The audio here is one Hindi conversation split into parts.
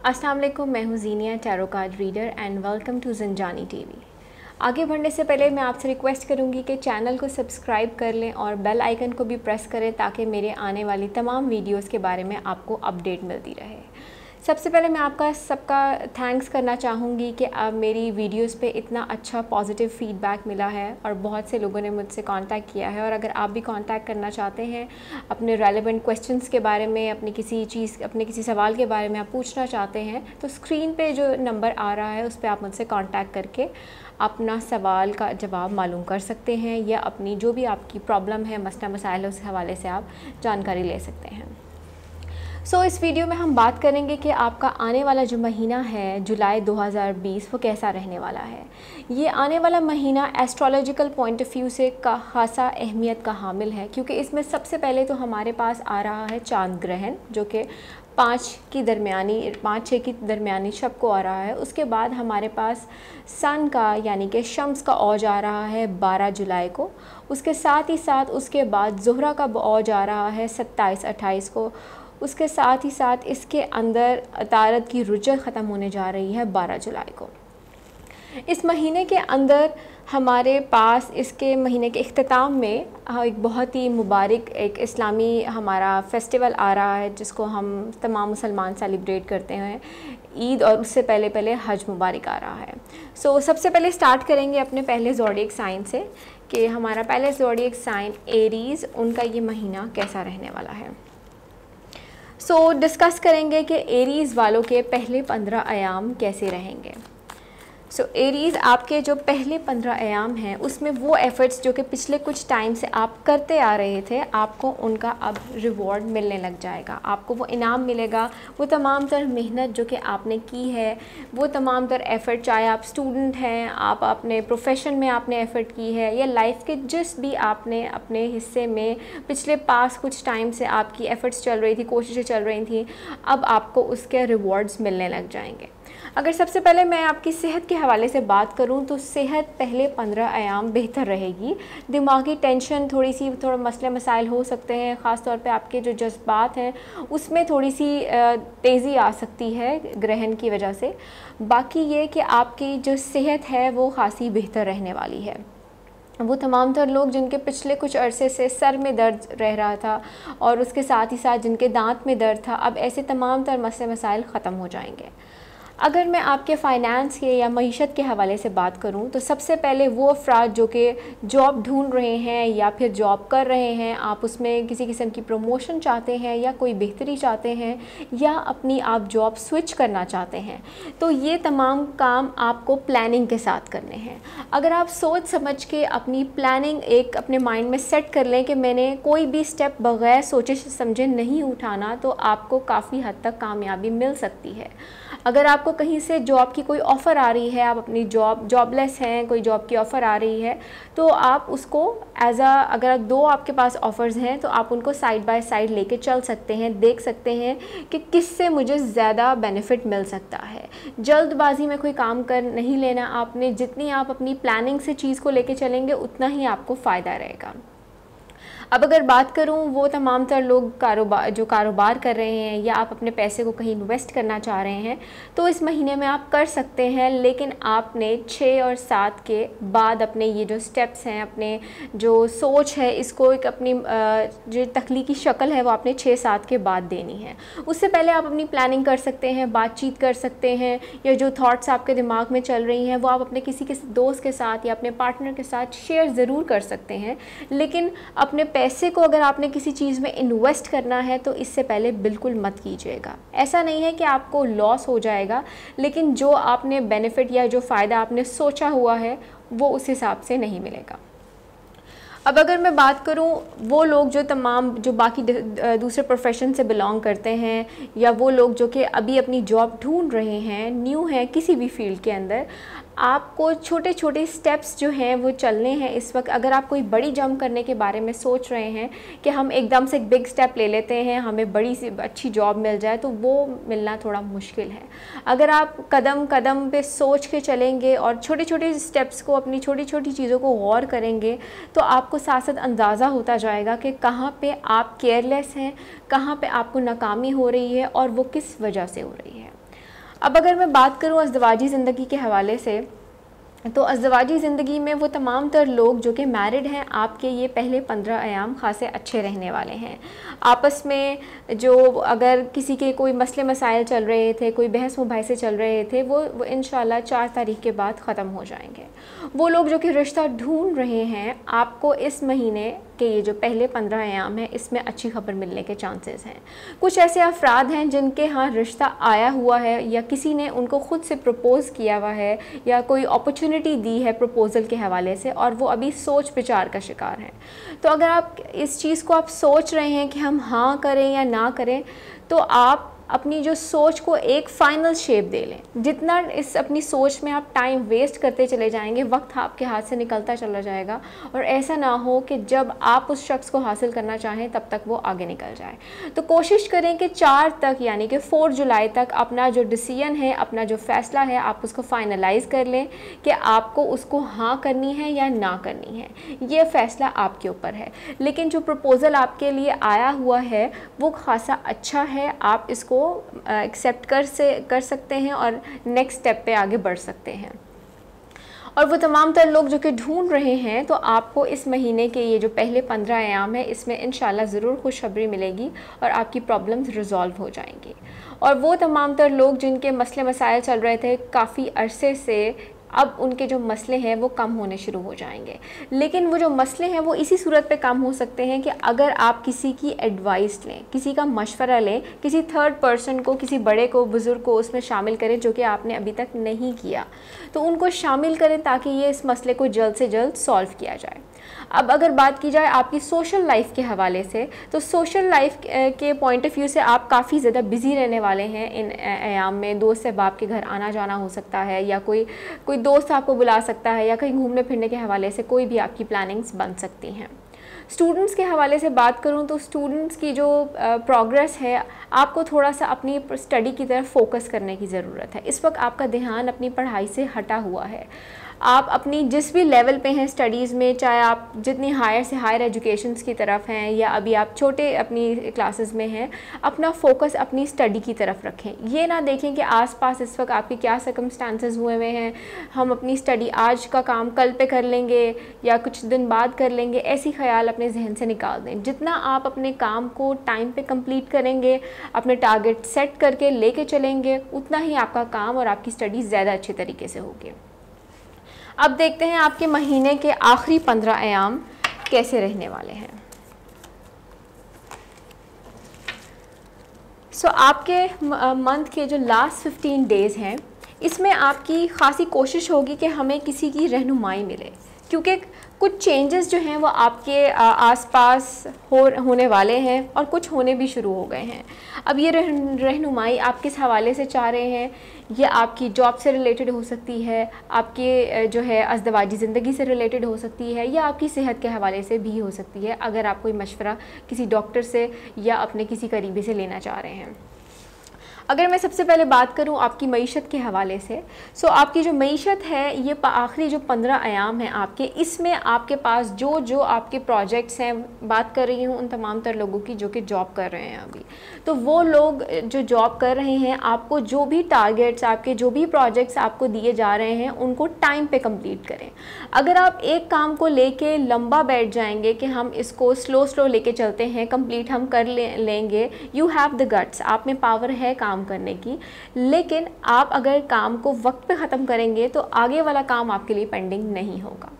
अस्सलाम वालेकुम, मैं हूँ Zeenia, tarot card reader and welcome to Zanjani TV. आगे बढ़ने से पहले मैं आपसे रिक्वेस्ट करूँगी कि चैनल को सब्सक्राइब कर लें और बेल आइकन को भी प्रेस करें ताकि मेरे आने वाली तमाम वीडियोस के बारे में आपको अपडेट मिलती रहे। सबसे पहले मैं आपका सबका थैंक्स करना चाहूँगी कि अब मेरी वीडियोस पे इतना अच्छा पॉजिटिव फ़ीडबैक मिला है और बहुत से लोगों ने मुझसे कांटेक्ट किया है। और अगर आप भी कांटेक्ट करना चाहते हैं, अपने रेलेवेंट क्वेश्चंस के बारे में, अपने किसी सवाल के बारे में आप पूछना चाहते हैं, तो स्क्रीन पे जो नंबर आ रहा है उस पर आप मुझसे कांटेक्ट करके अपना सवाल का जवाब मालूम कर सकते हैं या अपनी जो भी आपकी प्रॉब्लम है, मसला मसाइल, उस हवाले से आप जानकारी ले सकते हैं। इस वीडियो में हम बात करेंगे कि आपका आने वाला जो महीना है जुलाई 2020 वो कैसा रहने वाला है। ये आने वाला महीना एस्ट्रोलॉजिकल पॉइंट ऑफ व्यू से खासा अहमियत का हामिल है, क्योंकि इसमें सबसे पहले तो हमारे पास आ रहा है चांद ग्रहण, जो कि 5-6 की दरमियानी शब को आ रहा है। उसके बाद हमारे पास सन का यानी कि शम्स का औज आ रहा है 12 जुलाई को। उसके साथ ही साथ उसके बाद ज़ुहरा का औज आ रहा है 27-28 को। उसके साथ ही साथ इसके अंदर तारत की रुजत ख़त्म होने जा रही है 12 जुलाई को। इस महीने के अंदर हमारे पास इसके महीने के इख्तिताम में एक बहुत ही मुबारक एक इस्लामी हमारा फेस्टिवल आ रहा है, जिसको हम तमाम मुसलमान सेलिब्रेट करते हैं, ईद, और उससे पहले पहले हज मुबारक आ रहा है। सबसे पहले स्टार्ट करेंगे अपने पहले ज़ोडिएक साइन से कि हमारा पहले ज़ोडिएक साइन एरीज़, उनका ये महीना कैसा रहने वाला है। डिस्कस करेंगे कि एरीज़ वालों के पहले 15 अयाम कैसे रहेंगे। एरीज़ आपके जो पहले 15 अयाम हैं उसमें वो एफ़र्ट्स जो कि पिछले कुछ टाइम से आप करते आ रहे थे, आपको उनका अब रिवॉर्ड मिलने लग जाएगा। आपको वो इनाम मिलेगा, वो तमाम तर मेहनत जो कि आपने की है, वो तमाम तर एफ़र्ट, चाहे आप स्टूडेंट हैं, आप अपने प्रोफेशन में आपने एफ़र्ट की है, या लाइफ के जिस भी आपने अपने हिस्से में पिछले पास कुछ टाइम से आपकी एफ़र्ट्स चल रही थी, कोशिशें चल रही थी, अब आपको उसके रिवॉर्ड्स मिलने लग जाएंगे। अगर सबसे पहले मैं आपकी सेहत के हवाले से बात करूं तो सेहत पहले 15 अयाम बेहतर रहेगी। दिमागी टेंशन, थोड़ा मसले मसाइल हो सकते हैं, ख़ास तौर पे आपके जो जज्बात हैं उसमें थोड़ी सी तेज़ी आ सकती है ग्रहण की वजह से। बाकी ये कि आपकी जो सेहत है वो खासी बेहतर रहने वाली है। वो तमाम तर लोग जिनके पिछले कुछ अरसे से सर में दर्द रह रहा था और उसके साथ ही साथ जिनके दांत में दर्द था, अब ऐसे तमाम तर मसले मसाइल ख़त्म हो जाएंगे। अगर मैं आपके फ़ाइनेंस के या मईशत के हवाले से बात करूं तो सबसे पहले वो अफराद जो कि जॉब ढूंढ रहे हैं या फिर जॉब कर रहे हैं, आप उसमें किसी किस्म की प्रमोशन चाहते हैं या कोई बेहतरी चाहते हैं या अपनी आप जॉब स्विच करना चाहते हैं, तो ये तमाम काम आपको प्लानिंग के साथ करने हैं। अगर आप सोच समझ के अपनी प्लानिंग एक अपने माइंड में सेट कर लें कि मैंने कोई भी स्टेप बग़ैर सोचे समझे नहीं उठाना, तो आपको काफ़ी हद तक कामयाबी मिल सकती है। अगर आपको कहीं से जॉब की कोई ऑफ़र आ रही है, आप अपनी जॉबलेस हैं, कोई जॉब की ऑफ़र आ रही है, तो आप उसको अगर 2 आपके पास ऑफ़र्स हैं तो आप उनको साइड बाय साइड लेके चल सकते हैं, देख सकते हैं कि किससे मुझे ज़्यादा बेनिफिट मिल सकता है। जल्दबाजी में कोई काम कर नहीं लेना आपने, जितनी आप अपनी प्लानिंग से चीज़ को लेके चलेंगे उतना ही आपको फ़ायदा रहेगा। अब अगर बात करूं वो तमाम तर लोग कारोबार कर रहे हैं या आप अपने पैसे को कहीं इन्वेस्ट करना चाह रहे हैं, तो इस महीने में आप कर सकते हैं, लेकिन आपने 6 और 7 के बाद अपने ये जो स्टेप्स हैं, अपने जो सोच है, इसको एक अपनी जो तख्लीकी शक्ल है वो आपने 6-7 के बाद देनी है। उससे पहले आप अपनी प्लानिंग कर सकते हैं, बातचीत कर सकते हैं, या जो थॉट्स आपके दिमाग में चल रही हैं वो आप अपने किसी के दोस्त के साथ या अपने पार्टनर के साथ शेयर ज़रूर कर सकते हैं। लेकिन अपने पैसे को अगर आपने किसी चीज़ में इन्वेस्ट करना है तो इससे पहले बिल्कुल मत कीजिएगा। ऐसा नहीं है कि आपको लॉस हो जाएगा, लेकिन जो आपने बेनिफिट या जो फ़ायदा आपने सोचा हुआ है वो उस हिसाब से नहीं मिलेगा। अब अगर मैं बात करूं वो लोग जो बाकी दूसरे प्रोफेशन से बिलोंग करते हैं, या वो लोग जो कि अभी अपनी जॉब ढूंढ रहे हैं, न्यू हैं किसी भी फील्ड के अंदर, आपको छोटे छोटे स्टेप्स जो हैं वो चलने हैं इस वक्त। अगर आप कोई बड़ी जंप करने के बारे में सोच रहे हैं कि हम एकदम से एक बिग स्टेप ले लेते हैं, हमें बड़ी सी अच्छी जॉब मिल जाए, तो वो मिलना थोड़ा मुश्किल है। अगर आप कदम कदम पे सोच के चलेंगे और छोटे छोटे स्टेप्स को, अपनी छोटी छोटी चीज़ों को गौर करेंगे, तो आपको साथ साथ अंदाज़ा होता जाएगा कि कहाँ पे आप केयरलेस हैं, कहाँ पे आपको नाकामी हो रही है और वो किस वजह से हो रही है। अब अगर मैं बात करूँ अज़दवाजी ज़िंदगी के हवाले से, तो अज़दवाजी ज़िंदगी में वो तमाम तर लोग जो कि मैरिड हैं, आपके ये पहले 15 अयाम ख़ासे अच्छे रहने वाले हैं। आपस में जो अगर किसी के कोई मसले मसाइल चल रहे थे, कोई बहस मुबाहिसे चल रहे थे, वो इंशाल्लाह 4 तारीख के बाद ख़त्म हो जाएंगे। वो लोग जो कि रिश्ता ढूंढ रहे हैं, आपको इस महीने के ये जो पहले 15 अयाम हैं, इसमें अच्छी खबर मिलने के चांसेस हैं। कुछ ऐसे अफराद हैं जिनके यहाँ रिश्ता आया हुआ है, या किसी ने उनको ख़ुद से प्रपोज़ किया हुआ है, या कोई अपॉर्चुनिटी दी है प्रपोज़ल के हवाले से, और वो अभी सोच विचार का शिकार हैं। तो अगर आप इस चीज़ को आप सोच रहे हैं कि हम हाँ करें या ना करें, तो आप अपनी जो सोच को एक फ़ाइनल शेप दे लें। जितना इस अपनी सोच में आप टाइम वेस्ट करते चले जाएंगे, वक्त आपके हाथ से निकलता चला जाएगा, और ऐसा ना हो कि जब आप उस शख्स को हासिल करना चाहें तब तक वो आगे निकल जाए। तो कोशिश करें कि 4 तक, यानी कि 4 जुलाई तक अपना जो डिसीजन है, अपना जो फ़ैसला है, आप उसको फ़ाइनलाइज़ कर लें कि आपको उसको हाँ करनी है या ना करनी है। ये फ़ैसला आपके ऊपर है। लेकिन जो प्रपोज़ल आपके लिए आया हुआ है वो खासा अच्छा है, आप इसको एक्सेप्ट कर सकते हैं और नेक्स्ट स्टेप पे आगे बढ़ सकते हैं। और वो तमाम तर लोग जो कि ढूंढ रहे हैं, तो आपको इस महीने के ये जो पहले 15 अयाम है, इसमें इंशाल्लाह ज़रूर खुशखबरी मिलेगी और आपकी प्रॉब्लम्स रिज़ॉल्व हो जाएंगी। और वो तमाम तर लोग जिनके मसले मसाइल चल रहे थे काफ़ी अरसे से, अब उनके जो मसले हैं वो कम होने शुरू हो जाएंगे। लेकिन वो जो मसले हैं वो इसी सूरत पे कम हो सकते हैं कि अगर आप किसी की एडवाइस लें, किसी का मशवरा लें, किसी थर्ड पर्सन को, किसी बड़े को, बुज़ुर्ग को उसमें शामिल करें जो कि आपने अभी तक नहीं किया, तो उनको शामिल करें ताकि ये इस मसले को जल्द से जल्द सॉल्व किया जाए। अब अगर बात की जाए आपकी सोशल लाइफ के हवाले से, तो सोशल लाइफ के पॉइंट ऑफ व्यू से आप काफ़ी ज़्यादा बिज़ी रहने वाले हैं इन अयाम में। दोस्त अहबाब के घर आना जाना हो सकता है, या कोई दोस्त आपको बुला सकता है, या कहीं घूमने फिरने के हवाले से कोई भी आपकी प्लानिंग्स बन सकती हैं। स्टूडेंट्स के हवाले से बात करूं तो स्टूडेंट्स की जो प्रोग्रेस है, आपको थोड़ा सा अपनी स्टडी की तरफ फोकस करने की ज़रूरत है। इस वक्त आपका ध्यान अपनी पढ़ाई से हटा हुआ है। आप अपनी जिस भी लेवल पे हैं स्टडीज़ में, चाहे आप जितनी हायर से हायर एजुकेशंस की तरफ हैं या अभी आप छोटे अपनी क्लासेस में हैं, अपना फोकस अपनी स्टडी की तरफ रखें। ये ना देखें कि आसपास इस वक्त आपके क्या सर्कमस्टांसेस हुए हुए हैं, हम अपनी स्टडी आज का काम कल पे कर लेंगे या कुछ दिन बाद कर लेंगे, ऐसी ख्याल अपने जहन से निकाल दें। जितना आप अपने काम को टाइम पे कंप्लीट करेंगे, अपने टारगेट सेट करके लेके चलेंगे, उतना ही आपका काम और आपकी स्टडी ज़्यादा अच्छे तरीके से होगी। अब देखते हैं आपके महीने के आखिरी 15 अयाम कैसे रहने वाले हैं। आपके मंथ के जो लास्ट 15 डेज़ हैं, इसमें आपकी ख़ासी कोशिश होगी कि हमें किसी की रहनुमाई मिले, क्योंकि कुछ चेंजेस जो हैं वो आपके आसपास होने वाले हैं और कुछ होने भी शुरू हो गए हैं। अब ये रहनुमाई आप किस हवाले से चाह रहे हैं, ये आपकी जॉब से रिलेटेड हो सकती है, आपके जो है अज़दवाजी ज़िंदगी से रिलेटेड हो सकती है, या आपकी सेहत के हवाले से भी हो सकती है, अगर आप कोई मशवरा किसी डॉक्टर से या अपने किसी करीबी से लेना चाह रहे हैं। अगर मैं सबसे पहले बात करूं आपकी मईशत के हवाले से, आपकी जो मईशत है, ये आखिरी जो 15 अयाम हैं आपके, इसमें आपके पास जो आपके प्रोजेक्ट्स हैं, बात कर रही हूँ उन तमाम तर लोगों की जो कि जॉब कर रहे हैं अभी, तो वो लोग जो जॉब कर रहे हैं, आपको जो भी टारगेट्स, आपके जो भी प्रोजेक्ट्स आपको दिए जा रहे हैं, उनको टाइम पे कंप्लीट करें। अगर आप एक काम को लेके लंबा बैठ जाएंगे कि हम इसको स्लो लेके चलते हैं, कंप्लीट हम कर लेंगे, यू हैव द गट्स, आप में पावर है काम करने की, लेकिन आप अगर काम को वक्त पे ख़त्म करेंगे तो आगे वाला काम आपके लिए पेंडिंग नहीं होगा।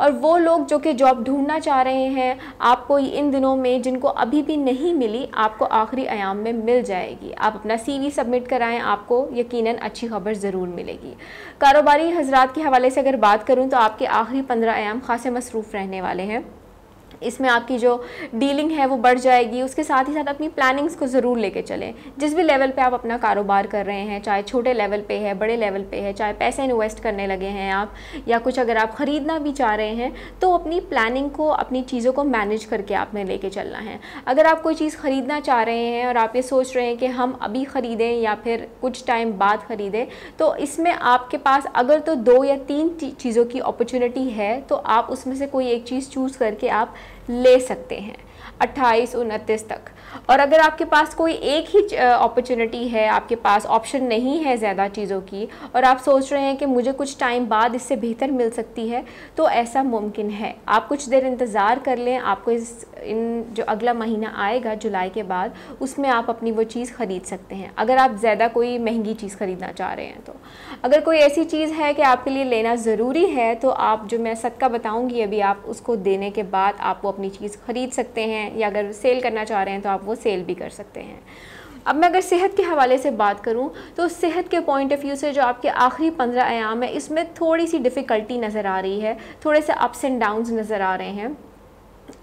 और वो लोग जो कि जॉब ढूंढना चाह रहे हैं, आपको इन दिनों में जिनको अभी भी नहीं मिली, आपको आखिरी अयाम में मिल जाएगी। आप अपना CV सबमिट कराएं, आपको यकीनन अच्छी खबर ज़रूर मिलेगी। कारोबारी हजरात के हवाले से अगर बात करूं तो आपके आखिरी 15 अयाम खासे मसरूफ़ रहने वाले हैं। इसमें आपकी जो डीलिंग है वो बढ़ जाएगी। उसके साथ ही साथ अपनी प्लानिंग्स को ज़रूर लेके चलें। जिस भी लेवल पे आप अपना कारोबार कर रहे हैं, चाहे छोटे लेवल पे है, बड़े लेवल पे है, चाहे पैसे इन्वेस्ट करने लगे हैं आप, या कुछ अगर आप ख़रीदना भी चाह रहे हैं, तो अपनी प्लानिंग को, अपनी चीज़ों को मैनेज करके आपने लेके चलना है। अगर आप कोई चीज़ ख़रीदना चाह रहे हैं और आप ये सोच रहे हैं कि हम अभी ख़रीदें या फिर कुछ टाइम बाद ख़रीदें, तो इसमें आपके पास अगर तो 2 या 3 चीज़ों की अपॉर्चुनिटी है, तो आप उसमें से कोई एक चीज़ चूज़ करके आप ले सकते हैं 28-29 तक। और अगर आपके पास कोई एक ही अपॉर्चुनिटी है, आपके पास ऑप्शन नहीं है ज़्यादा चीज़ों की, और आप सोच रहे हैं कि मुझे कुछ टाइम बाद इससे बेहतर मिल सकती है, तो ऐसा मुमकिन है। आप कुछ देर इंतज़ार कर लें, आपको इन जो अगला महीना आएगा जुलाई के बाद, उसमें आप अपनी वो चीज़ ख़रीद सकते हैं, अगर आप ज़्यादा कोई महंगी चीज़ ख़रीदना चाह रहे हैं तो। अगर कोई ऐसी चीज़ है कि आपके लिए लेना ज़रूरी है, तो आप जो मैं सदका बताऊँगी अभी, आप उसको देने के बाद आप वो अपनी चीज़ ख़रीद सकते हैं, या अगर सेल करना चाह रहे हैं तो आप वो सेल भी कर सकते हैं। अब मैं अगर सेहत के हवाले से बात करूं, तो सेहत के पॉइंट ऑफ व्यू से जो आपके आखिरी 15 अयाम है, इसमें थोड़ी सी डिफ़िकल्टी नज़र आ रही है, थोड़े से अप्स एंड डाउन्स नज़र आ रहे हैं।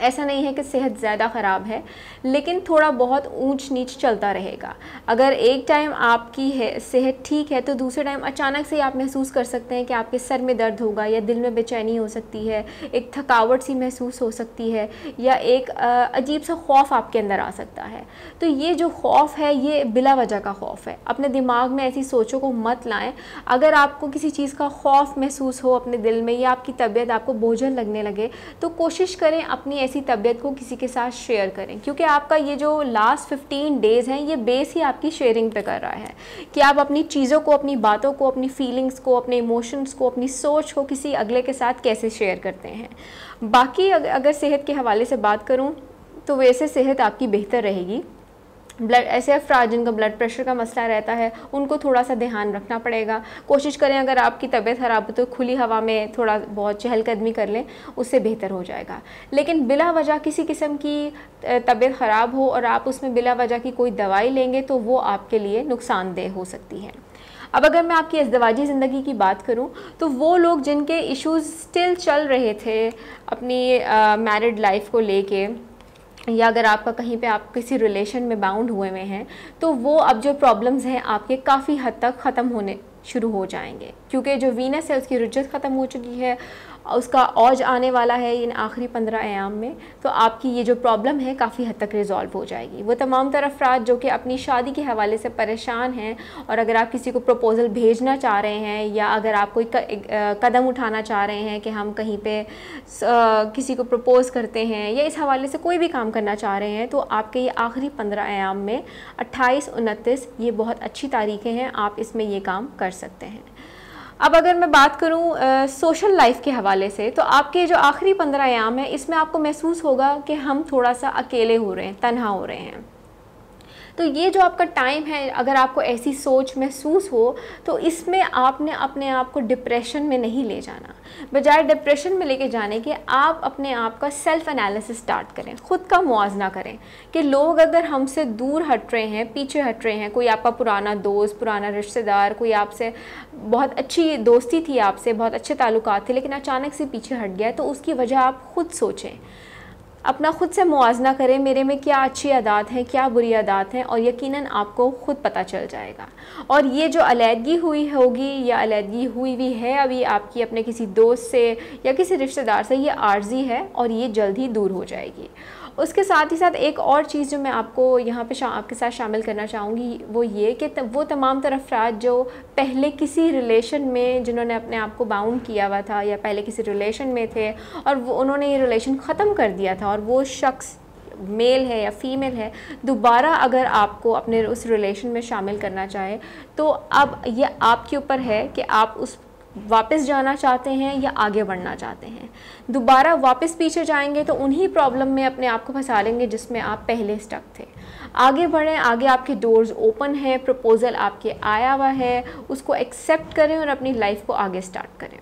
ऐसा नहीं है कि सेहत ज़्यादा ख़राब है, लेकिन थोड़ा बहुत ऊंच नीच चलता रहेगा। अगर एक टाइम आपकी सेहत ठीक है, तो दूसरे टाइम अचानक से आप महसूस कर सकते हैं कि आपके सर में दर्द होगा, या दिल में बेचैनी हो सकती है, एक थकावट सी महसूस हो सकती है, या एक अजीब सा खौफ आपके अंदर आ सकता है। तो ये जो खौफ है, ये बिला वजह का खौफ है। अपने दिमाग में ऐसी सोचों को मत लाएं। अगर आपको किसी चीज़ का खौफ महसूस हो अपने दिल में, या आपकी तबीयत आपको बोझल लगने लगे, तो कोशिश करें अपनी ऐसी तबीयत को किसी के साथ शेयर करें, क्योंकि आपका ये जो लास्ट 15 डेज़ हैं, ये बेस ही आपकी शेयरिंग पे कर रहा है कि आप अपनी चीज़ों को, अपनी बातों को, अपनी फीलिंग्स को, अपने इमोशंस को, अपनी सोच को किसी अगले के साथ कैसे शेयर करते हैं। बाकी अगर सेहत के हवाले से बात करूँ, तो वैसे सेहत आपकी बेहतर रहेगी। ऐसे अफराद जिनका ब्लड प्रेशर का मसला रहता है, उनको थोड़ा सा ध्यान रखना पड़ेगा। कोशिश करें अगर आपकी तबीयत ख़राब हो तो खुली हवा में थोड़ा बहुत चहलकदमी कर लें, उससे बेहतर हो जाएगा। लेकिन बिला वजह किसी किस्म की तबीयत ख़राब हो और आप उसमें बिला वजह की कोई दवाई लेंगे, तो वो आपके लिए नुकसानदेह हो सकती है। अब अगर मैं आपकी इज़्दिवाजी ज़िंदगी की बात करूं, तो वो लोग जिनके इश्यूज़ स्टिल चल रहे थे अपनी मैरिड लाइफ को लेके, या अगर आपका कहीं पे आप किसी रिलेशन में बाउंड हुए हैं, तो वो अब जो प्रॉब्लम्स हैं आपके काफ़ी हद तक ख़त्म होने शुरू हो जाएंगे, क्योंकि जो वीनस है उसकी रुज्जत ख़त्म हो चुकी है, उसका औज आने वाला है इन आखिरी 15 अयाम में। तो आपकी ये जो प्रॉब्लम है काफ़ी हद तक रिजॉल्व हो जाएगी। वो तमाम तरह अफराद जो कि अपनी शादी के हवाले से परेशान हैं, और अगर आप किसी को प्रपोज़ल भेजना चाह रहे हैं, या अगर आप कोई कदम उठाना चाह रहे हैं कि हम कहीं पे किसी को प्रपोज़ करते हैं, या इस हवाले से कोई भी काम करना चाह रहे हैं, तो आपके ये आखिरी 15 अयाम में 28-29 ये बहुत अच्छी तारीखें हैं, आप इसमें ये काम कर सकते हैं। अब अगर मैं बात करूं सोशल लाइफ के हवाले से, तो आपके जो आखिरी 15 अयाम है, इसमें आपको महसूस होगा कि हम थोड़ा सा अकेले हो रहे हैं, तन्हा हो रहे हैं। तो ये जो आपका टाइम है, अगर आपको ऐसी सोच महसूस हो, तो इसमें आपने अपने आप को डिप्रेशन में नहीं ले जाना। बजाय डिप्रेशन में लेके जाने के, आप अपने आप का सेल्फ एनालिसिस स्टार्ट करें, ख़ुद का मुआवजा करें कि लोग अगर हमसे दूर हट रहे हैं, पीछे हट रहे हैं, कोई आपका पुराना दोस्त, पुराना रिश्तेदार, कोई आपसे बहुत अच्छी दोस्ती थी, आपसे बहुत अच्छे ताल्लुकात थे, लेकिन अचानक से पीछे हट गया, तो उसकी वजह आप ख़ुद सोचें, अपना ख़ुद से मुआवजा करें, मेरे में क्या अच्छी आदत हैं, क्या बुरी आदत हैं, और यकीनन आपको ख़ुद पता चल जाएगा। और ये जो अलहदगी हुई होगी, या अलहदगी हुई भी है अभी आपकी अपने किसी दोस्त से या किसी रिश्तेदार से, ये आर्जी है और ये जल्द ही दूर हो जाएगी। उसके साथ ही साथ एक और चीज़ जो मैं आपको यहाँ पे आपके साथ शामिल करना चाहूँगी, वो ये कि वो तमाम तरह अफराद जो पहले किसी रिलेशन में, जिन्होंने अपने आप को बाउंड किया हुआ था, या पहले किसी रिलेशन में थे और वो उन्होंने ये रिलेशन ख़त्म कर दिया था, और वो शख्स मेल है या फीमेल है, दोबारा अगर आपको अपने उस रिलेशन में शामिल करना चाहे, तो अब ये आपके ऊपर है कि आप उस वापस जाना चाहते हैं या आगे बढ़ना चाहते हैं। दोबारा वापस पीछे जाएंगे तो उन्हीं प्रॉब्लम में अपने आप को फंसा लेंगे जिसमें आप पहले स्टक थे। आगे बढ़ें, आगे आपके डोर्स ओपन हैं, प्रपोज़ल आपके आया हुआ है, उसको एक्सेप्ट करें और अपनी लाइफ को आगे स्टार्ट करें।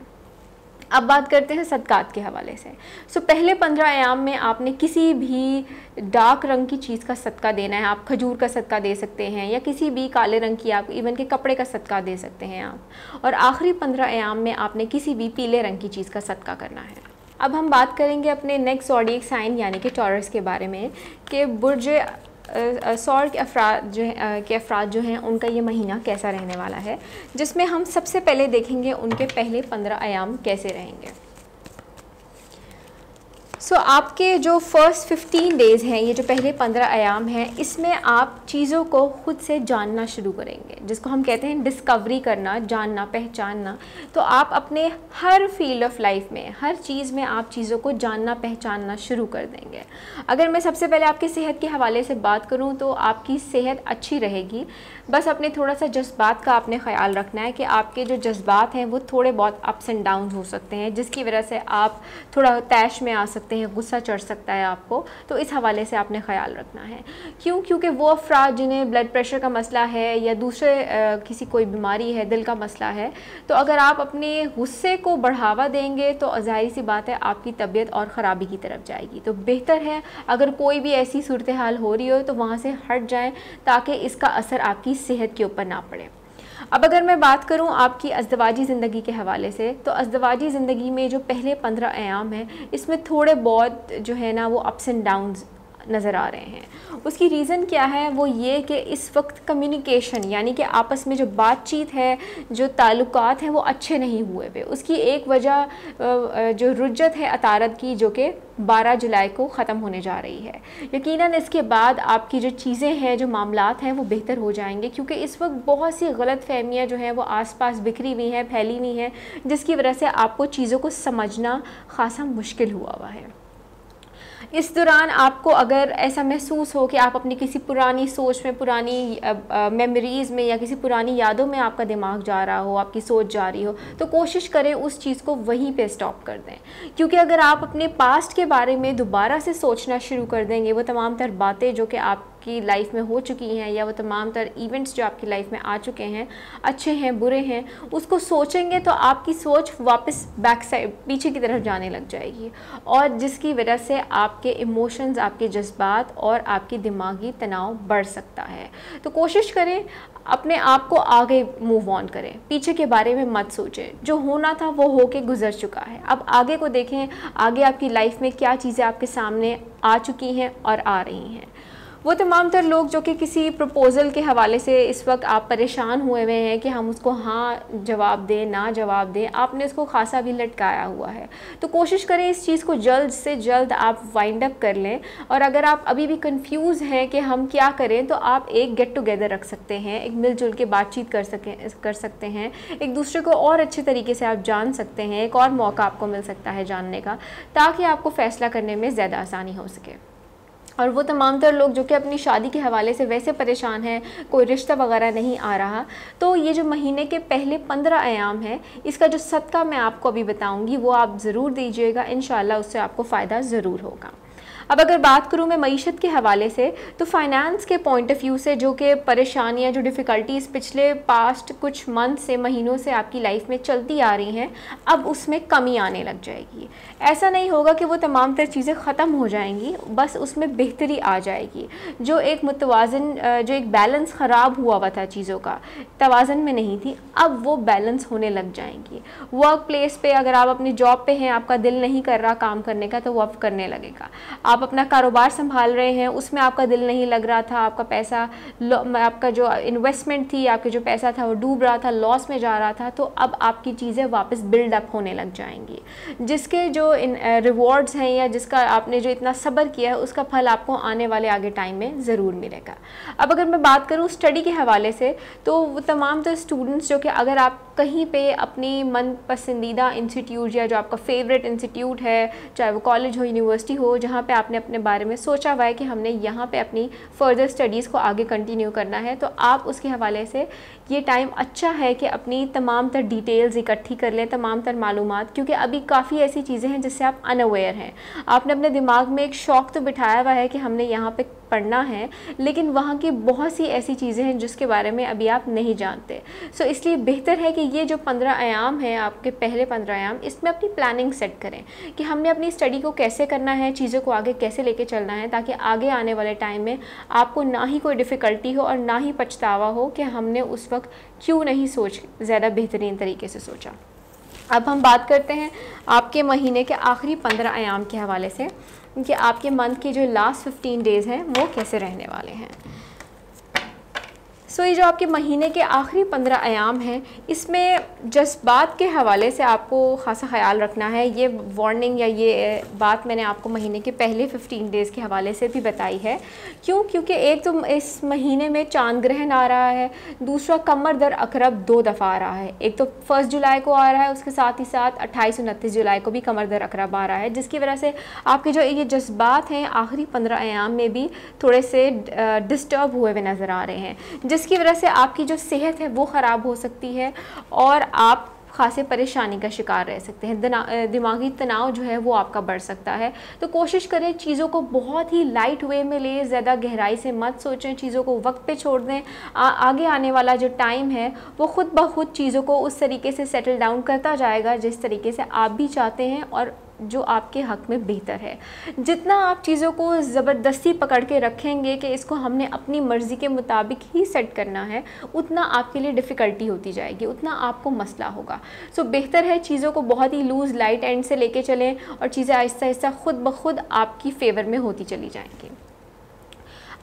अब बात करते हैं सदकात के हवाले से। पहले 15 अयाम में आपने किसी भी डार्क रंग की चीज़ का सदका देना है। आप खजूर का सदका दे सकते हैं, या किसी भी काले रंग की, आप इवन के कपड़े का सदका दे सकते हैं आप। और आखिरी 15 अयाम में आपने किसी भी पीले रंग की चीज़ का सदका करना है। अब हम बात करेंगे अपने नेक्स्ट ज़ोडिएक साइन यानी कि टॉरस के बारे में, कि बुर्ज सौर के अफराद जो हैं उनका ये महीना कैसा रहने वाला है, जिसमें हम सबसे पहले देखेंगे उनके पहले 15 अयाम कैसे रहेंगे। सो आपके जो फर्स्ट 15 डेज़ हैं, ये जो पहले 15 अयाम हैं, इसमें आप चीज़ों को खुद से जानना शुरू करेंगे, जिसको हम कहते हैं डिस्कवरी करना, जानना, पहचानना। तो आप अपने हर फील्ड ऑफ लाइफ में, हर चीज़ में आप चीज़ों को जानना, पहचानना शुरू कर देंगे। अगर मैं सबसे पहले आपकी सेहत के हवाले से बात करूँ तो आपकी सेहत अच्छी रहेगी, बस अपने थोड़ा सा जज्बात का आपने ख्याल रखना है कि आपके जो जज्बात हैं वो थोड़े बहुत अप्स एंड डाउन हो सकते हैं, जिसकी वजह से आप थोड़ा तैश में आ सकते हैं, गुस्सा चढ़ सकता है आपको। तो इस हवाले से आपने ख्याल रखना है। क्योंकि वो अफराद जिन्हें ब्लड प्रेशर का मसला है या दूसरे किसी कोई बीमारी है, दिल का मसला है, तो अगर आप अपने गुस्से को बढ़ावा देंगे तो ज़ाहिर सी बात है आपकी तबीयत और ख़राबी की तरफ जाएगी। तो बेहतर है अगर कोई भी ऐसी सूरत हाल हो रही हो तो वहाँ से हट जाएँ, ताकि इसका असर आपकी सेहत के ऊपर ना पड़े। अब अगर मैं बात करूं आपकी अज़दवाजी ज़िंदगी के हवाले से, तो अज़दवाजी ज़िंदगी में जो पहले 15 अयाम हैं, इसमें थोड़े बहुत जो है ना वो अप्स एंड डाउन्स नज़र आ रहे हैं। उसकी रीज़न क्या है? वो ये कि इस वक्त कम्युनिकेशन यानी कि आपस में जो बातचीत है, जो ताल्लुकात हैं, वो अच्छे नहीं हुए हुए। उसकी एक वजह जो रुज्जत है अतारत की, जो कि 12 जुलाई को ख़त्म होने जा रही है। यकीनन इसके बाद आपकी जो चीज़ें हैं, जो मामलात हैं, वो बेहतर हो जाएंगे, क्योंकि इस वक्त बहुत सी गलत फहमियाँ जो हैं वो आसपास बिखरी हुई हैं, फैली हुई हैं, जिसकी वजह से आपको चीज़ों को समझना ख़ासा मुश्किल हुआ है। इस दौरान आपको अगर ऐसा महसूस हो कि आप अपनी किसी पुरानी सोच में, पुरानी मेमोरीज़ में या किसी पुरानी यादों में आपका दिमाग जा रहा हो, आपकी सोच जा रही हो, तो कोशिश करें उस चीज़ को वहीं पे स्टॉप कर दें। क्योंकि अगर आप अपने पास्ट के बारे में दोबारा से सोचना शुरू कर देंगे, वो तमाम तर बातें जो कि आपकी लाइफ में हो चुकी हैं या वो तमाम तर इवेंट्स जो आपकी लाइफ में आ चुके हैं, अच्छे हैं, बुरे हैं, उसको सोचेंगे तो आपकी सोच वापस बैक साइड, पीछे की तरफ जाने लग जाएगी, और जिसकी वजह से आपके इमोशंस, आपके जज्बात और आपकी दिमागी तनाव बढ़ सकता है। तो कोशिश करें अपने आप को आगे मूव ऑन करें, पीछे के बारे में मत सोचें। जो होना था वो होके गुजर चुका है, अब आगे को देखें, आगे आपकी लाइफ में क्या चीज़ें आपके सामने आ चुकी हैं और आ रही हैं। वो तमाम तर लोग जो कि किसी प्रपोज़ल के हवाले से इस वक्त आप परेशान हुए हुए हैं कि हम उसको हाँ जवाब दें, ना जवाब दें, आपने उसको खासा भी लटकाया हुआ है, तो कोशिश करें इस चीज़ को जल्द से जल्द आप वाइंड अप कर लें। और अगर आप अभी भी कंफ्यूज हैं कि हम क्या करें, तो आप एक गेट टुगेदर रख सकते हैं, एक मिलजुल के बातचीत कर सकते हैं, एक दूसरे को और अच्छे तरीके से आप जान सकते हैं, एक और मौका आपको मिल सकता है जानने का, ताकि आपको फ़ैसला करने में ज़्यादा आसानी हो सके। और वो तमाम तर लोग जो कि अपनी शादी के हवाले से वैसे परेशान हैं, कोई रिश्ता वगैरह नहीं आ रहा, तो ये जो महीने के पहले 15 अयाम हैं, इसका जो सदका मैं आपको अभी बताऊंगी वो आप ज़रूर दीजिएगा, इंशाल्लाह उससे आपको फ़ायदा ज़रूर होगा। अब अगर बात करूँ मैं मईशत के हवाले से, तो फाइनेंस के पॉइंट ऑफ व्यू से जो कि परेशानियाँ, जो डिफ़िकल्टीज़ पिछले पास्ट कुछ मंथ से, महीनों से आपकी लाइफ में चलती आ रही हैं, अब उसमें कमी आने लग जाएगी। ऐसा नहीं होगा कि वो तमाम तर चीज़ें ख़त्म हो जाएंगी, बस उसमें बेहतरी आ जाएगी। जो एक मुतवाज़न, जो एक बैलेंस ख़राब हुआ था चीज़ों का, तवाज़न में नहीं थी, अब वो बैलेंस होने लग जाएंगी। वर्क प्लेस पे अगर आप अपनी जॉब पे हैं, आपका दिल नहीं कर रहा काम करने का, तो वो अब करने लगेगा। आप अपना कारोबार संभाल रहे हैं, उसमें आपका दिल नहीं लग रहा था, आपका पैसा, आपका जो इन्वेस्टमेंट थी, आपके जो पैसा था वो डूब रहा था, लॉस में जा रहा था, तो अब आपकी चीज़ें वापस बिल्डअप होने लग जाएंगी। जिसके जो रिवॉर्ड्स हैं या जिसका आपने जो इतना सब्र किया है, उसका फल आपको आने वाले आगे टाइम में ज़रूर मिलेगा। अब अगर मैं बात करूँ स्टडी के हवाले से, तो वो तमाम तो स्टूडेंट्स जो कि अगर आप कहीं पे अपनी मन पसंदीदा इंस्टीट्यूट या जो आपका फेवरेट इंस्टीट्यूट है, चाहे वो कॉलेज हो, यूनिवर्सिटी हो, जहाँ पे आपने अपने बारे में सोचा हुआ है कि हमने यहाँ पे अपनी फ़र्दर स्टडीज़ को आगे कंटिन्यू करना है, तो आप उसके हवाले से ये टाइम अच्छा है कि अपनी तमाम तर डिटेल्स इकट्ठी कर लें, तमाम तर मालूमात, क्योंकि अभी काफ़ी ऐसी चीज़ें हैं जिससे आप अनअवेयर हैं। आपने अपने दिमाग में एक शौक़ तो बिठाया हुआ है कि हमने यहाँ पे पढ़ना है, लेकिन वहाँ की बहुत सी ऐसी चीज़ें हैं जिसके बारे में अभी आप नहीं जानते। सो इसलिए बेहतर है कि ये जो 15 अयाम हैं, आपके पहले 15 अयाम, इसमें अपनी प्लानिंग सेट करें कि हमने अपनी स्टडी को कैसे करना है, चीज़ों को आगे कैसे लेके चलना है, ताकि आगे आने वाले टाइम में आपको ना ही कोई डिफ़िकल्टी हो और ना ही पछतावा हो कि हमने उस वक्त क्यों नहीं ज़्यादा बेहतरीन तरीके से सोचा। अब हम बात करते हैं आपके महीने के आखिरी 15 अयाम के हवाले से कि आपके मंथ के जो लास्ट 15 डेज़ हैं वो कैसे रहने वाले हैं। सो ये जो आपके महीने के आखिरी 15 अयाम हैं, इसमें जज्बात के हवाले से आपको ख़ासा ख्याल रखना है। ये वार्निंग या ये बात मैंने आपको महीने के पहले 15 डेज़ के हवाले से भी बताई है। क्यों? क्योंकि एक तो इस महीने में चांद ग्रहण आ रहा है, दूसरा कमर दर अकरब 2 दफ़ा आ रहा है। एक तो 1 जुलाई को आ रहा है, उसके साथ ही साथ 28 और 29 जुलाई को भी कमर दर अकरब आ रहा है, जिसकी वजह से आपके जो ये जज्बात हैं आखिरी 15 अयाम में भी थोड़े से डिस्टर्ब हुए हुए नज़र आ रहे हैं, जिसकी वजह से आपकी जो सेहत है वो ख़राब हो सकती है और आप खासे परेशानी का शिकार रह सकते हैं। दिमागी तनाव जो है वो आपका बढ़ सकता है। तो कोशिश करें चीज़ों को बहुत ही लाइट वे में लें, ज़्यादा गहराई से मत सोचें, चीज़ों को वक्त पे छोड़ दें। आगे आने वाला जो टाइम है वो ख़ुद ब खुद चीज़ों को उस तरीके से सेटल डाउन करता जाएगा जिस तरीके से आप भी चाहते हैं और जो आपके हक़ में बेहतर है। जितना आप चीज़ों को ज़बरदस्ती पकड़ के रखेंगे कि इसको हमने अपनी मर्ज़ी के मुताबिक ही सेट करना है, उतना आपके लिए डिफ़िकल्टी होती जाएगी, उतना आपको मसला होगा। सो बेहतर है चीज़ों को बहुत ही लूज़ लाइट एंड से लेके चलें और चीज़ें आहिस्ता आहिस्ता ख़ुद ब खुद आपकी फ़ेवर में होती चली जाएंगी।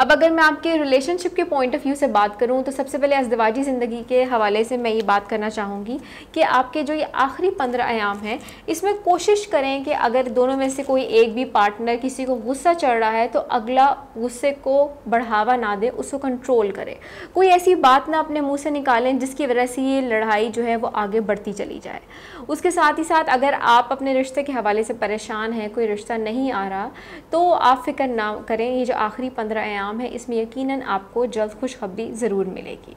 अब अगर मैं आपके रिलेशनशिप के पॉइंट ऑफ व्यू से बात करूं तो सबसे पहले अज़दवाजी ज़िंदगी के हवाले से मैं ये बात करना चाहूँगी कि आपके जो ये आखिरी 15 अयाम हैं, इसमें कोशिश करें कि अगर दोनों में से कोई एक भी पार्टनर किसी को गुस्सा चढ़ रहा है तो अगला गुस्से को बढ़ावा ना दे, उसको कंट्रोल करे। कोई ऐसी बात ना अपने मुँह से निकालें जिसकी वजह से ये लड़ाई जो है वो आगे बढ़ती चली जाए। उसके साथ ही साथ अगर आप अपने रिश्ते के हवाले से परेशान हैं, कोई रिश्ता नहीं आ रहा, तो आप फ़िक्र ना करें। ये जो आखिरी 15 अयाम है इसमें यकीनन आपको जल्द खुशखबरी ज़रूर मिलेगी।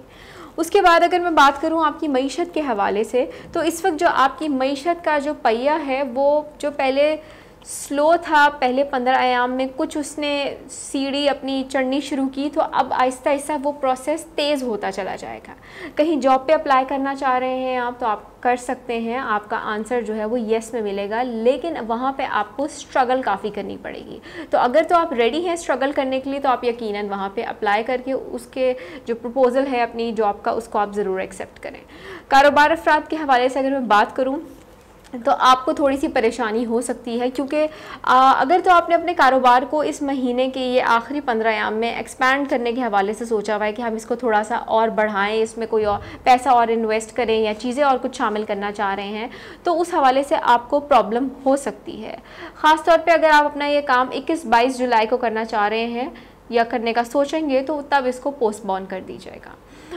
उसके बाद अगर मैं बात करूं आपकी मईशत के हवाले से, तो इस वक्त जो आपकी मईशत का जो पहिया है वो जो पहले स्लो था, पहले 15 अयाम में कुछ उसने सीढ़ी अपनी चढ़नी शुरू की, तो अब आहिस्ता आहिस्ता वो प्रोसेस तेज़ होता चला जाएगा। कहीं जॉब पे अप्लाई करना चाह रहे हैं आप तो आप कर सकते हैं, आपका आंसर जो है वो येस में मिलेगा, लेकिन वहाँ पे आपको स्ट्रगल काफ़ी करनी पड़ेगी। तो अगर तो आप रेडी हैं स्ट्रगल करने के लिए तो आप यकीनन वहाँ पे अप्लाई करके उसके जो प्रपोज़ल है अपनी जॉब का उसको आप ज़रूर एक्सेप्ट करें। कारोबार अफराद के हवाले से अगर मैं बात करूँ तो आपको थोड़ी सी परेशानी हो सकती है, क्योंकि अगर तो आपने अपने कारोबार को इस महीने के ये आखिरी 15 अयाम में एक्सपैंड करने के हवाले से सोचा हुआ है कि हम इसको थोड़ा सा और बढ़ाएं, इसमें कोई और पैसा और इन्वेस्ट करें या चीज़ें और कुछ शामिल करना चाह रहे हैं, तो उस हवाले से आपको प्रॉब्लम हो सकती है। ख़ास तौर पे अगर आप अपना ये काम 21-22 जुलाई को करना चाह रहे हैं या करने का सोचेंगे तो तब इसको पोस्टपोन कर दीजिएगा।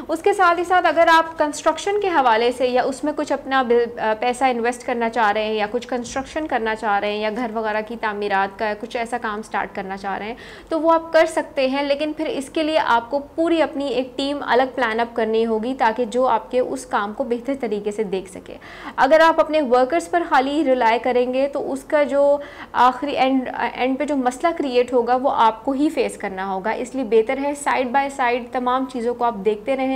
उसके साथ ही साथ अगर आप कंस्ट्रक्शन के हवाले से या उसमें कुछ अपना पैसा इन्वेस्ट करना चाह रहे हैं या कुछ कंस्ट्रक्शन करना चाह रहे हैं या घर वगैरह की तामीरात का कुछ ऐसा काम स्टार्ट करना चाह रहे हैं तो वो आप कर सकते हैं, लेकिन फिर इसके लिए आपको पूरी अपनी एक टीम अलग प्लान अप करनी होगी ताकि जो आपके उस काम को बेहतर तरीके से देख सके। अगर आप अपने वर्कर्स पर खाली रिलाय करेंगे तो उसका जो आखिरी एंड पे जो मसला क्रिएट होगा वो आपको ही फेस करना होगा। इसलिए बेहतर है साइड बाय साइड तमाम चीज़ों को आप देखते रहें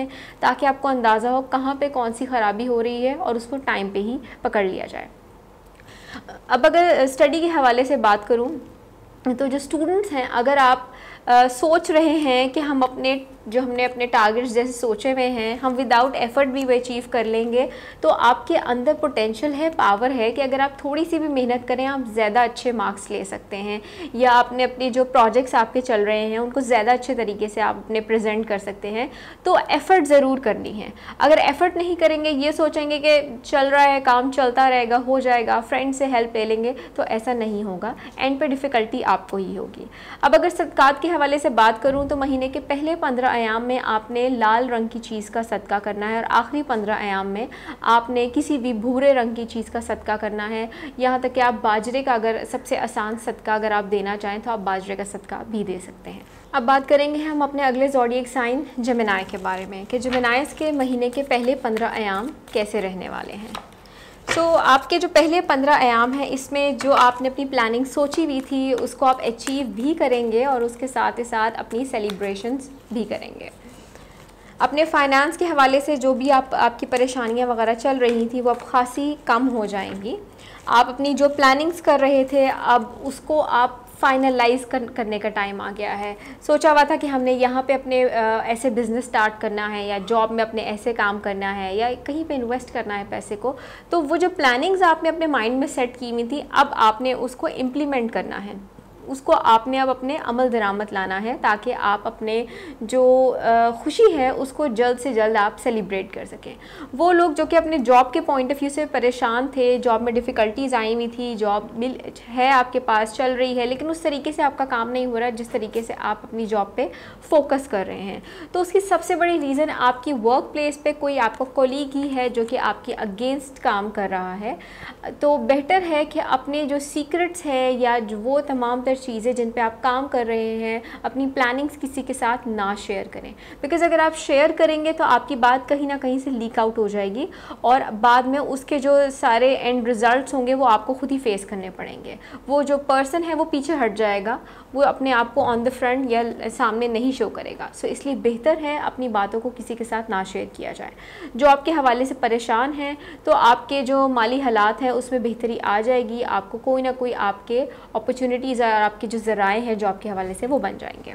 ताकि आपको अंदाज़ा हो कहाँ पे कौन सी ख़राबी हो रही है और उसको टाइम पे ही पकड़ लिया जाए। अब अगर स्टडी के हवाले से बात करूँ तो जो स्टूडेंट्स हैं, अगर आप सोच रहे हैं कि हमने अपने टारगेट्स जैसे सोचे हुए हैं हम विदाउट एफर्ट भी वो अचीव कर लेंगे, तो आपके अंदर पोटेंशियल है, पावर है कि अगर आप थोड़ी सी भी मेहनत करें आप ज़्यादा अच्छे मार्क्स ले सकते हैं, या आपने अपनी जो प्रोजेक्ट्स आपके चल रहे हैं उनको ज़्यादा अच्छे तरीके से आप अपने प्रेजेंट कर सकते हैं। तो एफ़र्ट ज़रूर करनी है। अगर एफ़र्ट नहीं करेंगे, ये सोचेंगे कि चल रहा है काम चलता रहेगा, हो जाएगा, फ्रेंड से हेल्प ले लेंगे, तो ऐसा नहीं होगा, एंड पे डिफ़िकल्टी आपको ही होगी। अब अगर सदक़ात के हवाले से बात करूँ तो महीने के पहले 15 अयाम में आपने लाल रंग की चीज़ का सदका करना है और आखिरी 15 अयाम में आपने किसी भी भूरे रंग की चीज़ का सदका करना है। यहाँ तक कि आप बाजरे का, अगर सबसे आसान सदका अगर आप देना चाहें तो आप बाजरे का सदका भी दे सकते हैं। अब बात करेंगे हम अपने अगले ज़ोडिएक साइन जेमिनी के बारे में कि जेमिनीज़ के महीने के पहले 15 अयाम कैसे रहने वाले हैं। आपके जो पहले 15 अयाम हैं इसमें जो आपने अपनी प्लानिंग सोची हुई थी उसको आप अचीव भी करेंगे और उसके साथ ही साथ अपनी सेलिब्रेशंस भी करेंगे। अपने फाइनेंस के हवाले से जो भी आपकी परेशानियां वगैरह चल रही थी वो अब खासी कम हो जाएंगी। आप अपनी जो प्लानिंग्स कर रहे थे अब उसको आप फाइनलाइज करने का टाइम आ गया है। सोचा हुआ था कि हमने यहाँ पे अपने ऐसे बिज़नेस स्टार्ट करना है या जॉब में अपने ऐसे काम करना है या कहीं पे इन्वेस्ट करना है पैसे को, तो वो जो प्लानिंग्स आपने अपने माइंड में सेट की हुई थी अब आपने उसको इम्प्लीमेंट करना है, उसको आपने अब अपने अमल दरामद लाना है, ताकि आप अपने जो खुशी है उसको जल्द से जल्द आप सेलिब्रेट कर सकें। वो लोग जो कि अपने जॉब के पॉइंट ऑफ व्यू से परेशान थे, जॉब में डिफ़िकल्टीज़ आई हुई थी, जॉब मिल है आपके पास, चल रही है, लेकिन उस तरीके से आपका काम नहीं हो रहा जिस तरीके से आप अपनी जॉब पे फोकस कर रहे हैं, तो उसकी सबसे बड़ी रीज़न आपकी वर्क प्लेस पे कोई आपका कोलीग ही है जो कि आपके अगेंस्ट काम कर रहा है। तो बेहतर है कि अपने जो सीक्रेट्स है या जो वो तमाम तर चीज़ें जिन पे आप काम कर रहे हैं, अपनी प्लानिंग्स किसी के साथ ना शेयर करें, बिकॉज़ अगर आप शेयर करेंगे तो आपकी बात कहीं ना कहीं से लीक आउट हो जाएगी और बाद में उसके जो सारे एंड रिज़ल्ट्स होंगे वो आपको खुद ही फेस करने पड़ेंगे। वो जो पर्सन है वो पीछे हट जाएगा, वो अपने आप को ऑन द फ्रंट या सामने नहीं शो करेगा। सो इसलिए बेहतर है अपनी बातों को किसी के साथ ना शेयर किया जाए। जो आपके हवाले से परेशान हैं तो आपके जो माली हालात हैं उसमें बेहतरी आ जाएगी, आपको कोई ना कोई आपके अपॉर्चुनिटीज़ और आपके जो ज़राए हैं जो आपके हवाले से वो बन जाएंगे।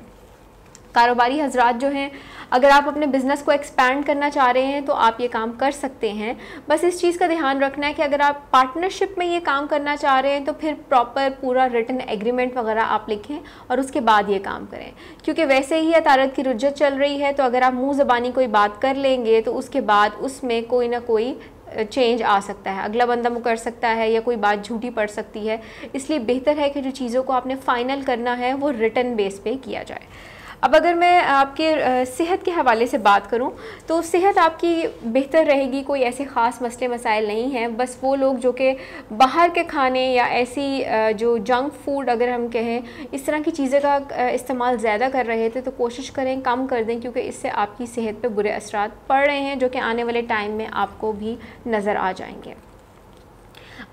कारोबारी हजरात जो हैं, अगर आप अपने बिज़नेस को एक्सपैंड करना चाह रहे हैं तो आप ये काम कर सकते हैं। बस इस चीज़ का ध्यान रखना है कि अगर आप पार्टनरशिप में ये काम करना चाह रहे हैं तो फिर प्रॉपर पूरा रिटन एग्रीमेंट वगैरह आप लिखें और उसके बाद ये काम करें, क्योंकि वैसे ही अतारत की रुज्जत चल रही है, तो अगर आप मुँह ज़बानी कोई बात कर लेंगे तो उसके बाद उसमें कोई ना कोई चेंज आ सकता है, अगला बंदा मुकर सकता है या कोई बात झूठी पड़ सकती है। इसलिए बेहतर है कि जो चीज़ों को आपने फ़ाइनल करना है वो रिटन बेस पे किया जाए। अब अगर मैं आपके सेहत के हवाले से बात करूं तो सेहत आपकी बेहतर रहेगी, कोई ऐसे ख़ास मसले मसाइल नहीं हैं। बस वो लोग जो कि बाहर के खाने या ऐसी जो जंक फूड अगर हम कहें इस तरह की चीज़ें का इस्तेमाल ज़्यादा कर रहे थे तो कोशिश करें कम कर दें, क्योंकि इससे आपकी सेहत पे बुरे असरात पड़ रहे हैं जो कि आने वाले टाइम में आपको भी नज़र आ जाएंगे।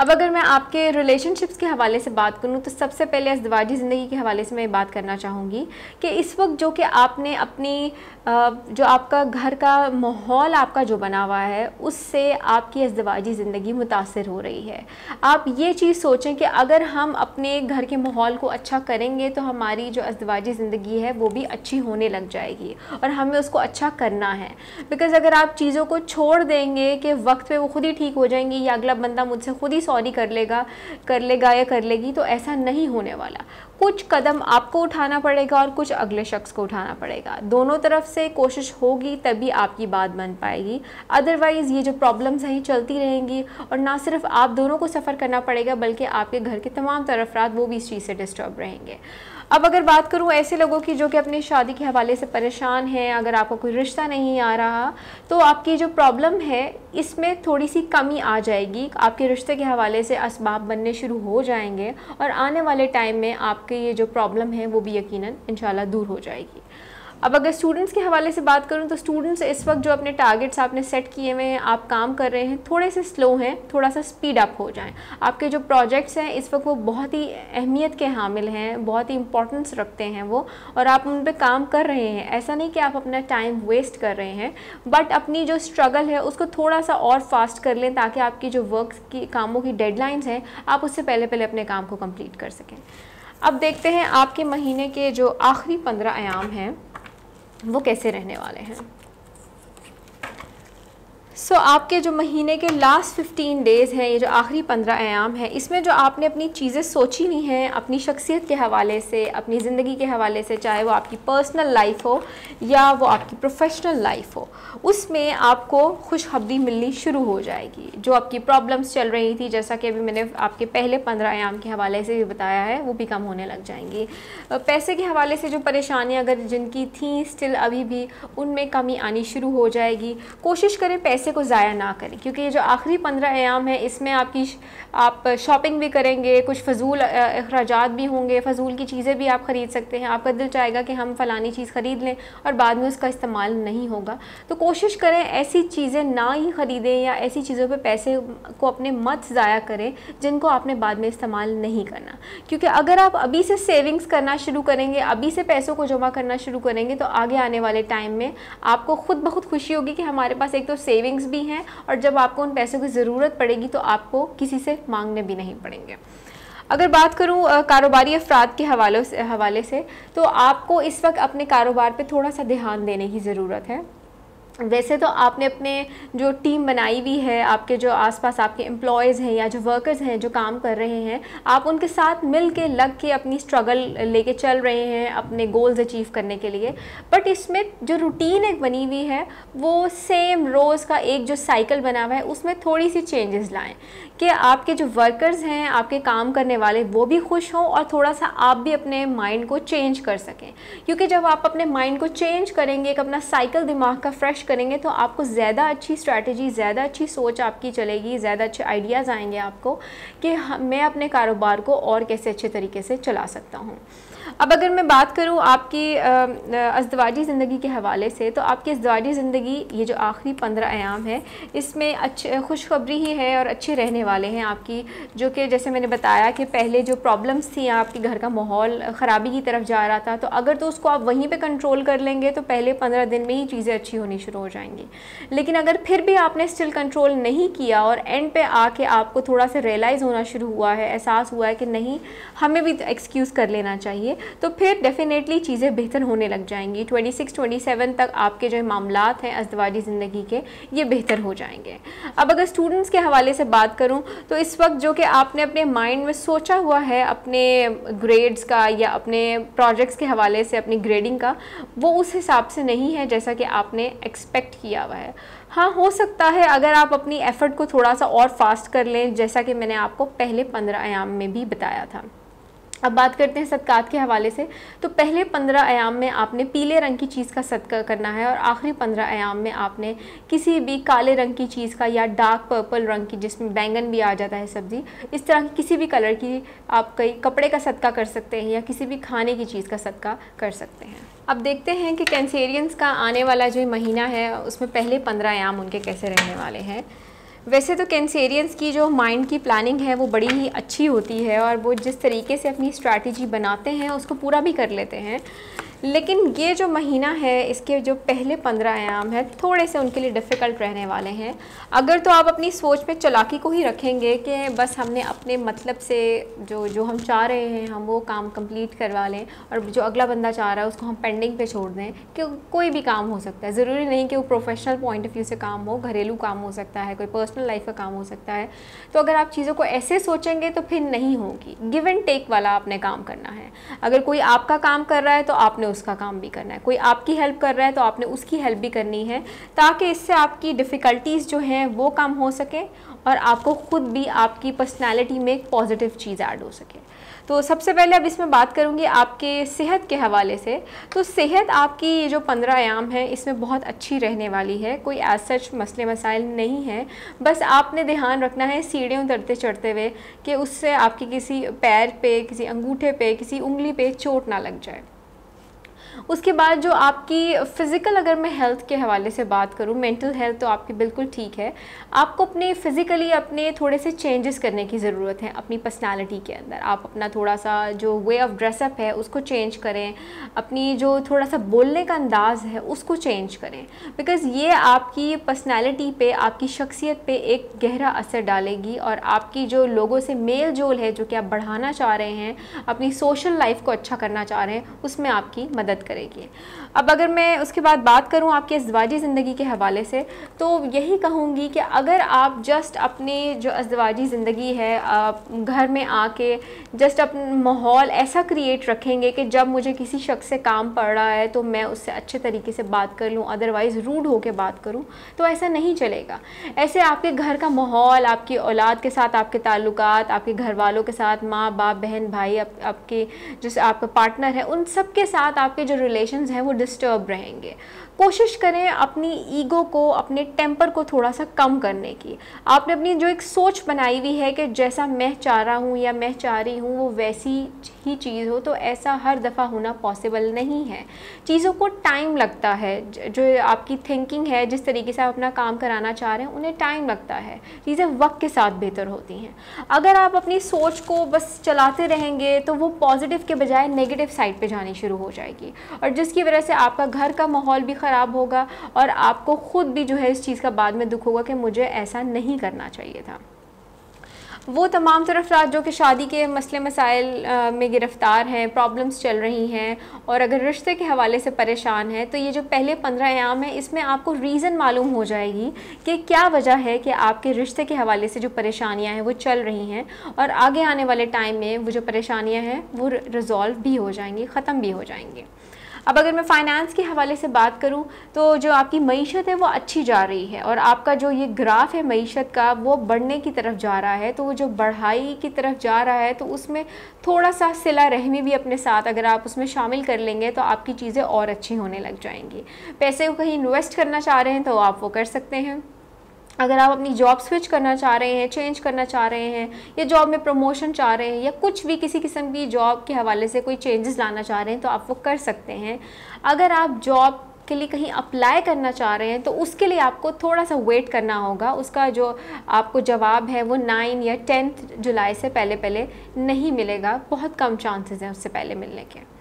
अब अगर मैं आपके रिलेशनशिप्स के हवाले से बात करूं तो सबसे पहले अज़दवाजी ज़िंदगी के हवाले से मैं बात करना चाहूँगी कि इस वक्त जो कि आपने अपनी जो आपका घर का माहौल आपका जो बना हुआ है उससे आपकी अज़दवाजी ज़िंदगी मुतासिर हो रही है। आप ये चीज़ सोचें कि अगर हम अपने घर के माहौल को अच्छा करेंगे तो हमारी जो अज़दवाजी ज़िंदगी है वो भी अच्छी होने लग जाएगी और हमें उसको अच्छा करना है। बिकॉज़ अगर आप चीज़ों को छोड़ देंगे कि वक्त पे वो खुद ही ठीक हो जाएंगी या अगला बंदा मुझसे खुद ही सॉरी कर लेगा या कर लेगी, तो ऐसा नहीं होने वाला। कुछ कदम आपको उठाना पड़ेगा और कुछ अगले शख्स को उठाना पड़ेगा। दोनों तरफ से कोशिश होगी तभी आपकी बात बन पाएगी, अदरवाइज़ ये जो प्रॉब्लम्स हैं ये चलती रहेंगी और ना सिर्फ आप दोनों को सफ़र करना पड़ेगा बल्कि आपके घर के तमाम तरफ़रात वो भी इस चीज़ से डिस्टर्ब रहेंगे। अब अगर बात करूँ ऐसे लोगों की जो कि अपनी शादी के हवाले से परेशान हैं, अगर आपका कोई रिश्ता नहीं आ रहा तो आपकी जो प्रॉब्लम है इसमें थोड़ी सी कमी आ जाएगी, आपके रिश्ते के हवाले से असबाब बनने शुरू हो जाएंगे और आने वाले टाइम में आपके ये जो प्रॉब्लम है वो भी यकीनन इंशाल्लाह दूर हो जाएगी। अब अगर स्टूडेंट्स के हवाले से बात करूं तो स्टूडेंट्स इस वक्त जो अपने टारगेट्स आपने सेट किए हुए हैं, आप काम कर रहे हैं, थोड़े से स्लो हैं, थोड़ा सा स्पीड अप हो जाएं। आपके जो प्रोजेक्ट्स हैं इस वक्त वो बहुत ही अहमियत के हामिल हैं, बहुत ही इंपॉर्टेंस रखते हैं वो, और आप उन पर काम कर रहे हैं। ऐसा नहीं कि आप अपना टाइम वेस्ट कर रहे हैं, बट अपनी जो स्ट्रगल है उसको थोड़ा सा और फास्ट कर लें ताकि आपकी जो वर्क की कामों की डेडलाइंस हैं आप उससे पहले अपने काम को कंप्लीट कर सकें। अब देखते हैं आपके महीने के जो आखिरी 15 अयाम हैं वो कैसे रहने वाले हैं। आपके जो महीने के लास्ट 15 डेज़ हैं, ये जो आखिरी 15 अयाम हैं, इसमें जो आपने अपनी चीज़ें सोची हुई हैं अपनी शख्सियत के हवाले से, अपनी ज़िंदगी के हवाले से, चाहे वो आपकी पर्सनल लाइफ हो या वो आपकी प्रोफेशनल लाइफ हो, उसमें आपको खुशखबरी मिलनी शुरू हो जाएगी। जो आपकी प्रॉब्लम्स चल रही थी, जैसा कि अभी मैंने आपके पहले 15 अयाम के हवाले से भी बताया है, वो भी कम होने लग जाएंगी। पैसे के हवाले से जो परेशानियाँ अगर जिनकी थी स्टिल अभी भी उनमें कमी आनी शुरू हो जाएगी। कोशिश करें पैसे को ज़ाया ना करें, क्योंकि ये जो आखिरी 15 अयाम है इसमें आप शॉपिंग भी करेंगे, कुछ फ़जूल अखराजात भी होंगे, फ़जूल की चीज़ें भी आप ख़रीद सकते हैं। आपका दिल चाहेगा कि हम फ़लानी चीज़ ख़रीद लें और बाद में उसका इस्तेमाल नहीं होगा, तो कोशिश करें ऐसी चीज़ें ना ही ख़रीदें या ऐसी चीज़ों पे पैसे को अपने मत ज़ाया करें जिनको आपने बाद में इस्तेमाल नहीं करना। क्योंकि अगर आप अभी से सेविंग्स करना शुरू करेंगे, अभी से पैसों को जमा करना शुरू करेंगे, तो आगे आने वाले टाइम में आपको खुद ब खुद खुशी होगी कि हमारे पास एक तो सेविंग्स भी हैं और जब आपको उन पैसों की ज़रूरत पड़ेगी तो आपको किसी से मांगने भी नहीं पड़ेंगे। अगर बात करूं कारोबारी अफराद के हवाले से तो आपको इस वक्त अपने कारोबार पे थोड़ा सा ध्यान देने की ज़रूरत है। वैसे तो आपने अपने जो टीम बनाई हुई है, आपके जो आसपास आपके एम्प्लॉयज़ हैं या जो वर्कर्स हैं जो काम कर रहे हैं, आप उनके साथ मिल के लग के अपनी स्ट्रगल लेके चल रहे हैं अपने गोल्स अचीव करने के लिए। बट इसमें जो रूटीन एक बनी हुई है वो सेम रोज़ का एक जो साइकिल बना हुआ है उसमें थोड़ी सी चेंजेस लाएं कि आपके जो वर्कर्स हैं, आपके काम करने वाले, वो भी खुश हों और थोड़ा सा आप भी अपने माइंड को चेंज कर सकें। क्योंकि जब आप अपने माइंड को चेंज करेंगे, एक अपना साइकिल दिमाग का फ्रेश करेंगे, तो आपको ज़्यादा अच्छी स्ट्रैटेजी, ज़्यादा अच्छी सोच आपकी चलेगी, ज़्यादा अच्छे आइडियाज़ आएंगे आपको कि मैं अपने कारोबार को और कैसे अच्छे तरीके से चला सकता हूँ। अब अगर मैं बात करूँ आपकी अज़दवाजी ज़िंदगी के हवाले से, तो आपकी अज़दवाजी ज़िंदगी ये जो आखिरी 15 अयाम है इसमें अच्छे खुशखबरी ही है और अच्छे रहने वाले हैं आपकी। जो कि जैसे मैंने बताया कि पहले जो प्रॉब्लम्स थी, आपके घर का माहौल ख़राबी की तरफ जा रहा था, तो अगर तो उसको आप वहीं पे कंट्रोल कर लेंगे तो पहले 15 दिन में ही चीज़ें अच्छी होनी शुरू हो जाएंगी। लेकिन अगर फिर भी आपने स्टिल कंट्रोल नहीं किया और एंड पे आके आपको थोड़ा सा रियलाइज़ होना शुरू हुआ है, एहसास हुआ है कि नहीं हमें भी एक्सक्यूज़ कर लेना चाहिए, तो फिर डेफिनेटली चीज़ें बेहतर होने लग जाएंगी। 26-27 तक आपके जो मामलात हैं अज़दवाजी ज़िंदगी के, ये बेहतर हो जाएंगे। अब अगर स्टूडेंट्स के हवाले से बात करूं तो इस वक्त जो कि आपने अपने माइंड में सोचा हुआ है अपने ग्रेड्स का या अपने प्रोजेक्ट्स के हवाले से अपनी ग्रेडिंग का, वो उस हिसाब से नहीं है जैसा कि आपने एक्सपेक्ट किया हुआ है। हाँ, हो सकता है अगर आप अपनी एफ़र्ट को थोड़ा सा और फास्ट कर लें, जैसा कि मैंने आपको पहले 15 अयाम में भी बताया था। अब बात करते हैं सदकात के हवाले से, तो पहले 15 अयाम में आपने पीले रंग की चीज़ का सदका करना है और आखिरी 15 अयाम में आपने किसी भी काले रंग की चीज़ का या डार्क पर्पल रंग की, जिसमें बैंगन भी आ जाता है सब्ज़ी, इस तरह की किसी भी कलर की आप कई कपड़े का सदका कर सकते हैं या किसी भी खाने की चीज़ का सदका कर सकते हैं। अब देखते हैं कि कैंसेरियंस का आने वाला जो महीना है उसमें पहले 15 अयाम उनके कैसे रहने वाले हैं। वैसे तो कैंसेरियंस की जो माइंड की प्लानिंग है वो बड़ी ही अच्छी होती है और वो जिस तरीके से अपनी स्ट्रैटेजी बनाते हैं उसको पूरा भी कर लेते हैं। लेकिन ये जो महीना है इसके जो पहले 15 अयाम है थोड़े से उनके लिए डिफ़िकल्ट रहने वाले हैं। अगर तो आप अपनी सोच में चालाकी को ही रखेंगे कि बस हमने अपने मतलब से जो हम चाह रहे हैं हम वो काम कंप्लीट करवा लें और जो अगला बंदा चाह रहा है उसको हम पेंडिंग पे छोड़ दें, कि कोई भी काम हो सकता है, ज़रूरी नहीं कि वो प्रोफेशनल पॉइंट ऑफ व्यू से काम हो, घरेलू काम हो सकता है, कोई पर्सनल लाइफ का काम हो सकता है। तो अगर आप चीज़ों को ऐसे सोचेंगे तो फिर नहीं होगी। गिव एंड टेक वाला आपने काम करना है। अगर कोई आपका काम कर रहा है तो आपने उसका काम भी करना है, कोई आपकी हेल्प कर रहा है तो आपने उसकी हेल्प भी करनी है, ताकि इससे आपकी डिफ़िकल्टीज़ जो हैं वो कम हो सके और आपको ख़ुद भी आपकी पर्सनैलिटी में एक पॉजिटिव चीज़ ऐड हो सके। तो सबसे पहले अब इसमें बात करूँगी आपके सेहत के हवाले से। तो सेहत आपकी ये जो 15 अयाम है इसमें बहुत अच्छी रहने वाली है, कोई एज सच मसले मसाइल नहीं है। बस आपने ध्यान रखना है सीढ़ियों उतरते चढ़ते हुए कि उससे आपकी किसी पैर पे, किसी अंगूठे पे, किसी उंगली पे चोट ना लग जाए। उसके बाद जो आपकी फ़िज़िकल, अगर मैं हेल्थ के हवाले से बात करूँ, मेंटल हेल्थ तो आपकी बिल्कुल ठीक है। आपको अपने फ़िज़िकली अपने थोड़े से चेंजेस करने की ज़रूरत है अपनी पर्सनालिटी के अंदर। आप अपना थोड़ा सा जो वे ऑफ ड्रेसअप है उसको चेंज करें, अपनी जो थोड़ा सा बोलने का अंदाज़ है उसको चेंज करें, बिकॉज़ ये आपकी पर्सनालिटी पे, आपकी शख्सियत पे एक गहरा असर डालेगी और आपकी जो लोगों से मेल जोल है जो कि आप बढ़ाना चाह रहे हैं, अपनी सोशल लाइफ को अच्छा करना चाह रहे हैं, उसमें आपकी मदद करेगी। अब अगर मैं उसके बाद बात करूं आपके अज़दवाजी ज़िंदगी के हवाले से, तो यही कहूँगी कि अगर आप जस्ट अपनी जो अज़दवाजी ज़िंदगी है घर में आके जस्ट अपना माहौल ऐसा क्रिएट रखेंगे कि जब मुझे किसी शख्स से काम पड़ रहा है तो मैं उससे अच्छे तरीके से बात कर लूँ, अदरवाइज़ रूड होकर बात करूँ, तो ऐसा नहीं चलेगा। ऐसे आपके घर का माहौल, आपकी औलाद के साथ आपके ताल्लुकात, आपके घर वालों के साथ, माँ बाप बहन भाई, आपके जो आपका पार्टनर है, उन सब के साथ आपके जो रिलेशंस हैं वो डिस्टर्ब रहेंगे। कोशिश करें अपनी ईगो को, अपने टेम्पर को थोड़ा सा कम करने की। आपने अपनी जो एक सोच बनाई हुई है कि जैसा मैं चाह रहा हूँ या मैं चाह रही हूँ वो वैसी ही चीज़ हो, तो ऐसा हर दफ़ा होना पॉसिबल नहीं है। चीज़ों को टाइम लगता है, जो आपकी थिंकिंग है, जिस तरीके से आप अपना काम कराना चाह रहे हैं, उन्हें टाइम लगता है। चीज़ें वक्त के साथ बेहतर होती हैं। अगर आप अपनी सोच को बस चलाते रहेंगे तो वो पॉजिटिव के बजाय नेगेटिव साइड पे जानी शुरू हो जाएगी, और जिसकी वजह से आपका घर का माहौल भी ख़राब होगा और आपको ख़ुद भी जो है इस चीज़ का बाद में दुख होगा कि मुझे ऐसा नहीं करना चाहिए था। वो तमाम तरफ अफराद जो कि शादी के मसले मसाइल में गिरफ़्तार हैं, प्रॉब्लम्स चल रही हैं और अगर रिश्ते के हवाले से परेशान हैं, तो ये जो पहले 15 अयाम हैं इसमें आपको रीज़न मालूम हो जाएगी कि क्या वजह है कि आपके रिश्ते के हवाले से जो परेशानियां हैं वो चल रही हैं और आगे आने वाले टाइम में वो जो परेशानियां हैं वो रिज़ॉल्व भी हो जाएंगी, ख़त्म भी हो जाएंगी। अब अगर मैं फ़ाइनेंस के हवाले से बात करूं तो जो आपकी मईशत है वो अच्छी जा रही है और आपका जो ये ग्राफ है मईशत का वो बढ़ने की तरफ जा रहा है। तो वो जो बढ़ाई की तरफ जा रहा है तो उसमें थोड़ा सा सिला रहमी भी अपने साथ अगर आप उसमें शामिल कर लेंगे तो आपकी चीज़ें और अच्छी होने लग जाएंगी। पैसे को कहीं इन्वेस्ट करना चाह रहे हैं तो आप वो कर सकते हैं। अगर आप अपनी जॉब स्विच करना चाह रहे हैं, चेंज करना चाह रहे हैं या जॉब में प्रमोशन चाह रहे हैं या कुछ भी किसी किस्म की जॉब के हवाले से कोई चेंजेस लाना चाह रहे हैं तो आप वो कर सकते हैं। अगर आप जॉब के लिए कहीं अप्लाई करना चाह रहे हैं तो उसके लिए आपको थोड़ा सा वेट करना होगा। उसका जो आपको जवाब है वो 9 या 10 जुलाई से पहले नहीं मिलेगा, बहुत कम चांसेस हैं उससे पहले मिलने के।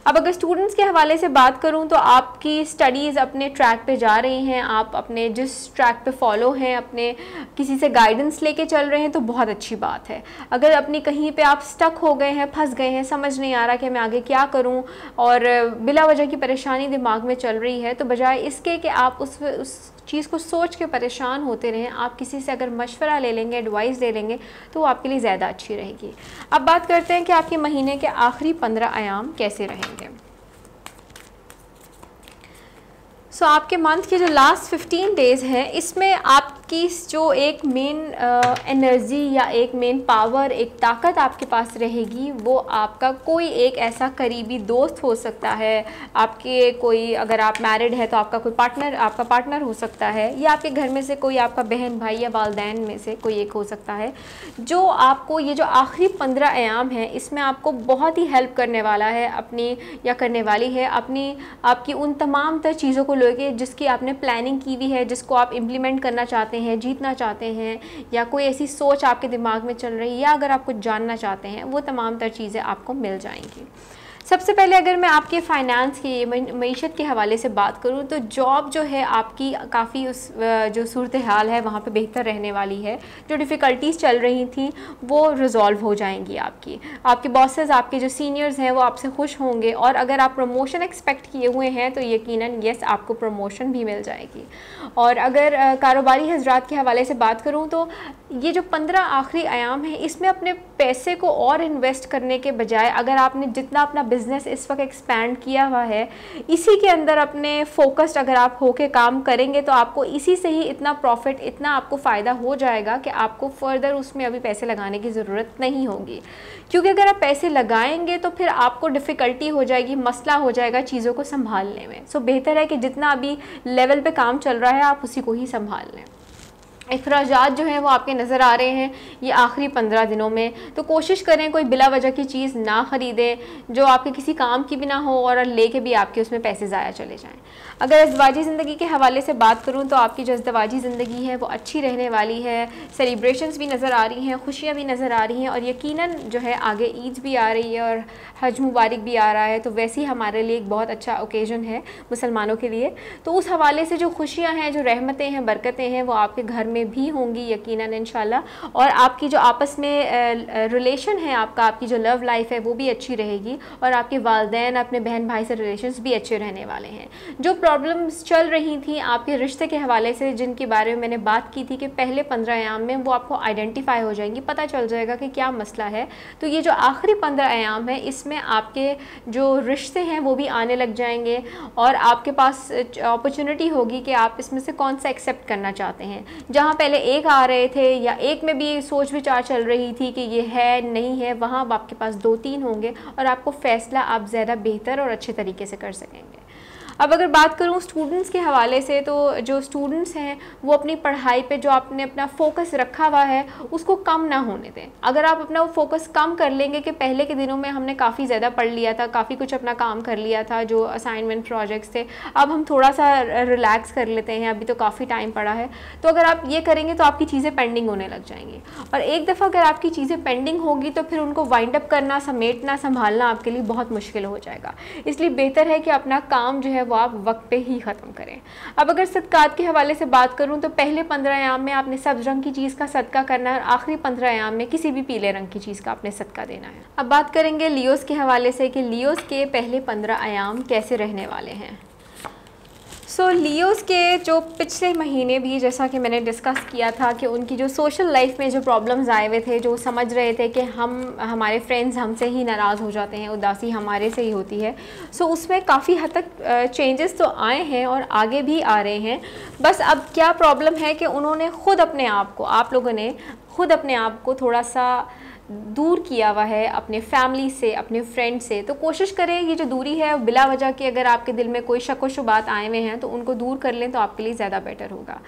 अब अगर स्टूडेंट्स के हवाले से बात करूं तो आपकी स्टडीज़ अपने ट्रैक पे जा रही हैं, आप अपने जिस ट्रैक पे फॉलो हैं, अपने किसी से गाइडेंस लेके चल रहे हैं तो बहुत अच्छी बात है। अगर अपनी कहीं पे आप स्टक हो गए हैं, फंस गए हैं, समझ नहीं आ रहा कि मैं आगे क्या करूं और बिला वजह की परेशानी दिमाग में चल रही है, तो बजाय इसके कि आप उस चीज़ को सोच के परेशान होते रहें, आप किसी से अगर मशवरा ले लेंगे, एडवाइस ले लेंगे तो वो आपके लिए ज़्यादा अच्छी रहेगी। अब बात करते हैं कि आपके महीने के आखिरी 15 अयाम कैसे रहेंगे। सो आपके मंथ के जो लास्ट 15 डेज़ हैं इसमें आपकी जो एक मेन एनर्जी या एक मेन पावर, एक ताकत आपके पास रहेगी वो आपका कोई एक ऐसा करीबी दोस्त हो सकता है, आपके कोई, अगर आप मैरिड है तो आपका कोई पार्टनर, आपका पार्टनर हो सकता है या आपके घर में से कोई आपका बहन भाई या वालदैन में से कोई एक हो सकता है जो आपको ये जो आखिरी 15 अयाम हैं इसमें आपको बहुत ही हेल्प करने वाला है अपनी या करने वाली है अपनी आपकी उन तमाम तर चीज़ों को लेके जिसकी आपने प्लानिंग की हुई है, जिसको आप इम्प्लीमेंट करना चाहते हैं, जीतना चाहते हैं या कोई ऐसी सोच आपके दिमाग में चल रही है या अगर आप कुछ जानना चाहते हैं, वो तमाम तर चीज़ें आपको मिल जाएंगी। सबसे पहले अगर मैं आपके फ़ाइनेंस की, मईशत के हवाले से बात करूं तो जॉब जो है आपकी काफ़ी उस जो सूरत हाल है वहाँ पे बेहतर रहने वाली है। जो डिफ़िकल्टीज़ चल रही थी वो रिज़ॉल्व हो जाएंगी आपके बॉसेस, आपके जो सीनियर्स हैं वो आपसे खुश होंगे और अगर आप प्रमोशन एक्सपेक्ट किए हुए हैं तो यकीनन यस आपको प्रमोशन भी मिल जाएगी। और अगर कारोबारी हजरात के हवाले से बात करूँ तो ये जो 15 आखिरी अयाम हैं इसमें अपने पैसे को और इन्वेस्ट करने के बजाय अगर आपने जितना अपना बिज़नेस इस वक्त एक्सपैंड किया हुआ है इसी के अंदर अपने फोकस्ड अगर आप होके काम करेंगे तो आपको इसी से ही इतना प्रॉफिट, इतना आपको फ़ायदा हो जाएगा कि आपको फर्दर उसमें अभी पैसे लगाने की ज़रूरत नहीं होगी। क्योंकि अगर आप पैसे लगाएंगे तो फिर आपको डिफ़िकल्टी हो जाएगी, मसला हो जाएगा चीज़ों को संभालने में। सो बेहतर है कि जितना अभी लेवल पे काम चल रहा है आप उसी को ही संभाल लें। इखराजात जो हैं वो आपके नज़र आ रहे हैं ये आखिरी 15 दिनों में, तो कोशिश करें कोई बिला वजह की चीज़ ना ख़रीदें जो आपके किसी काम की भी ना हो और लेके भी आपके उसमें पैसे ज़ाया चले जाएं। अगर अज़दवाजी ज़िंदगी के हवाले से बात करूं तो आपकी जो अज़दवाजी ज़िंदगी है वो अच्छी रहने वाली है, सेलिब्रेशंस भी नज़र आ रही हैं, खुशियाँ भी नज़र आ रही हैं और यकीनन जो है आगे ईद भी आ रही है और हज मुबारक भी आ रहा है, तो वैसे ही हमारे लिए एक बहुत अच्छा ओकेज़न है मुसलमानों के लिए। तो उस हवाले से जो खुशियाँ हैं, जो रहमतें हैं, बरकतें हैं वो आपके घर में भी होंगी यकीनन इंशाल्लाह। और आपकी जो आपस में रिलेशन है आपकी जो लव लाइफ है वो भी अच्छी रहेगी और आपके वालदैन, अपने बहन भाई से रिलेशंस भी अच्छे रहने वाले हैं। जो प्रॉब्लम्स चल रही थी आपके रिश्ते के हवाले से जिनके बारे में मैंने बात की थी कि पहले 15 अयाम में, वो आपको आइडेंटिफाई हो जाएंगी, पता चल जाएगा कि क्या मसला है। तो ये जो आखिरी 15 अयाम है इसमें आपके जो रिश्ते हैं वो भी आने लग जाएंगे और आपके पास अपॉर्चुनिटी होगी कि आप इसमें से कौन सा एक्सेप्ट करना चाहते हैं। जहाँ पहले एक आ रहे थे या एक में भी सोच विचार चल रही थी कि ये है नहीं है, वहाँ आपके पास 2-3 होंगे और आपको फ़ैसला आप ज़्यादा बेहतर और अच्छे तरीके से कर सकेंगे। अब अगर बात करूँ स्टूडेंट्स के हवाले से तो जो स्टूडेंट्स हैं वो अपनी पढ़ाई पे जो आपने अपना फ़ोकस रखा हुआ है उसको कम ना होने दें। अगर आप अपना वो फ़ोकस कम कर लेंगे कि पहले के दिनों में हमने काफ़ी ज़्यादा पढ़ लिया था, काफ़ी कुछ अपना काम कर लिया था, जो असाइनमेंट प्रोजेक्ट्स थे, अब हम थोड़ा सा रिलैक्स कर लेते हैं, अभी तो काफ़ी टाइम पड़ा है, तो अगर आप ये करेंगे तो आपकी चीज़ें पेंडिंग होने लग जाएंगी। और एक दफ़ा अगर आपकी चीज़ें पेंडिंग होगी तो फिर उनको वाइंड अप करना, समेटना, संभालना आपके लिए बहुत मुश्किल हो जाएगा। इसलिए बेहतर है कि अपना काम जो है वो आप वक्त पे ही ख़त्म करें। अब अगर सदक़ात के हवाले से बात करूँ तो पहले 15 अयाम में आपने सब्ज़ रंग की चीज़ का सदका करना है और आखिरी 15 अयाम में किसी भी पीले रंग की चीज़ का आपने सदका देना है। अब बात करेंगे लियोज़ के हवाले से कि लियोज़ के पहले 15 अयाम कैसे रहने वाले हैं। लियोज़ के जो पिछले महीने भी, जैसा कि मैंने डिस्कस किया था कि उनकी जो सोशल लाइफ में जो प्रॉब्लम्स आए हुए थे, जो समझ रहे थे कि हमारे फ्रेंड्स हमसे ही नाराज़ हो जाते हैं, उदासी हमारे से ही होती है। उसमें काफ़ी हद तक चेंजेस तो आए हैं और आगे भी आ रहे हैं। बस अब क्या प्रॉब्लम है कि उन्होंने ख़ुद अपने आप को, आप लोगों ने ख़ुद अपने आप को थोड़ा सा दूर किया हुआ है अपने फैमिली से, अपने फ्रेंड से। तो कोशिश करें ये जो दूरी है बिला वजह की, अगर आपके दिल में कोई शक व शुबात आए हुए हैं तो उनको दूर कर लें तो आपके लिए ज़्यादा बेटर होगा।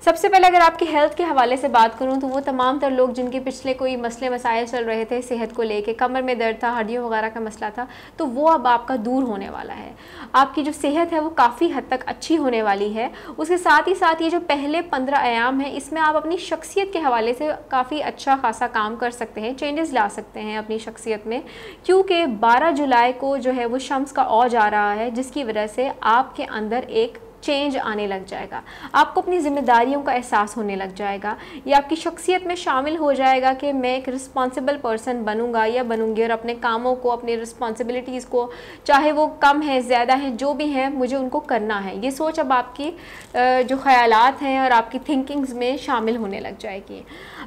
सबसे पहले अगर आपकी हेल्थ के हवाले से बात करूं तो वो तमाम तर लोग जिनके पिछले कोई मसले मसाइल चल रहे थे सेहत को लेके, कमर में दर्द था, हड्डियों वगैरह का मसला था, तो वो अब आपका दूर होने वाला है। आपकी जो सेहत है वो काफ़ी हद तक अच्छी होने वाली है। उसके साथ ही ये जो पहले 15 अयाम है इसमें आप अपनी शख्सियत के हवाले से काफ़ी अच्छा खासा काम कर सकते हैं, चेंजेस ला सकते हैं अपनी शख्सियत में, क्योंकि 12 जुलाई को जो है वो शम्स का औज आ रहा है, जिसकी वजह से आपके अंदर एक चेंज आने लग जाएगा। आपको अपनी ज़िम्मेदारियों का एहसास होने लग जाएगा। ये आपकी शख्सियत में शामिल हो जाएगा कि मैं एक रिस्पॉन्सिबल पर्सन बनूंगा या बनूंगी और अपने कामों को, अपनी रिस्पॉन्सिबिलिटीज़ को, चाहे वो कम है ज़्यादा है जो भी हैं, मुझे उनको करना है। ये सोच अब आपकी जो ख़यालात हैं और आपकी थिंकिंग्स में शामिल होने लग जाएगी।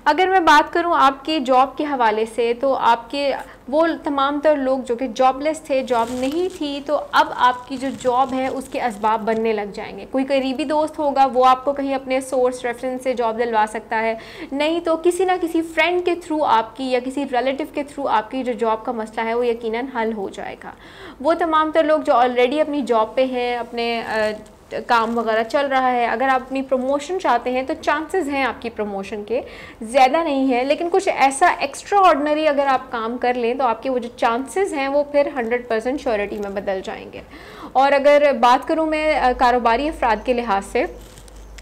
अगर मैं बात करूँ आपके जॉब के हवाले से तो आपके वो तमाम तर लोग जो कि जॉबलेस थे, जॉब नहीं थी, तो अब आपकी जो जॉब है उसके असबाब बनने लग जाएंगे। कोई करीबी दोस्त होगा वो आपको कहीं अपने सोर्स रेफरेंस से जॉब दिलवा सकता है, नहीं तो किसी ना किसी फ्रेंड के थ्रू आपकी या किसी रिलेटिव के थ्रू आपकी जो जॉब का मसला है वो यकीनन हल हो जाएगा। वो तमाम तर लोग जो ऑलरेडी अपनी जॉब पे हैं, अपने काम वगैरह चल रहा है, अगर आप अपनी प्रमोशन चाहते हैं तो चांसेस हैं आपकी प्रमोशन के, ज़्यादा नहीं है, लेकिन कुछ ऐसा एक्स्ट्रा ऑर्डिनरी अगर आप काम कर लें तो आपके वो जो चांसेस हैं वो फिर 100% श्योरिटी में बदल जाएंगे। और अगर बात करूं मैं कारोबारी अफराद के लिहाज से,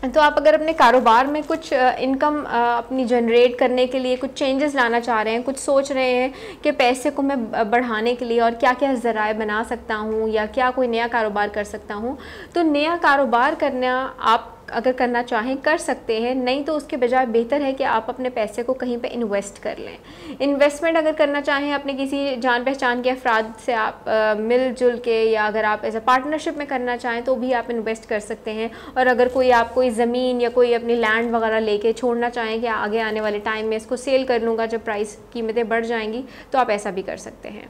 तो आप अगर अपने कारोबार में कुछ इनकम अपनी जनरेट करने के लिए कुछ चेंजेस लाना चाह रहे हैं, कुछ सोच रहे हैं कि पैसे को मैं बढ़ाने के लिए और क्या क्या ज़राए बना सकता हूँ या क्या कोई नया कारोबार कर सकता हूँ, तो नया कारोबार करना आप अगर करना चाहें कर सकते हैं, नहीं तो उसके बजाय बेहतर है कि आप अपने पैसे को कहीं पे इन्वेस्ट कर लें। इन्वेस्टमेंट अगर करना चाहें अपने किसी जान पहचान के अफराद से आप मिलजुल के, या अगर आप एज अ पार्टनरशिप में करना चाहें तो भी आप इन्वेस्ट कर सकते हैं। और अगर कोई ज़मीन या कोई अपनी लैंड वगैरह लेके छोड़ना चाहें कि आगे आने वाले टाइम में इसको सेल कर लूँगा जब प्राइस कीमतें बढ़ जाएंगी, तो आप ऐसा भी कर सकते हैं।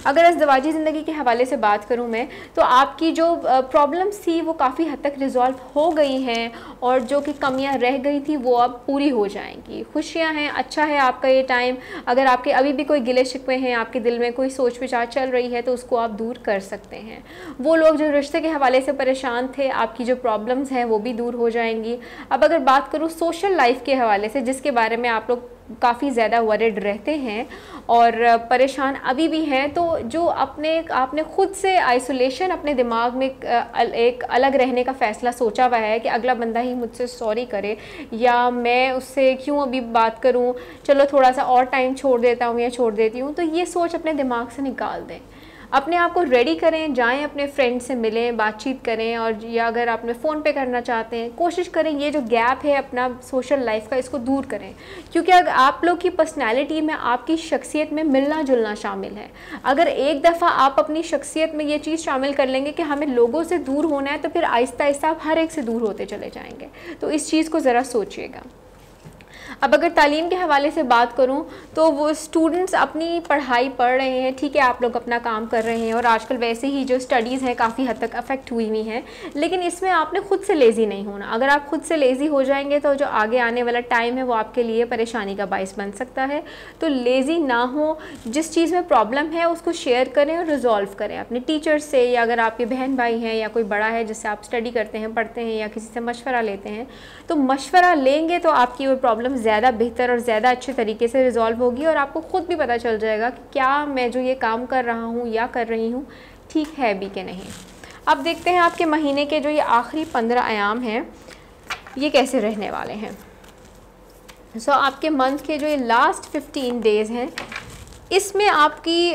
अगर इज़्दिवाजी ज़िंदगी के हवाले से बात करूँ मैं, तो आपकी जो प्रॉब्लम्स थी वो काफ़ी हद तक रिजॉल्व हो गई हैं और जो कि कमियां रह गई थी वो अब पूरी हो जाएंगी। खुशियां हैं, अच्छा है आपका ये टाइम। अगर आपके अभी भी कोई गिले शिकवे हैं, आपके दिल में कोई सोच विचार चल रही है, तो उसको आप दूर कर सकते हैं। वो लोग जो रिश्ते के हवाले से परेशान थे, आपकी जो प्रॉब्लम्स हैं वो भी दूर हो जाएंगी। अब अगर बात करूँ सोशल लाइफ के हवाले से, जिसके बारे में आप लोग काफ़ी ज़्यादा वरिड रहते हैं और परेशान अभी भी हैं, तो जो आपने ख़ुद से आइसोलेशन अपने दिमाग में एक अलग रहने का फ़ैसला सोचा हुआ है कि अगला बंदा ही मुझसे सॉरी करे या मैं उससे क्यों अभी बात करूं, चलो थोड़ा सा और टाइम छोड़ देता हूं या छोड़ देती हूं, तो ये सोच अपने दिमाग से निकाल दें। अपने आप को रेडी करें, जाएं अपने फ्रेंड से मिलें, बातचीत करें, और या अगर आपने फ़ोन पे करना चाहते हैं कोशिश करें ये जो गैप है अपना सोशल लाइफ का, इसको दूर करें। क्योंकि अगर आप लोग की पर्सनैलिटी में, आपकी शख्सियत में मिलना जुलना शामिल है। अगर एक दफ़ा आप अपनी शख्सियत में ये चीज़ शामिल कर लेंगे कि हमें लोगों से दूर होना है, तो फिर आहिस्ता आहिस्ता आप हर एक से दूर होते चले जाएंगे। तो इस चीज़ को ज़रा सोचिएगा। अब अगर तालीम के हवाले से बात करूं तो वो स्टूडेंट्स अपनी पढ़ाई पढ़ रहे हैं, ठीक है, आप लोग अपना काम कर रहे हैं और आजकल वैसे ही जो स्टडीज़ हैं काफ़ी हद तक अफेक्ट हुई हुई हैं, लेकिन इसमें आपने खुद से लेज़ी नहीं होना। अगर आप खुद से लेज़ी हो जाएंगे तो जो आगे आने वाला टाइम है वो आपके लिए परेशानी का बाइस बन सकता है। तो लेज़ी ना हो, जिस चीज़ में प्रॉब्लम है उसको शेयर करें और रिजॉल्व करें अपने टीचर से, या अगर आपके बहन भाई हैं या कोई बड़ा है जिससे आप स्टडी करते हैं, पढ़ते हैं, या किसी से मशवरा लेते हैं, तो मशवरा लेंगे तो आपकी वो प्रॉब्लम ज़्यादा बेहतर और ज़्यादा अच्छे तरीके से रिजॉल्व होगी और आपको ख़ुद भी पता चल जाएगा कि क्या मैं जो ये काम कर रहा हूँ या कर रही हूँ ठीक है भी कि नहीं। अब देखते हैं आपके महीने के जो ये आखिरी 15 अयाम हैं ये कैसे रहने वाले हैं। आपके मंथ के जो ये लास्ट 15 डेज़ हैं, इसमें आपकी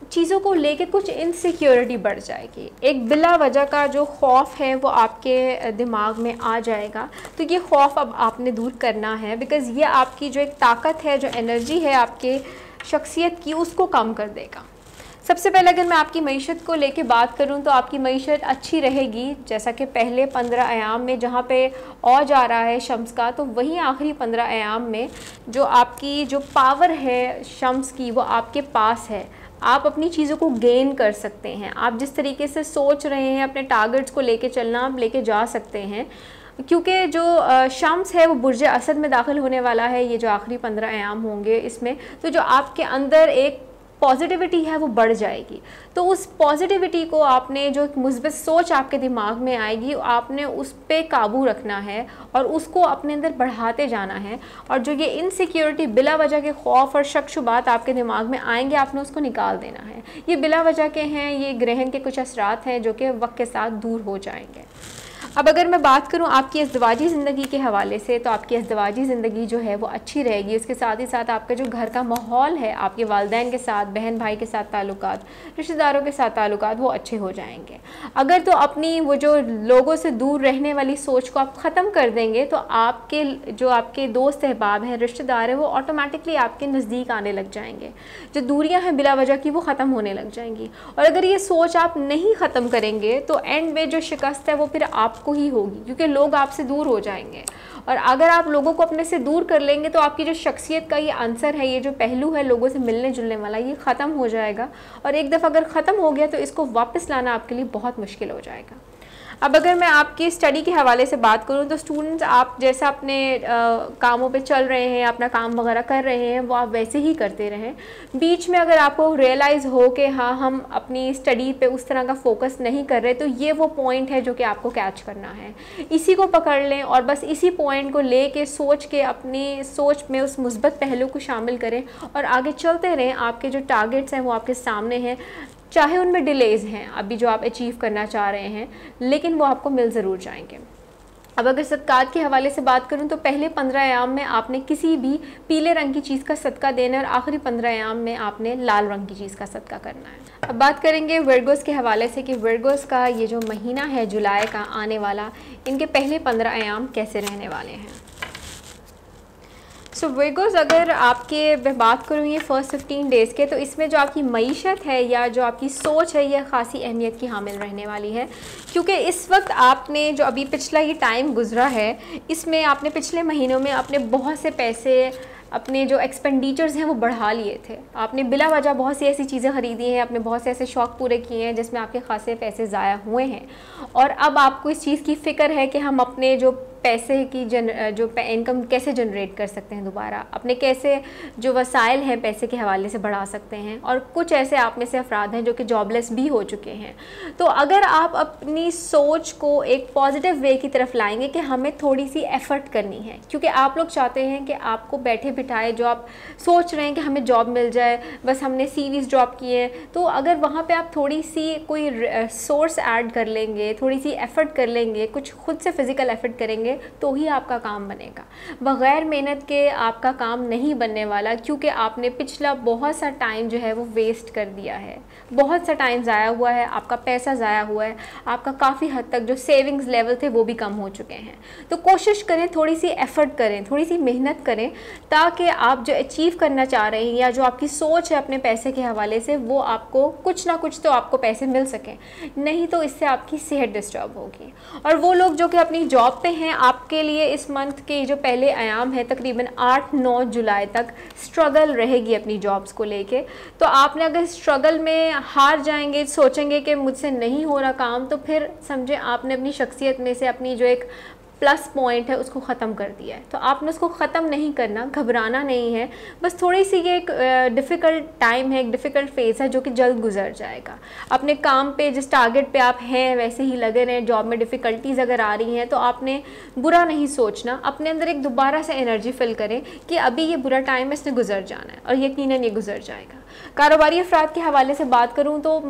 चीज़ों को लेके कुछ इनसिक्योरिटी बढ़ जाएगी, एक बिला वजह का जो खौफ है वो आपके दिमाग में आ जाएगा। तो ये खौफ अब आपने दूर करना है, बिकॉज़ ये आपकी जो एक ताकत है, जो एनर्जी है आपके शख्सियत की, उसको कम कर देगा। सबसे पहले अगर मैं आपकी मईशत को लेके बात करूं तो आपकी मईशत अच्छी रहेगी, जैसा कि पहले 15 अयाम में जहां पे औ जा रहा है शम्स का, तो वहीं आखिरी 15 अयाम में जो आपकी जो पावर है शम्स की वो आपके पास है। आप अपनी चीज़ों को गेन कर सकते हैं, आप जिस तरीके से सोच रहे हैं अपने टारगेट्स को लेके चलना, आप लेके जा सकते हैं, क्योंकि जो शम्स है वो बुर्ज असद में दाखिल होने वाला है, ये जो आखिरी 15 अयाम होंगे इसमें। तो जो आपके अंदर एक पॉजिटिविटी है वो बढ़ जाएगी। तो उस पॉजिटिविटी को आपने, जो मुस्बत सोच आपके दिमाग में आएगी, आपने उस पे काबू रखना है और उसको अपने अंदर बढ़ाते जाना है। और जो ये इनसिक्योरिटी, बिला वजह के खौफ और शक शुबात आपके दिमाग में आएंगे, आपने उसको निकाल देना है। ये बिला वजह के हैं, ये ग्रहण के कुछ असरात हैं जो कि वक्त के साथ दूर हो जाएंगे। अब अगर मैं बात करूं आपकी अज़दवाजी ज़िंदगी के हवाले से, तो आपकी अज़दवाजी ज़िंदगी जो है वो अच्छी रहेगी। उसके साथ ही साथ आपका जो घर का माहौल है, आपके वालिदैन के साथ, बहन भाई के साथ ताल्लुकात, रिश्तेदारों के साथ ताल्लुकात, वो अच्छे हो जाएंगे। अगर तो अपनी वो जो लोगों से दूर रहने वाली सोच को आप ख़त्म कर देंगे, तो आपके जो आपके दोस्त अहबाब हैं, रिश्तेदार हैं, वो ऑटोमेटिकली आपके नज़दीक आने लग जाएंगे। जो दूरियाँ हैं बिला वजह की, वो ख़त्म होने लग जाएंगी। और अगर ये सोच आप नहीं ख़त्म करेंगे तो एंड में जो शिकस्त है वो फिर आप को ही होगी, क्योंकि लोग आपसे दूर हो जाएंगे। और अगर आप लोगों को अपने से दूर कर लेंगे तो आपकी जो शख्सियत का ये आंसर है, ये जो पहलू है लोगों से मिलने जुलने वाला, ये ख़त्म हो जाएगा। और एक दफ़ा अगर ख़त्म हो गया तो इसको वापस लाना आपके लिए बहुत मुश्किल हो जाएगा। अब अगर मैं आपकी स्टडी के हवाले से बात करूं तो स्टूडेंट्स, आप जैसा अपने कामों पे चल रहे हैं, अपना काम वगैरह कर रहे हैं, वो आप वैसे ही करते रहें। बीच में अगर आपको रियलाइज़ हो कि हाँ हम अपनी स्टडी पे उस तरह का फोकस नहीं कर रहे, तो ये वो पॉइंट है जो कि आपको कैच करना है। इसी को पकड़ लें और बस इसी पॉइंट को ले के सोच के अपनी सोच में उस मुस्बत पहलू को शामिल करें और आगे चलते रहें। आपके जो टारगेट्स हैं वो आपके सामने हैं, चाहे उनमें डिलेज़ हैं अभी जो आप अचीव करना चाह रहे हैं, लेकिन वो आपको मिल ज़रूर जाएंगे। अब अगर सदक़ात के हवाले से बात करूं तो पहले 15 अयाम में आपने किसी भी पीले रंग की चीज़ का सदका देना है और आखिरी 15 अयाम में आपने लाल रंग की चीज़ का सदका करना है। अब बात करेंगे वर्गोस के हवाले से कि वर्गोस का ये जो महीना है जुलाई का आने वाला, इनके पहले 15 अयाम कैसे रहने वाले हैं। सो वर्गोस, अगर आपके बात करूँ ये फ़र्स्ट 15 डेज़ के, तो इसमें जो आपकी मईशत है या जो आपकी सोच है यह ख़ासी अहमियत की हामिल रहने वाली है, क्योंकि इस वक्त आपने जो अभी पिछला ये टाइम गुज़रा है, इसमें आपने पिछले महीनों में अपने बहुत से पैसे, अपने जो एक्सपेंडिचर्स हैं वो बढ़ा लिए थे। आपने बिला वजह बहुत सी ऐसी चीज़ें ख़रीदी हैं, आपने बहुत से ऐसे शौक़ पूरे किए हैं जिसमें आपके खासे पैसे ज़ाया हुए हैं। और अब आपको इस चीज़ की फ़िक्र है कि हम अपने जो पैसे की जो इनकम कैसे जनरेट कर सकते हैं, दोबारा अपने कैसे जो वसाइल हैं पैसे के हवाले से बढ़ा सकते हैं। और कुछ ऐसे आप में से अफराद हैं जो कि जॉबलेस भी हो चुके हैं। तो अगर आप अपनी सोच को एक पॉजिटिव वे की तरफ लाएंगे कि हमें थोड़ी सी एफ़र्ट करनी है, क्योंकि आप लोग चाहते हैं कि आपको बैठे बिठाए, जो आप सोच रहे हैं कि हमें जॉब मिल जाए, बस हमने सीवीज़ ड्रॉप किए हैं, तो अगर वहाँ पर आप थोड़ी सी कोई सोर्स ऐड कर लेंगे, थोड़ी सी एफ़र्ट कर लेंगे, कुछ खुद से फ़िज़िकल एफ़र्ट करेंगे, तो ही आपका काम बनेगा। बग़ैर मेहनत के आपका काम नहीं बनने वाला, क्योंकि आपने पिछला बहुत सा टाइम जो है वो वेस्ट कर दिया है, बहुत सा टाइम ज़ाया हुआ है, आपका पैसा ज़ाया हुआ है, आपका काफ़ी हद तक जो सेविंग्स लेवल थे वो भी कम हो चुके हैं। तो कोशिश करें, थोड़ी सी एफ़र्ट करें, थोड़ी सी मेहनत करें, ताकि आप जो अचीव करना चाह रहे हैं या जो आपकी सोच है अपने पैसे के हवाले से, वो आपको कुछ ना कुछ तो आपको पैसे मिल सकें, नहीं तो इससे आपकी सेहत डिस्टर्ब होगी। और वो लोग जो कि अपनी जॉब पे हैं, आपके लिए इस मंथ के जो पहले आयाम है तकरीबन 8-9 जुलाई तक स्ट्रगल रहेगी अपनी जॉब्स को लेके। तो आपने अगर स्ट्रगल में हार जाएंगे, सोचेंगे कि मुझसे नहीं हो रहा काम, तो फिर समझे आपने अपनी शख्सियत में से अपनी जो एक प्लस पॉइंट है उसको ख़त्म कर दिया है। तो आपने उसको ख़त्म नहीं करना, घबराना नहीं है, बस थोड़ी सी ये एक डिफ़िकल्ट टाइम है, एक डिफ़िकल्ट फेज़ है जो कि जल्द गुजर जाएगा। अपने काम पे जिस टारगेट पे आप हैं वैसे ही लगे रहें। जॉब में डिफ़िकल्टीज़ अगर आ रही हैं तो आपने बुरा नहीं सोचना, अपने अंदर एक दोबारा से एनर्जी फ़िल करें कि अभी ये बुरा टाइम है, इसने गुजर जाना है और यकीनन ये गुजर जाएगा। कारोबारी अफराद के हवाले से बात करूँ तो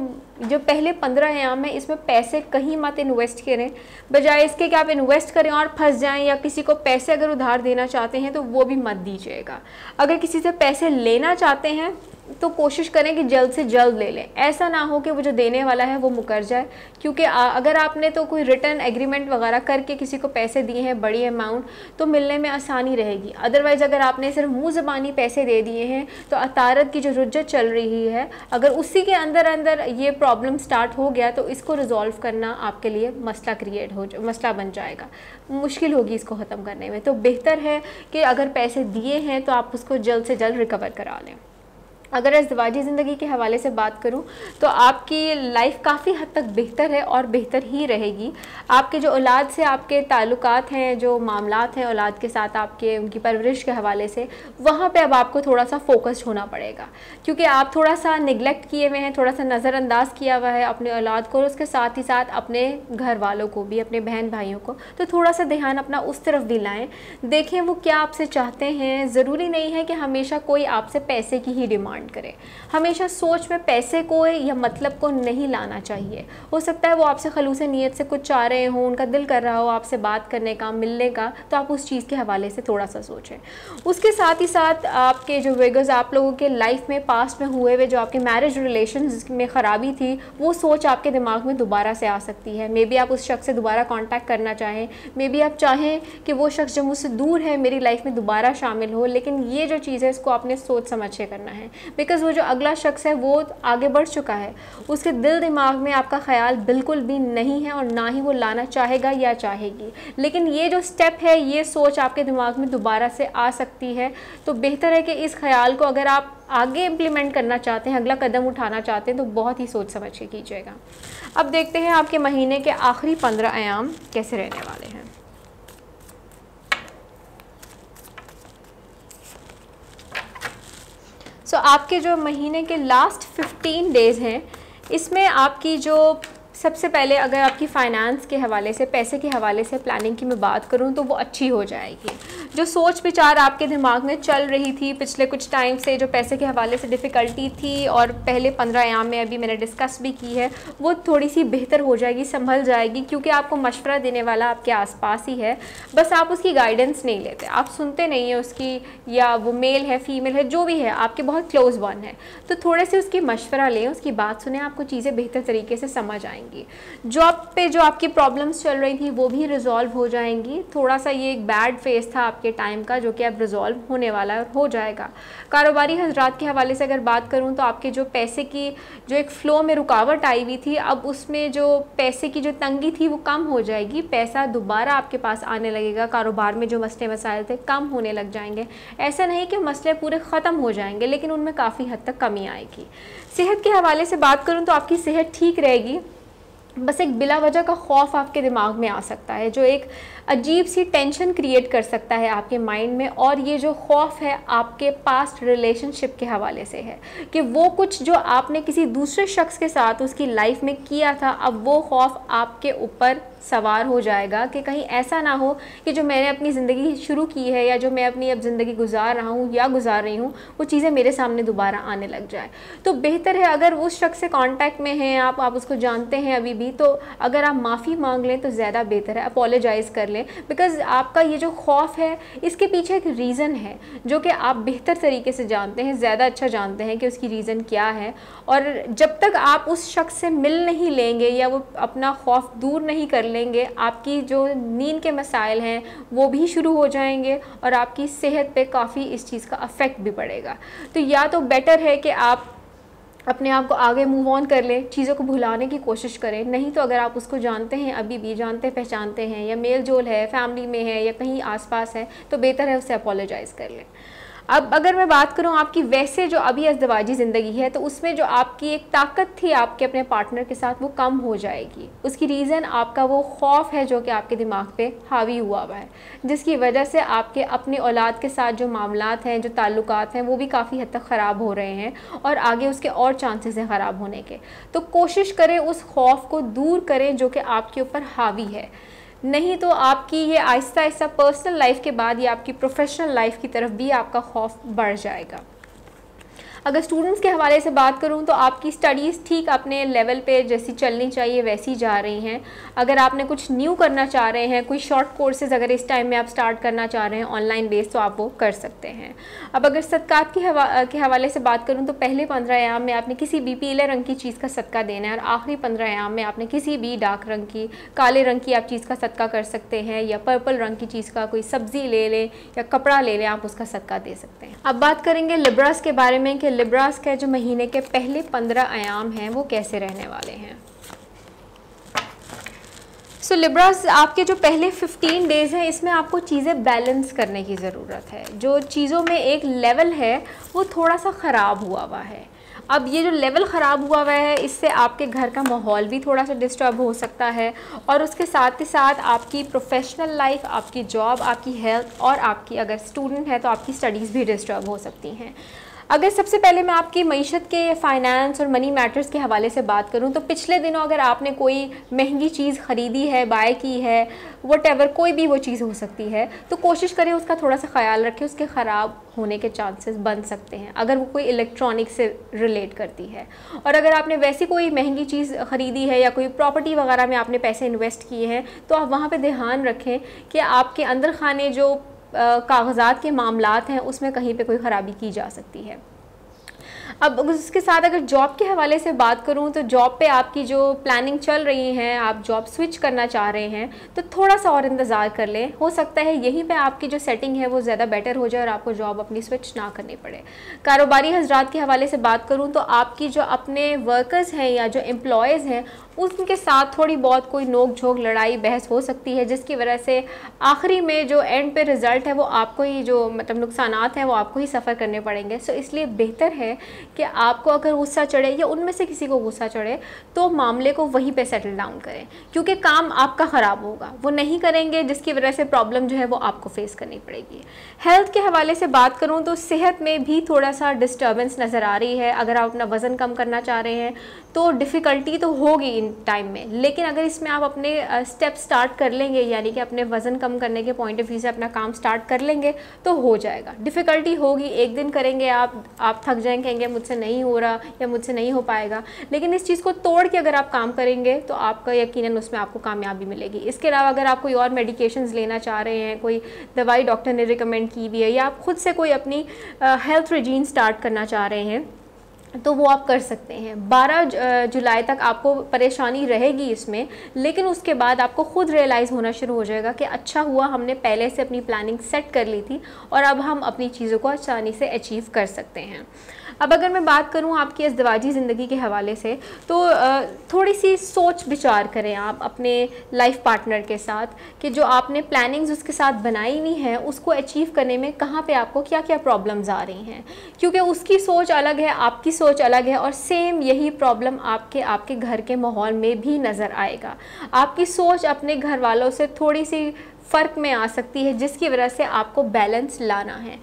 जो पहले 15 अयाम है इसमें पैसे कहीं मत इन्वेस्ट करें, बजाय इसके कि आप इन्वेस्ट करें और फंस जाएं, या किसी को पैसे अगर उधार देना चाहते हैं तो वो भी मत दीजिएगा। अगर किसी से पैसे लेना चाहते हैं तो कोशिश करें कि जल्द से जल्द ले लें। ऐसा ना हो कि वो जो देने वाला है वो मुकर जाए, क्योंकि अगर आपने तो कोई रिटर्न एग्रीमेंट वगैरह करके किसी को पैसे दिए हैं बड़ी अमाउंट, तो मिलने में आसानी रहेगी। अदरवाइज़ अगर आपने सिर्फ मुँह ज़बानी पैसे दे दिए हैं तो अतारत की जो रुज्जत चल रही है, अगर उसी के अंदर अंदर ये प्रॉब्लम स्टार्ट हो गया तो इसको रिजॉल्व करना आपके लिए मसला बन जाएगा, मुश्किल होगी इसको ख़त्म करने में। तो बेहतर है कि अगर पैसे दिए हैं तो आप उसको जल्द से जल्द रिकवर करा लें। अगर अज़दवाजी ज़िंदगी के हवाले से बात करूं तो आपकी लाइफ काफ़ी हद तक बेहतर है और बेहतर ही रहेगी। आपके जो औलाद से आपके ताल्लुकात हैं, जो मामलात हैं औलाद के साथ आपके, उनकी परवरिश के हवाले से, वहाँ पे अब आपको थोड़ा सा फोकस्ड होना पड़ेगा, क्योंकि आप थोड़ा सा निगलेक्ट किए हुए हैं, थोड़ा सा नज़रअंदाज किया हुआ है अपने औलाद को, और उसके साथ ही साथ अपने घर वालों को भी, अपने बहन भाइयों को। तो थोड़ा सा ध्यान अपना उस तरफ भी लाएँ, देखें वो क्या आपसे चाहते हैं। ज़रूरी नहीं है कि हमेशा कोई आपसे पैसे की ही डिमांड करें, हमेशा सोच में पैसे को या मतलब को नहीं लाना चाहिए। हो सकता है वो आपसे खलूस नीयत से कुछ चाह रहे हो, उनका दिल कर रहा हो आपसे बात करने का, मिलने का, तो आप उस चीज़ के हवाले से थोड़ा सा सोचें। उसके साथ ही साथ आपके जो विगर्स आप लोगों के लाइफ में पास्ट में हुए हुए जो आपके मैरिज रिलेशंस में ख़राबी थी, वो सोच आपके दिमाग में दोबारा से आ सकती है। मे बी आप उस शख्स से दोबारा कॉन्टैक्ट करना चाहें, मे बी आप चाहें कि वो शख्स जो मुझसे दूर है मेरी लाइफ में दोबारा शामिल हो, लेकिन ये जो चीज़ है इसको आपने सोच समझ के करना है, बिकॉज़ वो जो अगला शख्स है वो आगे बढ़ चुका है, उसके दिल दिमाग में आपका ख्याल बिल्कुल भी नहीं है और ना ही वो लाना चाहेगा या चाहेगी। लेकिन ये जो स्टेप है, ये सोच आपके दिमाग में दोबारा से आ सकती है। तो बेहतर है कि इस ख्याल को अगर आप आगे इम्प्लीमेंट करना चाहते हैं, अगला कदम उठाना चाहते हैं, तो बहुत ही सोच समझ के कीजिएगा। अब देखते हैं आपके महीने के आखिरी 15 अयाम कैसे रहने वाले हैं। सो आपके जो महीने के लास्ट 15 डेज़ हैं, इसमें आपकी जो सबसे पहले अगर आपकी फ़ाइनेंस के हवाले से, पैसे के हवाले से प्लानिंग की मैं बात करूं तो वो अच्छी हो जाएगी। जो सोच विचार आपके दिमाग में चल रही थी पिछले कुछ टाइम से, जो पैसे के हवाले से डिफ़िकल्टी थी और पहले 15 अयाम में अभी मैंने डिस्कस भी की है, वो थोड़ी सी बेहतर हो जाएगी, संभल जाएगी, क्योंकि आपको मशवरा देने वाला आपके आसपास ही है। बस आप उसकी गाइडेंस नहीं लेते, आप सुनते नहीं हैं उसकी, या वो मेल है फीमेल है जो भी है, आपके बहुत क्लोज़ वन है, तो थोड़े से उसकी मशवरा लें, उसकी बात सुने, आपको चीज़ें बेहतर तरीके से समझ आएंगी। जॉब पे जो आपकी प्रॉब्लम्स चल रही थी वो भी रिजॉल्व हो जाएंगी। थोड़ा सा ये एक बैड फेज था आपके टाइम का, जो कि अब रिजॉल्व होने वाला है और हो जाएगा। कारोबारी हजरात के हवाले से अगर बात करूं तो आपके जो पैसे की जो एक फ़्लो में रुकावट आई हुई थी, अब उसमें जो पैसे की जो तंगी थी वो कम हो जाएगी, पैसा दोबारा आपके पास आने लगेगा। कारोबार में जो मसले मसाइल थे कम होने लग जाएंगे। ऐसा नहीं कि मसले पूरे ख़त्म हो जाएंगे, लेकिन उनमें काफ़ी हद तक कमी आएगी। सेहत के हवाले से बात करूँ तो आपकी सेहत ठीक रहेगी, बस एक बिला वजह का खौफ आपके दिमाग में आ सकता है, जो एक अजीब सी टेंशन क्रिएट कर सकता है आपके माइंड में। और ये जो खौफ है आपके पास्ट रिलेशनशिप के हवाले से है, कि वो कुछ जो आपने किसी दूसरे शख्स के साथ उसकी लाइफ में किया था, अब वो खौफ आपके ऊपर सवार हो जाएगा कि कहीं ऐसा ना हो कि जो मैंने अपनी ज़िंदगी शुरू की है या जो मैं अपनी अब ज़िंदगी गुजार रहा हूँ या गुजार रही हूँ, वो चीज़ें मेरे सामने दोबारा आने लग जाए। तो बेहतर है अगर उस शख्स से कांटेक्ट में हैं आप उसको जानते हैं अभी भी, तो अगर आप माफ़ी मांग लें तो ज़्यादा बेहतर है, अपोलोजाइज़ कर लें। बिकॉज़ आपका ये जो खौफ है इसके पीछे एक रीज़न है जो कि आप बेहतर तरीके से जानते हैं, ज़्यादा अच्छा जानते हैं कि उसकी रीज़न क्या है। और जब तक आप उस शख्स से मिल नहीं लेंगे या वो अपना खौफ दूर नहीं कर लेंगे, आपकी जो नींद के मसाइल हैं वो भी शुरू हो जाएंगे और आपकी सेहत पे काफ़ी इस चीज़ का अफेक्ट भी पड़ेगा। तो या तो बेटर है कि आप अपने आप को आगे मूव ऑन कर लें, चीज़ों को भुलाने की कोशिश करें। नहीं तो अगर आप उसको जानते हैं, अभी भी जानते पहचानते हैं, या मेल जोल है, फैमिली में है या कहीं आसपास है, तो बेहतर है उससे अपोलोजाइज़ कर लें। अब अगर मैं बात करूं आपकी वैसे जो अभी अज़दवाजी ज़िंदगी है, तो उसमें जो आपकी एक ताकत थी आपके अपने पार्टनर के साथ, वो कम हो जाएगी। उसकी रीज़न आपका वो खौफ है जो कि आपके दिमाग पे हावी हुआ है, जिसकी वजह से आपके अपनी औलाद के साथ जो मामलात हैं, जो ताल्लुकात हैं, वो भी काफ़ी हद तक ख़राब हो रहे हैं और आगे उसके और चांसेस हैं ख़राब होने के। तो कोशिश करें उस खौफ को दूर करें जो कि आपके ऊपर हावी है, नहीं तो आपकी ये आहिस्ता आहिस्ता पर्सनल लाइफ के बाद ये आपकी प्रोफेशनल लाइफ की तरफ भी आपका खौफ बढ़ जाएगा। अगर स्टूडेंट्स के हवाले से बात करूं तो आपकी स्टडीज़ ठीक अपने लेवल पे जैसी चलनी चाहिए वैसी जा रही हैं। अगर आपने कुछ न्यू करना चाह रहे हैं, कोई शॉर्ट कोर्सेज अगर इस टाइम में आप स्टार्ट करना चाह रहे हैं ऑनलाइन बेस, तो आप वो कर सकते हैं। अब अगर सदक़ात के हवाले से बात करूँ तो पहले 15 अयाम में आपने किसी भी पीले रंग की चीज़ का सदका देना है और आखिरी 15 अयाम में आपने किसी भी डार्क रंग की, काले रंग की आप चीज़ का सदका कर सकते हैं, या पर्पल रंग की चीज़ का कोई सब्ज़ी ले लें या कपड़ा ले लें, आप उसका सदका दे सकते हैं। अब बात करेंगे लिब्रास के बारे में कि लिब्रास के जो महीने के पहले 15 अयाम हैं वो कैसे रहने वाले हैं। सो लिब्रास आपके जो पहले 15 डेज़ हैं इसमें आपको चीज़ें बैलेंस करने की ज़रूरत है। जो चीज़ों में एक लेवल है वो थोड़ा सा ख़राब हुआ है। अब ये जो लेवल ख़राब हुआ है इससे आपके घर का माहौल भी थोड़ा सा डिस्टर्ब हो सकता है, और उसके साथ ही साथ आपकी प्रोफेशनल लाइफ, आपकी जॉब, आपकी हेल्थ और आपकी अगर स्टूडेंट है तो आपकी स्टडीज़ भी डिस्टर्ब हो सकती हैं। अगर सबसे पहले मैं आपकी मईशत के फाइनेंस और मनी मैटर्स के हवाले से बात करूं तो पिछले दिनों अगर आपने कोई महंगी चीज़ ख़रीदी है, बाय की है, वटेवर कोई भी वो चीज़ हो सकती है, तो कोशिश करें उसका थोड़ा सा ख्याल रखें। उसके ख़राब होने के चांसेस बन सकते हैं अगर वो कोई इलेक्ट्रॉनिक से रिलेट करती है। और अगर आपने वैसी कोई महंगी चीज़ ख़रीदी है या कोई प्रॉपर्टी वगैरह में आपने पैसे इन्वेस्ट किए हैं तो आप वहाँ पे ध्यान रखें कि आपके अंदर खाने जो कागज़ात के मामलात हैं उसमें कहीं पे कोई ख़राबी की जा सकती है। अब उसके साथ अगर जॉब के हवाले से बात करूं तो जॉब पे आपकी जो प्लानिंग चल रही है, आप जॉब स्विच करना चाह रहे हैं तो थोड़ा सा और इंतज़ार कर लें। हो सकता है यहीं पे आपकी जो सेटिंग है वो ज़्यादा बेटर हो जाए और आपको जॉब अपनी स्विच ना करनी पड़े। कारोबारी हजरात के हवाले से बात करूँ तो आपकी जो अपने वर्कर्स हैं या जो एम्प्लॉयज़ हैं उनके साथ थोड़ी बहुत कोई नोक झोंक, लड़ाई बहस हो सकती है, जिसकी वजह से आखिरी में जो एंड पे रिज़ल्ट है वो आपको ही, जो मतलब नुकसानात हैं वो आपको ही सफ़र करने पड़ेंगे। सो इसलिए बेहतर है कि आपको अगर गुस्सा चढ़े या उनमें से किसी को गुस्सा चढ़े तो मामले को वहीं पे सेटल डाउन करें, क्योंकि काम आपका ख़राब होगा, वो नहीं करेंगे जिसकी वजह से प्रॉब्लम जो है वो आपको फेस करनी पड़ेगी। हेल्थ के हवाले से बात करूँ तो सेहत में भी थोड़ा सा डिस्टर्बेंस नज़र आ रही है। अगर आप अपना वज़न कम करना चाह रहे हैं तो डिफ़िकल्टी तो होगी इन टाइम में, लेकिन अगर इसमें आप अपने स्टेप स्टार्ट कर लेंगे, यानी कि अपने वज़न कम करने के पॉइंट ऑफ व्यू से अपना काम स्टार्ट कर लेंगे तो हो जाएगा। डिफ़िकल्टी होगी, एक दिन करेंगे आप थक जाएंगे, कहेंगे मुझसे नहीं हो रहा या मुझसे नहीं हो पाएगा, लेकिन इस चीज़ को तोड़ के अगर आप काम करेंगे तो आपका यकीनन उसमें आपको कामयाबी मिलेगी। इसके अलावा अगर आप कोई और मेडिकेशंस लेना चाह रहे हैं, कोई दवाई डॉक्टर ने रिकमेंड की भी है, या आप खुद से कोई अपनी हेल्थ रेजीम स्टार्ट करना चाह रहे हैं तो वो आप कर सकते हैं। 12 जुलाई तक आपको परेशानी रहेगी इसमें, लेकिन उसके बाद आपको खुद रियलाइज़ होना शुरू हो जाएगा कि अच्छा हुआ हमने पहले से अपनी प्लानिंग सेट कर ली थी और अब हम अपनी चीज़ों को आसानी से अचीव कर सकते हैं। अब अगर मैं बात करूं आपकी अज़दवाजी ज़िंदगी के हवाले से तो थोड़ी सी सोच विचार करें आप अपने लाइफ पार्टनर के साथ कि जो आपने प्लानिंग्स उसके साथ बनाई हुई हैं उसको अचीव करने में कहाँ पे आपको क्या क्या प्रॉब्लम्स आ रही हैं, क्योंकि उसकी सोच अलग है, आपकी सोच अलग है और सेम यही प्रॉब्लम आपके घर के माहौल में भी नज़र आएगा। आपकी सोच अपने घर वालों से थोड़ी सी फ़र्क में आ सकती है, जिसकी वजह से आपको बैलेंस लाना है।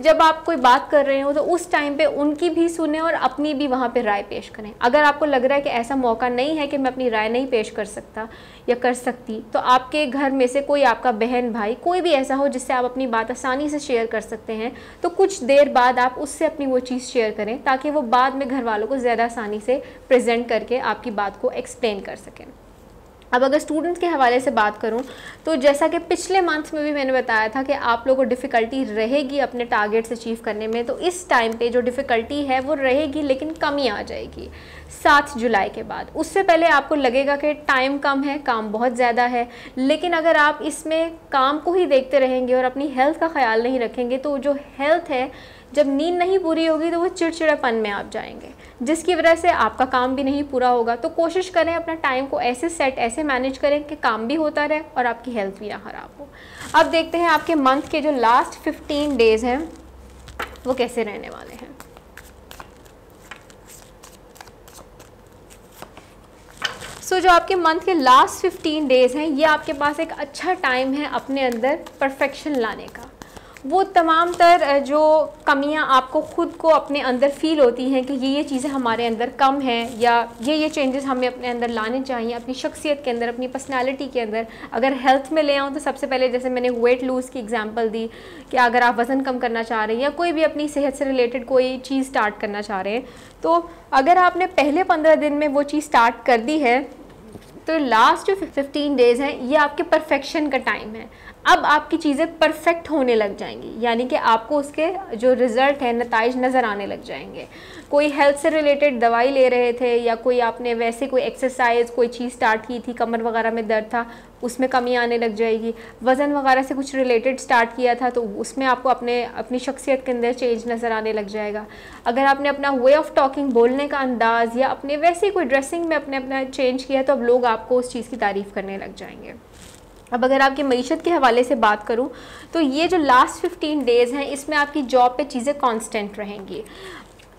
जब आप कोई बात कर रहे हो तो उस टाइम पे उनकी भी सुने और अपनी भी वहाँ पे राय पेश करें। अगर आपको लग रहा है कि ऐसा मौका नहीं है कि मैं अपनी राय नहीं पेश कर सकता या कर सकती, तो आपके घर में से कोई आपका बहन भाई कोई भी ऐसा हो जिससे आप अपनी बात आसानी से शेयर कर सकते हैं, तो कुछ देर बाद आप उससे अपनी वो चीज़ शेयर करें ताकि वो बाद में घर वालों को ज़्यादा आसानी से प्रेजेंट करके आपकी बात को एक्सप्लेन कर सकें। अब अगर स्टूडेंट्स के हवाले से बात करूं तो जैसा कि पिछले मंथ में भी मैंने बताया था कि आप लोगों को डिफ़िकल्टी रहेगी अपने टारगेट्स अचीव करने में, तो इस टाइम पे जो डिफ़िकल्टी है वो रहेगी लेकिन कमी आ जाएगी 7 जुलाई के बाद। उससे पहले आपको लगेगा कि टाइम कम है, काम बहुत ज़्यादा है, लेकिन अगर आप इसमें काम को ही देखते रहेंगे और अपनी हेल्थ का ख्याल नहीं रखेंगे तो जो हेल्थ है, जब नींद नहीं पूरी होगी तो वो चिड़चिड़ापन में आप जाएंगे, जिसकी वजह से आपका काम भी नहीं पूरा होगा। तो कोशिश करें अपना टाइम को ऐसे मैनेज करें कि काम भी होता रहे और आपकी हेल्थ भी ना ख़राब हो। अब देखते हैं आपके मंथ के जो लास्ट 15 डेज़ हैं वो कैसे रहने वाले हैं। जो आपके मंथ के लास्ट 15 डेज़ हैं ये आपके पास एक अच्छा टाइम है अपने अंदर परफेक्शन लाने का। वो तमाम तर जो कमियां आपको ख़ुद को अपने अंदर फ़ील होती हैं कि ये चीज़ें हमारे अंदर कम हैं या ये चेंजेस हमें अपने अंदर लाने चाहिए, अपनी शख्सियत के अंदर, अपनी पर्सनालिटी के अंदर। अगर हेल्थ में ले आऊँ तो सबसे पहले जैसे मैंने वेट लूज़ की एग्जांपल दी कि अगर आप वज़न कम करना चाह रहे हैं या कोई भी अपनी सेहत से रिलेटेड कोई चीज़ स्टार्ट करना चाह रहे हैं, तो अगर आपने पहले 15 दिन में वो चीज़ स्टार्ट कर दी है तो लास्ट जो 15 डेज़ हैं ये आपके परफेक्शन का टाइम है। अब आपकी चीज़ें परफेक्ट होने लग जाएंगी, यानी कि आपको उसके जो रिज़ल्ट है, नताइज नज़र आने लग जाएंगे। कोई हेल्थ से रिलेटेड दवाई ले रहे थे या कोई आपने वैसे कोई एक्सरसाइज कोई चीज़ स्टार्ट की थी, कमर वगैरह में दर्द था, उसमें कमी आने लग जाएगी। वज़न वगैरह से कुछ रिलेटेड स्टार्ट किया था तो उसमें आपको अपनी शख्सियत के अंदर चेंज नज़र आने लग जाएगा। अगर आपने अपना वे ऑफ टॉकिंग, बोलने का अंदाज़ या अपने वैसे कोई ड्रेसिंग में अपना चेंज किया तो अब लोग आपको उस चीज़ की तारीफ़ करने लग जाएंगे। अब अगर आपकी मईशत के हवाले से बात करूं तो ये जो लास्ट 15 डेज़ हैं इसमें आपकी जॉब पे चीज़ें कांस्टेंट रहेंगी।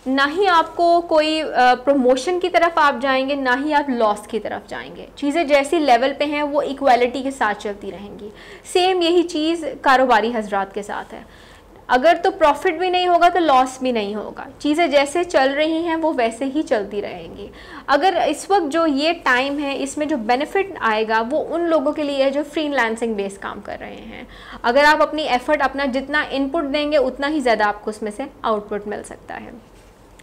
ना ही आपको कोई प्रमोशन की तरफ आप जाएंगे, ना ही आप लॉस की तरफ जाएंगे। चीज़ें जैसी लेवल पे हैं वो इक्वालिटी के साथ चलती रहेंगी। सेम यही चीज़ कारोबारी हजरात के साथ है। अगर तो प्रॉफिट भी नहीं होगा तो लॉस भी नहीं होगा। चीज़ें जैसे चल रही हैं वो वैसे ही चलती रहेंगी। अगर इस वक्त जो ये टाइम है इसमें जो बेनिफिट आएगा वो उन लोगों के लिए है जो फ्रीलांसिंग बेस काम कर रहे हैं। अगर आप अपनी एफर्ट, अपना जितना इनपुट देंगे उतना ही ज़्यादा आपको उसमें से आउटपुट मिल सकता है।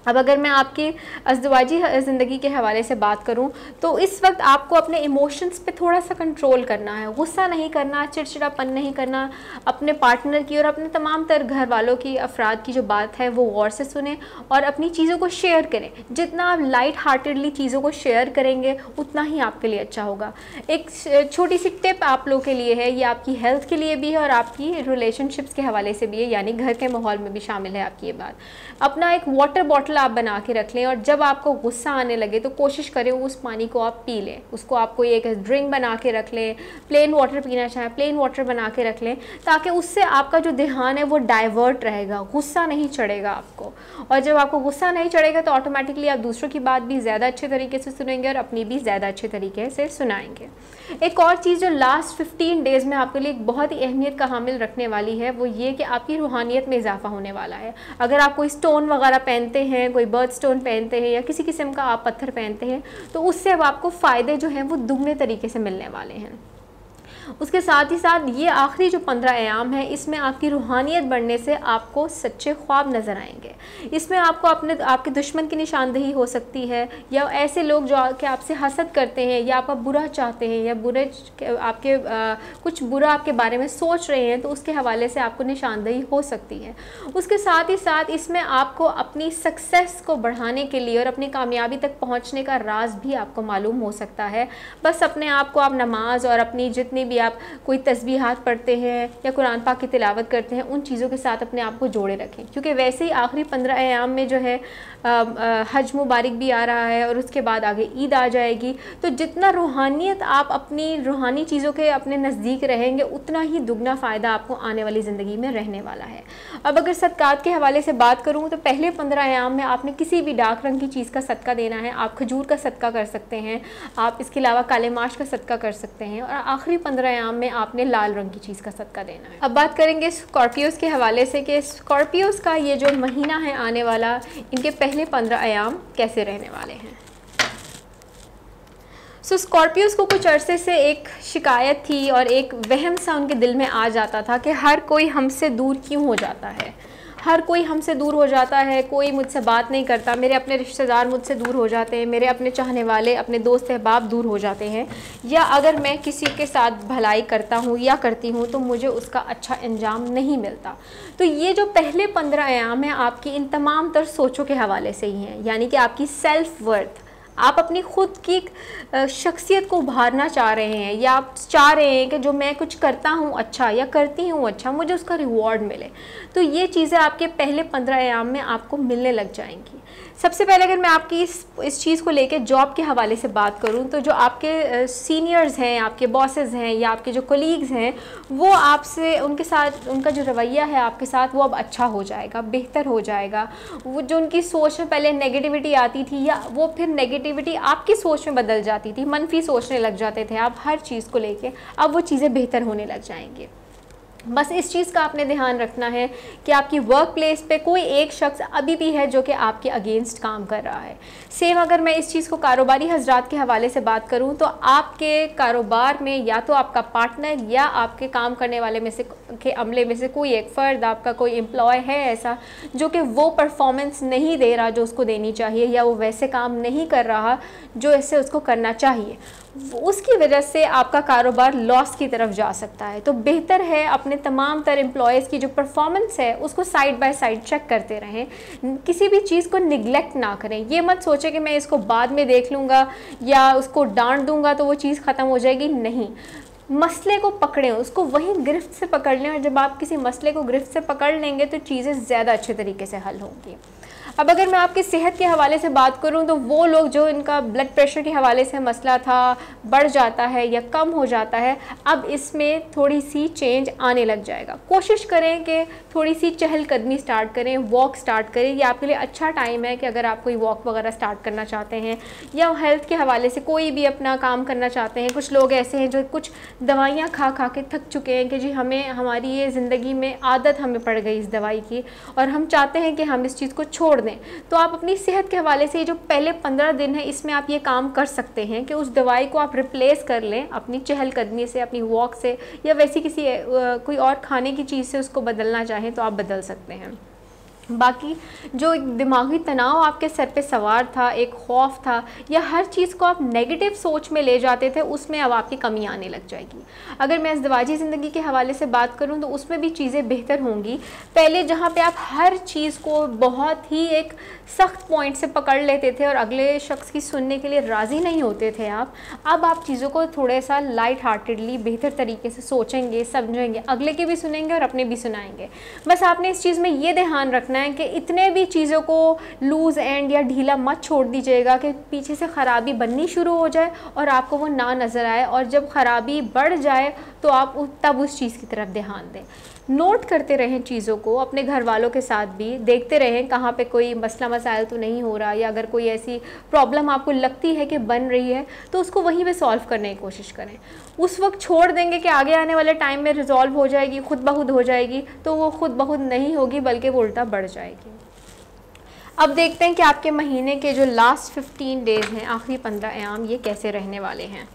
अब अगर मैं आपकी अज़दवाजी ज़िंदगी के हवाले से बात करूं तो इस वक्त आपको अपने इमोशंस पे थोड़ा सा कंट्रोल करना है। गुस्सा नहीं करना, चिड़चिड़ापन नहीं करना। अपने पार्टनर की और अपने तमाम तर घर वालों की, अफराद की जो बात है वो गौर से सुने और अपनी चीज़ों को शेयर करें। जितना आप लाइट हार्टेडली चीज़ों को शेयर करेंगे उतना ही आपके लिए अच्छा होगा। एक छोटी सी टिप आप लोगों के लिए है, ये आपकी हेल्थ के लिए भी है और आपकी रिलेशनशिप्स के हवाले से भी है, यानी घर के माहौल में भी शामिल है आपकी ये बात। अपना एक वाटर बॉटल आप बना के रख लें और जब आपको गुस्सा आने लगे तो कोशिश करें उस पानी को आप पी लें। उसको आप कोई एक ड्रिंक बना के रख लें, प्लेन वाटर पीना चाहें प्लेन वाटर बना के रख लें, ताकि उससे आपका जो ध्यान है वो डाइवर्ट रहेगा, गुस्सा नहीं चढ़ेगा आपको। और जब आपको गुस्सा नहीं चढ़ेगा तो ऑटोमेटिकली आप दूसरों की बात भी ज़्यादा अच्छे तरीके से सुनेंगे और अपनी भी ज़्यादा अच्छे तरीके से सुनाएंगे। एक और चीज़ जो लास्ट 15 डेज़ में आपके लिए एक बहुत ही अहमियत का हामिल रखने वाली है वो ये कि आपकी रूहानियत में इजाफा होने वाला है। अगर आप कोई स्टोन वगैरह पहनते हैं, कोई बर्थ स्टोन पहनते हैं या किसी किस्म का आप पत्थर पहनते हैं तो उससे अब आपको फ़ायदे जो हैं वो दुगने तरीके से मिलने वाले हैं। उसके साथ ही साथ ये आखिरी जो 15 अयाम है इसमें आपकी रूहानियत बढ़ने से आपको सच्चे ख्वाब नज़र आएंगे। इसमें आपको आपके दुश्मन की निशानदेही हो सकती है या ऐसे लोग जो कि आपसे हसद करते हैं या आपका बुरा चाहते हैं या कुछ बुरा आपके बारे में सोच रहे हैं तो उसके हवाले से आपको निशानदेही हो सकती है। उसके साथ ही साथ इसमें आपको अपनी सक्सेस को बढ़ाने के लिए और अपनी कामयाबी तक पहुँचने का राज भी आपको मालूम हो सकता है। बस अपने आप को आप नमाज और अपनी जितनी भी आप कोई तस्बीहात पढ़ते हैं या कुरान पाक की तिलावत करते हैं उन चीज़ों के साथ अपने आप को जोड़े रखें, क्योंकि वैसे ही आखिरी 15 अयाम में जो है हज मुबारक भी आ रहा है और उसके बाद आगे ईद आ जाएगी। तो जितना रूहानियत आप अपनी रूहानी चीज़ों के अपने नज़दीक रहेंगे उतना ही दुगना फ़ायदा आपको आने वाली ज़िंदगी में रहने वाला है। अब अगर सदकात के हवाले से बात करूँ तो पहले 15 अयाम में आपने किसी भी डार्क रंग की चीज़ का सदका देना है। आप खजूर का सदका कर सकते हैं, आप इसके अलावा काले माश का सदका कर सकते हैं और आखिरी 15 अयाम में आपने लाल रंग की चीज़ का सदका देना है। अब बात करेंगे स्कॉर्पियोज़ के हवाले से कि स्कॉर्पियोज़ का ये जो महीना है आने वाला, इनके पहले 15 अयाम कैसे रहने वाले हैं। स्कॉर्पियोज़ को कुछ अरसे से एक शिकायत थी और एक वहम सा उनके दिल में आ जाता था कि हर कोई हमसे दूर क्यों हो जाता है, हर कोई हमसे दूर हो जाता है, कोई मुझसे बात नहीं करता, मेरे अपने रिश्तेदार मुझसे दूर हो जाते हैं, मेरे अपने चाहने वाले, अपने दोस्त अहबाब दूर हो जाते हैं, या अगर मैं किसी के साथ भलाई करता हूँ या करती हूँ तो मुझे उसका अच्छा अंजाम नहीं मिलता। तो ये जो पहले 15 अयाम हैं आपकी इन तमाम तर सोचों के हवाले से ही हैं, यानी कि आपकी सेल्फ़ वर्थ, आप अपनी ख़ुद की शख्सियत को उभारना चाह रहे हैं या आप चाह रहे हैं कि जो मैं कुछ करता हूँ अच्छा या करती हूँ अच्छा मुझे उसका रिवॉर्ड मिले, तो ये चीज़ें आपके पहले 15 अयाम में आपको मिलने लग जाएंगी। सबसे पहले अगर मैं आपकी इस चीज़ को लेके जॉब के हवाले से बात करूं तो जो आपके सीनियर्स हैं, आपके बॉसेस हैं या आपके जो कलीग्स हैं वो आपसे, उनके साथ उनका जो रवैया है आपके साथ वो अब अच्छा हो जाएगा, बेहतर हो जाएगा। वो जो उनकी सोच में पहले नेगेटिविटी आती थी या वो फिर नेगेटिविटी आपकी सोच में बदल जाती थी, मनफी सोचने लग जाते थे आप हर चीज़ को लेके, अब वो चीज़ें बेहतर होने लग जाएंगी। बस इस चीज़ का आपने ध्यान रखना है कि आपकी वर्क प्लेस पे कोई एक शख्स अभी भी है जो कि आपके अगेंस्ट काम कर रहा है। सेम अगर मैं इस चीज़ को कारोबारी हजरात के हवाले से बात करूं तो आपके कारोबार में या तो आपका पार्टनर या आपके काम करने वाले में से के अमले में से कोई एक फ़र्द, आपका कोई एम्प्लॉय है ऐसा जो कि वो परफॉर्मेंस नहीं दे रहा जो उसको देनी चाहिए, या वो वैसे काम नहीं कर रहा जो इससे उसको करना चाहिए, उसकी वजह से आपका कारोबार लॉस की तरफ जा सकता है। तो बेहतर है अपने तमाम तर एम्प्लॉयज़ की जो परफॉर्मेंस है उसको साइड बाय साइड चेक करते रहें, किसी भी चीज़ को निगलेक्ट ना करें। ये मत सोचें कि मैं इसको बाद में देख लूँगा या उसको डांट दूँगा तो वो चीज़ ख़त्म हो जाएगी, नहीं। मसले को पकड़ें, उसको वहीं गिरफ्त से पकड़ लें, और जब आप किसी मसले को गिरफ्त से पकड़ लेंगे तो चीज़ें ज़्यादा अच्छे तरीके से हल होंगी। अब अगर मैं आपकी सेहत के हवाले से बात करूं तो वो लोग जो इनका ब्लड प्रेशर के हवाले से मसला था बढ़ जाता है या कम हो जाता है, अब इसमें थोड़ी सी चेंज आने लग जाएगा। कोशिश करें कि थोड़ी सी चहलकदमी स्टार्ट करें, वॉक स्टार्ट करें। ये आपके लिए अच्छा टाइम है कि अगर आप कोई वॉक वगैरह स्टार्ट करना चाहते हैं या हेल्थ के हवाले से कोई भी अपना काम करना चाहते हैं। कुछ लोग ऐसे हैं जो कुछ दवाइयाँ खा खा के थक चुके हैं कि जी हमारी ये ज़िंदगी में आदत हमें पड़ गई इस दवाई की और हम चाहते हैं कि हम इस चीज़ को छोड़ दें। तो आप अपनी सेहत के हवाले से जो पहले 15 दिन है इसमें आप ये काम कर सकते हैं कि उस दवाई को आप रिप्लेस कर लें अपनी चहलकदमी से, अपनी वॉक से, या वैसी किसी कोई और खाने की चीज़ से उसको बदलना चाहें तो आप बदल सकते हैं। बाकी जो एक दिमागी तनाव आपके सर पे सवार था, एक खौफ था, या हर चीज़ को आप नेगेटिव सोच में ले जाते थे, उसमें अब आपकी कमी आने लग जाएगी। अगर मैं इज़्दिवाजी ज़िंदगी के हवाले से बात करूं तो उसमें भी चीज़ें बेहतर होंगी। पहले जहां पे आप हर चीज़ को बहुत ही एक सख्त पॉइंट से पकड़ लेते थे और अगले शख्स की सुनने के लिए राज़ी नहीं होते थे अब आप चीज़ों को थोड़ा सा लाइट हार्टेडली बेहतर तरीके से सोचेंगे, समझेंगे, अगले की भी सुनेंगे और अपने भी सुनाएंगे। बस आपने इस चीज़ में ये ध्यान रखना है कि इतने भी चीज़ों को लूज़ एंड या ढीला मत छोड़ दीजिएगा कि पीछे से ख़राबी बननी शुरू हो जाए और आपको वो ना नज़र आए, और जब ख़राबी बढ़ जाए तो आप तब उस चीज़ की तरफ ध्यान दें। नोट करते रहें चीज़ों को, अपने घर वालों के साथ भी देखते रहें कहाँ पे कोई मसला मसाइल तो नहीं हो रहा, या अगर कोई ऐसी प्रॉब्लम आपको लगती है कि बन रही है तो उसको वहीं पे सॉल्व करने की कोशिश करें। उस वक्त छोड़ देंगे कि आगे आने वाले टाइम में रिजॉल्व हो जाएगी, खुद ब खुद हो जाएगी, तो वो खुद ब खुद नहीं होगी बल्कि वो उल्टा बढ़ जाएगी। अब देखते हैं कि आपके महीने के जो लास्ट 15 डेज़ हैं, आखिरी 15 अयाम, ये कैसे रहने वाले हैं।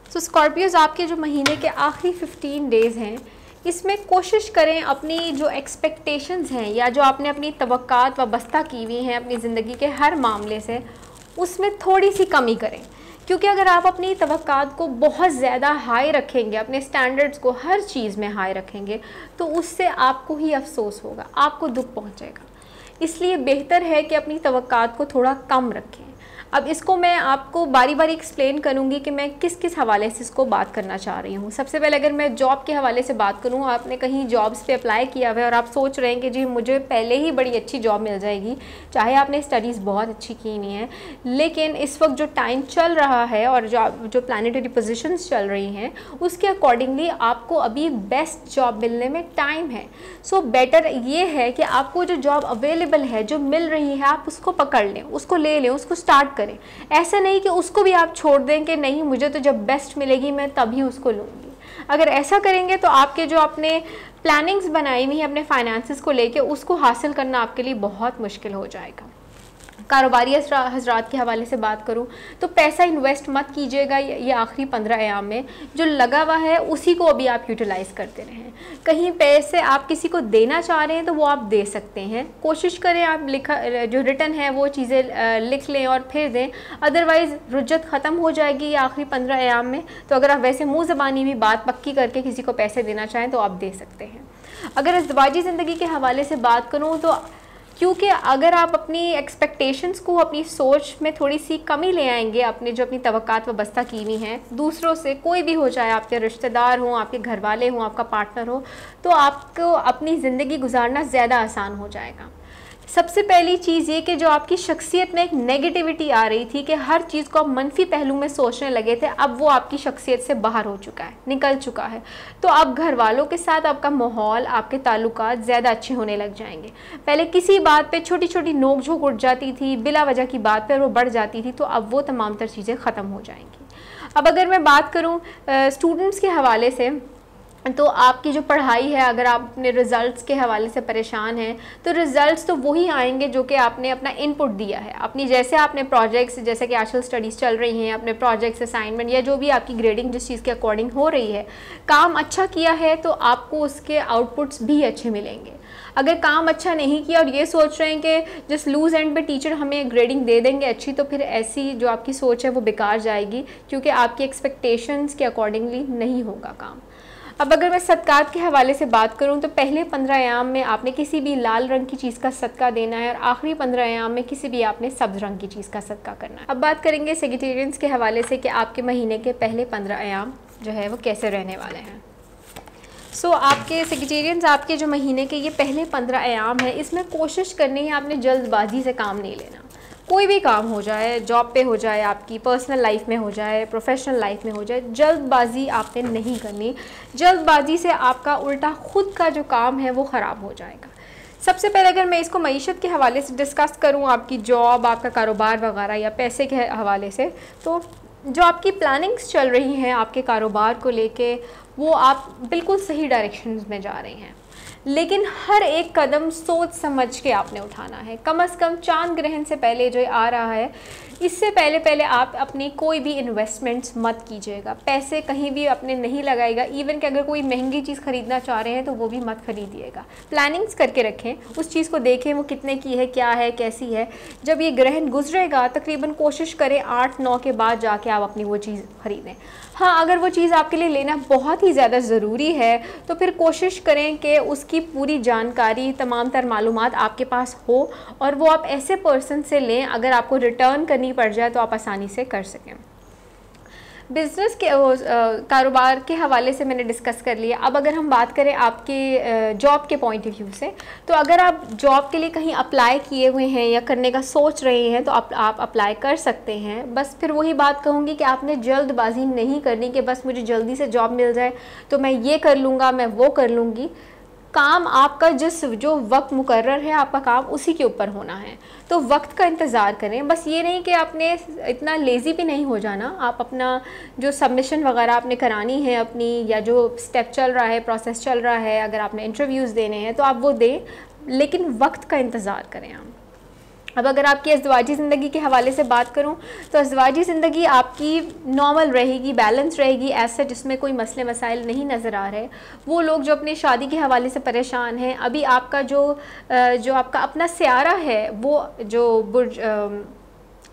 तो स्कॉर्पियोज़, आपके जो महीने के आखिरी 15 डेज़ हैं इसमें कोशिश करें अपनी जो एक्सपेक्टेशंस हैं या जो आपने अपनी तवक्कात वाबस्ता की हुई हैं अपनी ज़िंदगी के हर मामले से, उसमें थोड़ी सी कमी करें। क्योंकि अगर आप अपनी तवक्कात को बहुत ज़्यादा हाई रखेंगे, अपने स्टैंडर्ड्स को हर चीज़ में हाई रखेंगे, तो उससे आपको ही अफसोस होगा, आपको दुख पहुँचेगा। इसलिए बेहतर है कि अपनी तवक्कात को थोड़ा कम रखें। अब इसको मैं आपको बारी बारी एक्सप्लेन करूंगी कि मैं किस किस हवाले से इसको बात करना चाह रही हूँ। सबसे पहले अगर मैं जॉब के हवाले से बात करूँ, आपने कहीं जॉब्स पे अप्लाई किया हुआ है और आप सोच रहे हैं कि जी मुझे पहले ही बड़ी अच्छी जॉब मिल जाएगी, चाहे आपने स्टडीज़ बहुत अच्छी की हुई हैं, लेकिन इस वक्त जो टाइम चल रहा है और जो प्लानिटरी पोजीशंस चल रही हैं उसके अकॉर्डिंगली आपको अभी बेस्ट जॉब मिलने में टाइम है। सो बेटर ये है कि आपको जो जॉब अवेलेबल है, जो मिल रही है, आप उसको पकड़ लें, उसको ले लें, उसको स्टार्ट करें। ऐसा नहीं कि उसको भी आप छोड़ दें कि नहीं मुझे तो जब बेस्ट मिलेगी मैं तभी उसको लूँगी। अगर ऐसा करेंगे तो आपके जो आपने प्लानिंग्स बनाई हुई हैं अपने फाइनेंसेस को लेके, उसको हासिल करना आपके लिए बहुत मुश्किल हो जाएगा। कारोबारी हजरात के हवाले से बात करूं तो पैसा इन्वेस्ट मत कीजिएगा ये आखिरी 15 अयाम में, जो लगा हुआ है उसी को अभी आप यूटिलाइज़ करते रहें। कहीं पैसे आप किसी को देना चाह रहे हैं तो वो आप दे सकते हैं, कोशिश करें आप जो रिटर्न है वो चीज़ें लिख लें और फिर दें, अदरवाइज़ रुज्जत ख़त्म हो जाएगी ये आखिरी 15 अयाम में। तो अगर आप वैसे मुँह ज़बानी भी बात पक्की करके किसी को पैसे देना चाहें तो आप दे सकते हैं। अगर इज़्दिवाजी ज़िंदगी के हवाले से बात करूँ तो क्योंकि अगर आप अपनी एक्सपेक्टेशंस को, अपनी सोच में थोड़ी सी कमी ले आएंगे, अपने जो अपनी तवक्कात वाबस्ता की हुई हैं दूसरों से, कोई भी हो, चाहे आपके रिश्तेदार हों, आपके घर वाले हों, आपका पार्टनर हो, तो आपको अपनी ज़िंदगी गुजारना ज़्यादा आसान हो जाएगा। सबसे पहली चीज़ ये कि जो आपकी शख्सियत में एक नेगेटिविटी आ रही थी कि हर चीज़ को आप मनफी पहलू में सोचने लगे थे, अब वो आपकी शख्सियत से बाहर हो चुका है, निकल चुका है। तो अब घर वालों के साथ आपका माहौल, आपके ताल्लुकात ज़्यादा अच्छे होने लग जाएंगे। पहले किसी बात पे छोटी छोटी नोक झोंक उठ जाती थी, बिला वजह की बात पर वो बढ़ जाती थी, तो अब वो तमाम तर चीज़ें ख़त्म हो जाएंगी। अब अगर मैं बात करूँ स्टूडेंट्स के हवाले से, तो आपकी जो पढ़ाई है, अगर आप अपने रिज़ल्ट्स के हवाले से परेशान हैं तो रिज़ल्ट्स तो वही आएंगे जो कि आपने अपना इनपुट दिया है। अपनी जैसे आपने प्रोजेक्ट्स, जैसे कि आजकल स्टडीज़ चल रही हैं, अपने प्रोजेक्ट्स, असाइनमेंट या जो भी आपकी ग्रेडिंग जिस चीज़ के अकॉर्डिंग हो रही है, काम अच्छा किया है तो आपको उसके आउटपुट्स भी अच्छे मिलेंगे। अगर काम अच्छा नहीं किया और ये सोच रहे हैं कि जस्ट लूज़ एंड पे टीचर हमें ग्रेडिंग दे देंगे अच्छी, तो फिर ऐसी जो आपकी सोच है वो बेकार जाएगी, क्योंकि आपकी एक्सपेक्टेशंस के अकॉर्डिंगली नहीं होगा काम। अब अगर मैं सदक़ात के हवाले से बात करूं तो पहले 15 अयाम में आपने किसी भी लाल रंग की चीज़ का सदका देना है और आखिरी 15 अयाम में किसी भी आपने सब्ज़ रंग की चीज़ का सदका करना है। अब बात करेंगे सेजिटेरियंस के हवाले से कि आपके महीने के पहले 15 अयाम जो है वो कैसे रहने वाले हैं। आपके सेजिटेरियंस, आपके जो महीने के ये पहले 15 अयाम है, इसमें कोशिश करनी है आपने जल्दबाजी से काम नहीं लेना। कोई भी काम हो जाए, जॉब पे हो जाए, आपकी पर्सनल लाइफ में हो जाए, प्रोफेशनल लाइफ में हो जाए, जल्दबाजी आपने नहीं करनी। जल्दबाजी से आपका उल्टा खुद का जो काम है वो ख़राब हो जाएगा। सबसे पहले अगर मैं इसको मईशत के हवाले से डिस्कस करूं, आपकी जॉब, आपका कारोबार वगैरह या पैसे के हवाले से, तो जो आपकी प्लानिंग्स चल रही हैं आपके कारोबार को लेके, वो आप बिल्कुल सही डायरेक्शन में जा रहे हैं, लेकिन हर एक कदम सोच समझ के आपने उठाना है। कम से कम चांद ग्रहण से पहले जो आ रहा है, इससे पहले आप अपनी कोई भी इन्वेस्टमेंट्स मत कीजिएगा। पैसे कहीं भी अपने नहीं लगाएगा। इवन कि अगर कोई महंगी चीज़ ख़रीदना चाह रहे हैं तो वो भी मत खरीदिएगा। प्लानिंग्स करके रखें, उस चीज़ को देखें वो कितने की है, क्या है, कैसी है। जब ये ग्रहण गुजरेगा तकरीबन कोशिश करें 8-9 के बाद जाके आप अपनी वो चीज़ ख़रीदें। हाँ, अगर वो चीज़ आपके लिए लेना बहुत ही ज़्यादा ज़रूरी है तो फिर कोशिश करें कि उसकी पूरी जानकारी, तमाम तर मालूमात आपके पास हो और वो आप ऐसे पर्सन से लें, अगर आपको रिटर्न करनी पड़ जाए तो आप आसानी से कर सकें। बिज़नेस के कारोबार के हवाले से मैंने डिस्कस कर लिया। अब अगर हम बात करें आपके जॉब के पॉइंट ऑफ व्यू से, तो अगर आप जॉब के लिए कहीं अप्लाई किए हुए हैं या करने का सोच रहे हैं तो आप अप्लाई कर सकते हैं। बस फिर वही बात कहूँगी कि आपने जल्दबाजी नहीं करनी कि बस मुझे जल्दी से जॉब मिल जाए तो मैं ये कर लूँगा, मैं वो कर लूँगी। काम आपका जो वक्त मुकर्रर है, आपका काम उसी के ऊपर होना है, तो वक्त का इंतज़ार करें। बस ये नहीं कि आपने इतना लेज़ी भी नहीं हो जाना। आप अपना जो सबमिशन वगैरह आपने करानी है अपनी, या जो स्टेप चल रहा है, प्रोसेस चल रहा है, अगर आपने इंटरव्यूज़ देने हैं तो आप वो दें, लेकिन वक्त का इंतज़ार करें आप। अब अगर आपकी अज़वाजी ज़िंदगी के हवाले से बात करूं तो अज़वाजी ज़िंदगी आपकी नॉर्मल रहेगी, बैलेंस रहेगी, ऐसा जिसमें कोई मसले मसाइल नहीं नज़र आ रहे। वो लोग जो अपनी शादी के हवाले से परेशान हैं, अभी आपका जो आपका अपना सियारा है, वो जो बुर्ज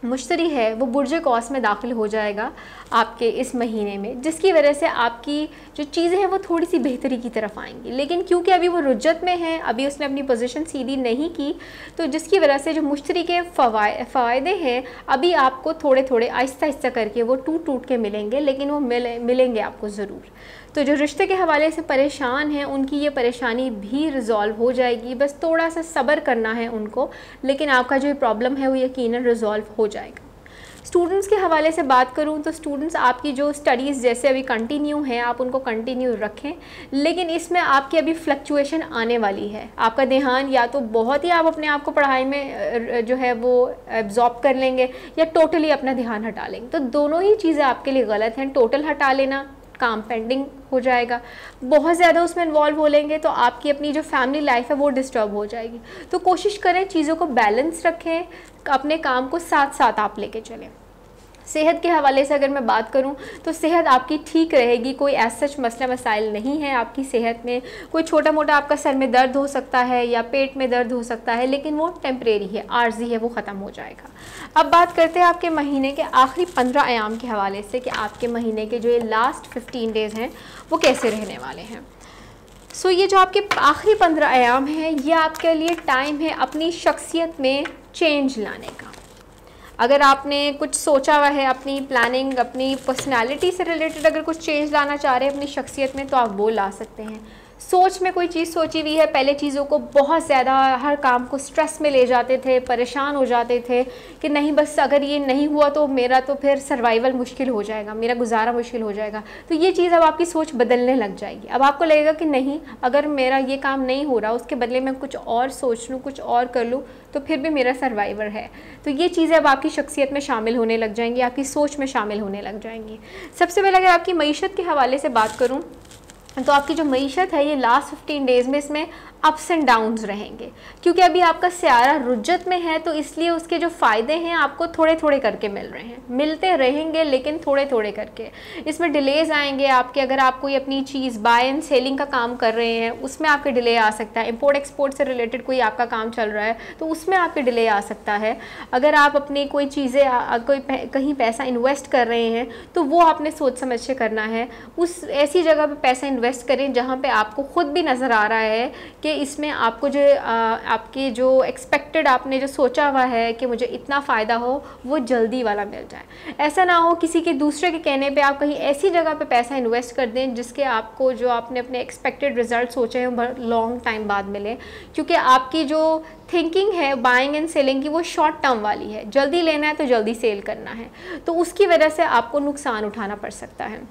मुश्तरी है, वो बुर्ज कौस में दाखिल हो जाएगा आपके इस महीने में, जिसकी वजह से आपकी जो चीज़ें हैं वो थोड़ी सी बेहतरी की तरफ आएंगी। लेकिन क्योंकि अभी वो रुज्जत में है, अभी उसने अपनी पोजीशन सीधी नहीं की, तो जिसकी वजह से जो मुश्तरी के फ़ायदे हैं अभी आपको थोड़े थोड़े आहिस्ता आहिस्ता करके वो टूट के मिलेंगे, लेकिन वो मिलेंगे आपको ज़रूर। तो जो रिश्ते के हवाले से परेशान हैं उनकी ये परेशानी भी रिज़ॉल्व हो जाएगी। बस थोड़ा सा सब्र करना है उनको, लेकिन आपका जो प्रॉब्लम है वो यकीनन रिज़ॉल्व हो जाएगा। स्टूडेंट्स के हवाले से बात करूं तो स्टूडेंट्स, आपकी जो स्टडीज़ जैसे अभी कंटिन्यू हैं आप उनको कंटिन्यू रखें, लेकिन इसमें आपकी अभी फ्लक्चुएशन आने वाली है। आपका ध्यान या तो बहुत ही आप अपने आप को पढ़ाई में जो है वो एब्जॉर्ब कर लेंगे, या टोटली अपना ध्यान हटा लेंगे। तो दोनों ही चीज़ें आपके लिए गलत हैं। टोटल हटा लेना, काम पेंडिंग हो जाएगा। बहुत ज़्यादा उसमें इन्वॉल्व हो लेंगे तो आपकी अपनी जो फैमिली लाइफ है वो डिस्टर्ब हो जाएगी। तो कोशिश करें चीज़ों को बैलेंस रखें, अपने काम को साथ साथ आप लेके चलें। सेहत के हवाले से अगर मैं बात करूं तो सेहत आपकी ठीक रहेगी, कोई ऐसा सच मसला मसाइल नहीं है आपकी सेहत में। कोई छोटा मोटा आपका सर में दर्द हो सकता है या पेट में दर्द हो सकता है, लेकिन वो टेम्परेरी है, आर्जी है, वो ख़त्म हो जाएगा। अब बात करते हैं आपके महीने के आखिरी 15 अयाम के हवाले से कि आपके महीने के जो ये लास्ट 15 डेज़ हैं वो कैसे रहने वाले हैं। ये जो आपके आखिरी 15 अयाम हैं ये आपके लिए टाइम है अपनी शख्सियत में चेंज लाने का। अगर आपने कुछ सोचा हुआ है, अपनी प्लानिंग, अपनी पर्सनालिटी से रिलेटेड अगर कुछ चेंज लाना चाह रहे हैं अपनी शख्सियत में, तो आप वो ला सकते हैं। सोच में कोई चीज़ सोची हुई है, पहले चीज़ों को बहुत ज़्यादा, हर काम को स्ट्रेस में ले जाते थे, परेशान हो जाते थे कि नहीं बस अगर ये नहीं हुआ तो मेरा तो फिर सर्वाइवल मुश्किल हो जाएगा, मेरा गुजारा मुश्किल हो जाएगा। तो ये चीज़ अब आपकी सोच बदलने लग जाएगी। अब आपको लगेगा कि नहीं, अगर मेरा ये काम नहीं हो रहा, उसके बदले मैं कुछ और सोच लूँ, कुछ और कर लूँ, तो फिर भी मेरा सर्वाइवर है। तो ये चीज़ें अब आपकी शख्सियत में शामिल होने लग जाएंगी, आपकी सोच में शामिल होने लग जाएंगी। सबसे पहले अगर आपकी मईशत के हवाले से बात करूँ तो आपकी जो मईशत है ये लास्ट 15 डेज़ में इसमें अप्स एंड डाउन्स रहेंगे, क्योंकि अभी आपका सियारा रुज्जत में है, तो इसलिए उसके जो फ़ायदे हैं आपको थोड़े थोड़े करके मिल रहे हैं, मिलते रहेंगे लेकिन थोड़े थोड़े करके। इसमें डिलेज़ आएंगे आपके, अगर आप कोई अपनी चीज़ बाय एंड सेलिंग का काम कर रहे हैं उसमें आपके डिले आ सकता है। इम्पोर्ट एक्सपोर्ट से रिलेटेड कोई आपका काम चल रहा है तो उसमें आपके डिले आ सकता है। अगर आप अपनी कोई चीज़ें कहीं पैसा इन्वेस्ट कर रहे हैं तो वो आपने सोच समझ के करना है। उस ऐसी जगह पर पैसा इन्वेस्ट करें जहाँ पर आपको ख़ुद भी नज़र आ रहा है कि इसमें आपको जो आपके जो एक्सपेक्टेड, आपने जो सोचा हुआ है कि मुझे इतना फ़ायदा हो, वो जल्दी वाला मिल जाए। ऐसा ना हो किसी के दूसरे के कहने पे आप कहीं ऐसी जगह पे पैसा इन्वेस्ट कर दें जिसके आपको जो आपने अपने एक्सपेक्टेड रिजल्ट सोचे हैं वो लॉन्ग टाइम बाद मिले, क्योंकि आपकी जो थिंकिंग है बाइंग एंड सेलिंग की वो शॉर्ट टर्म वाली है, जल्दी लेना है तो जल्दी सेल करना है, तो उसकी वजह से आपको नुकसान उठाना पड़ सकता है।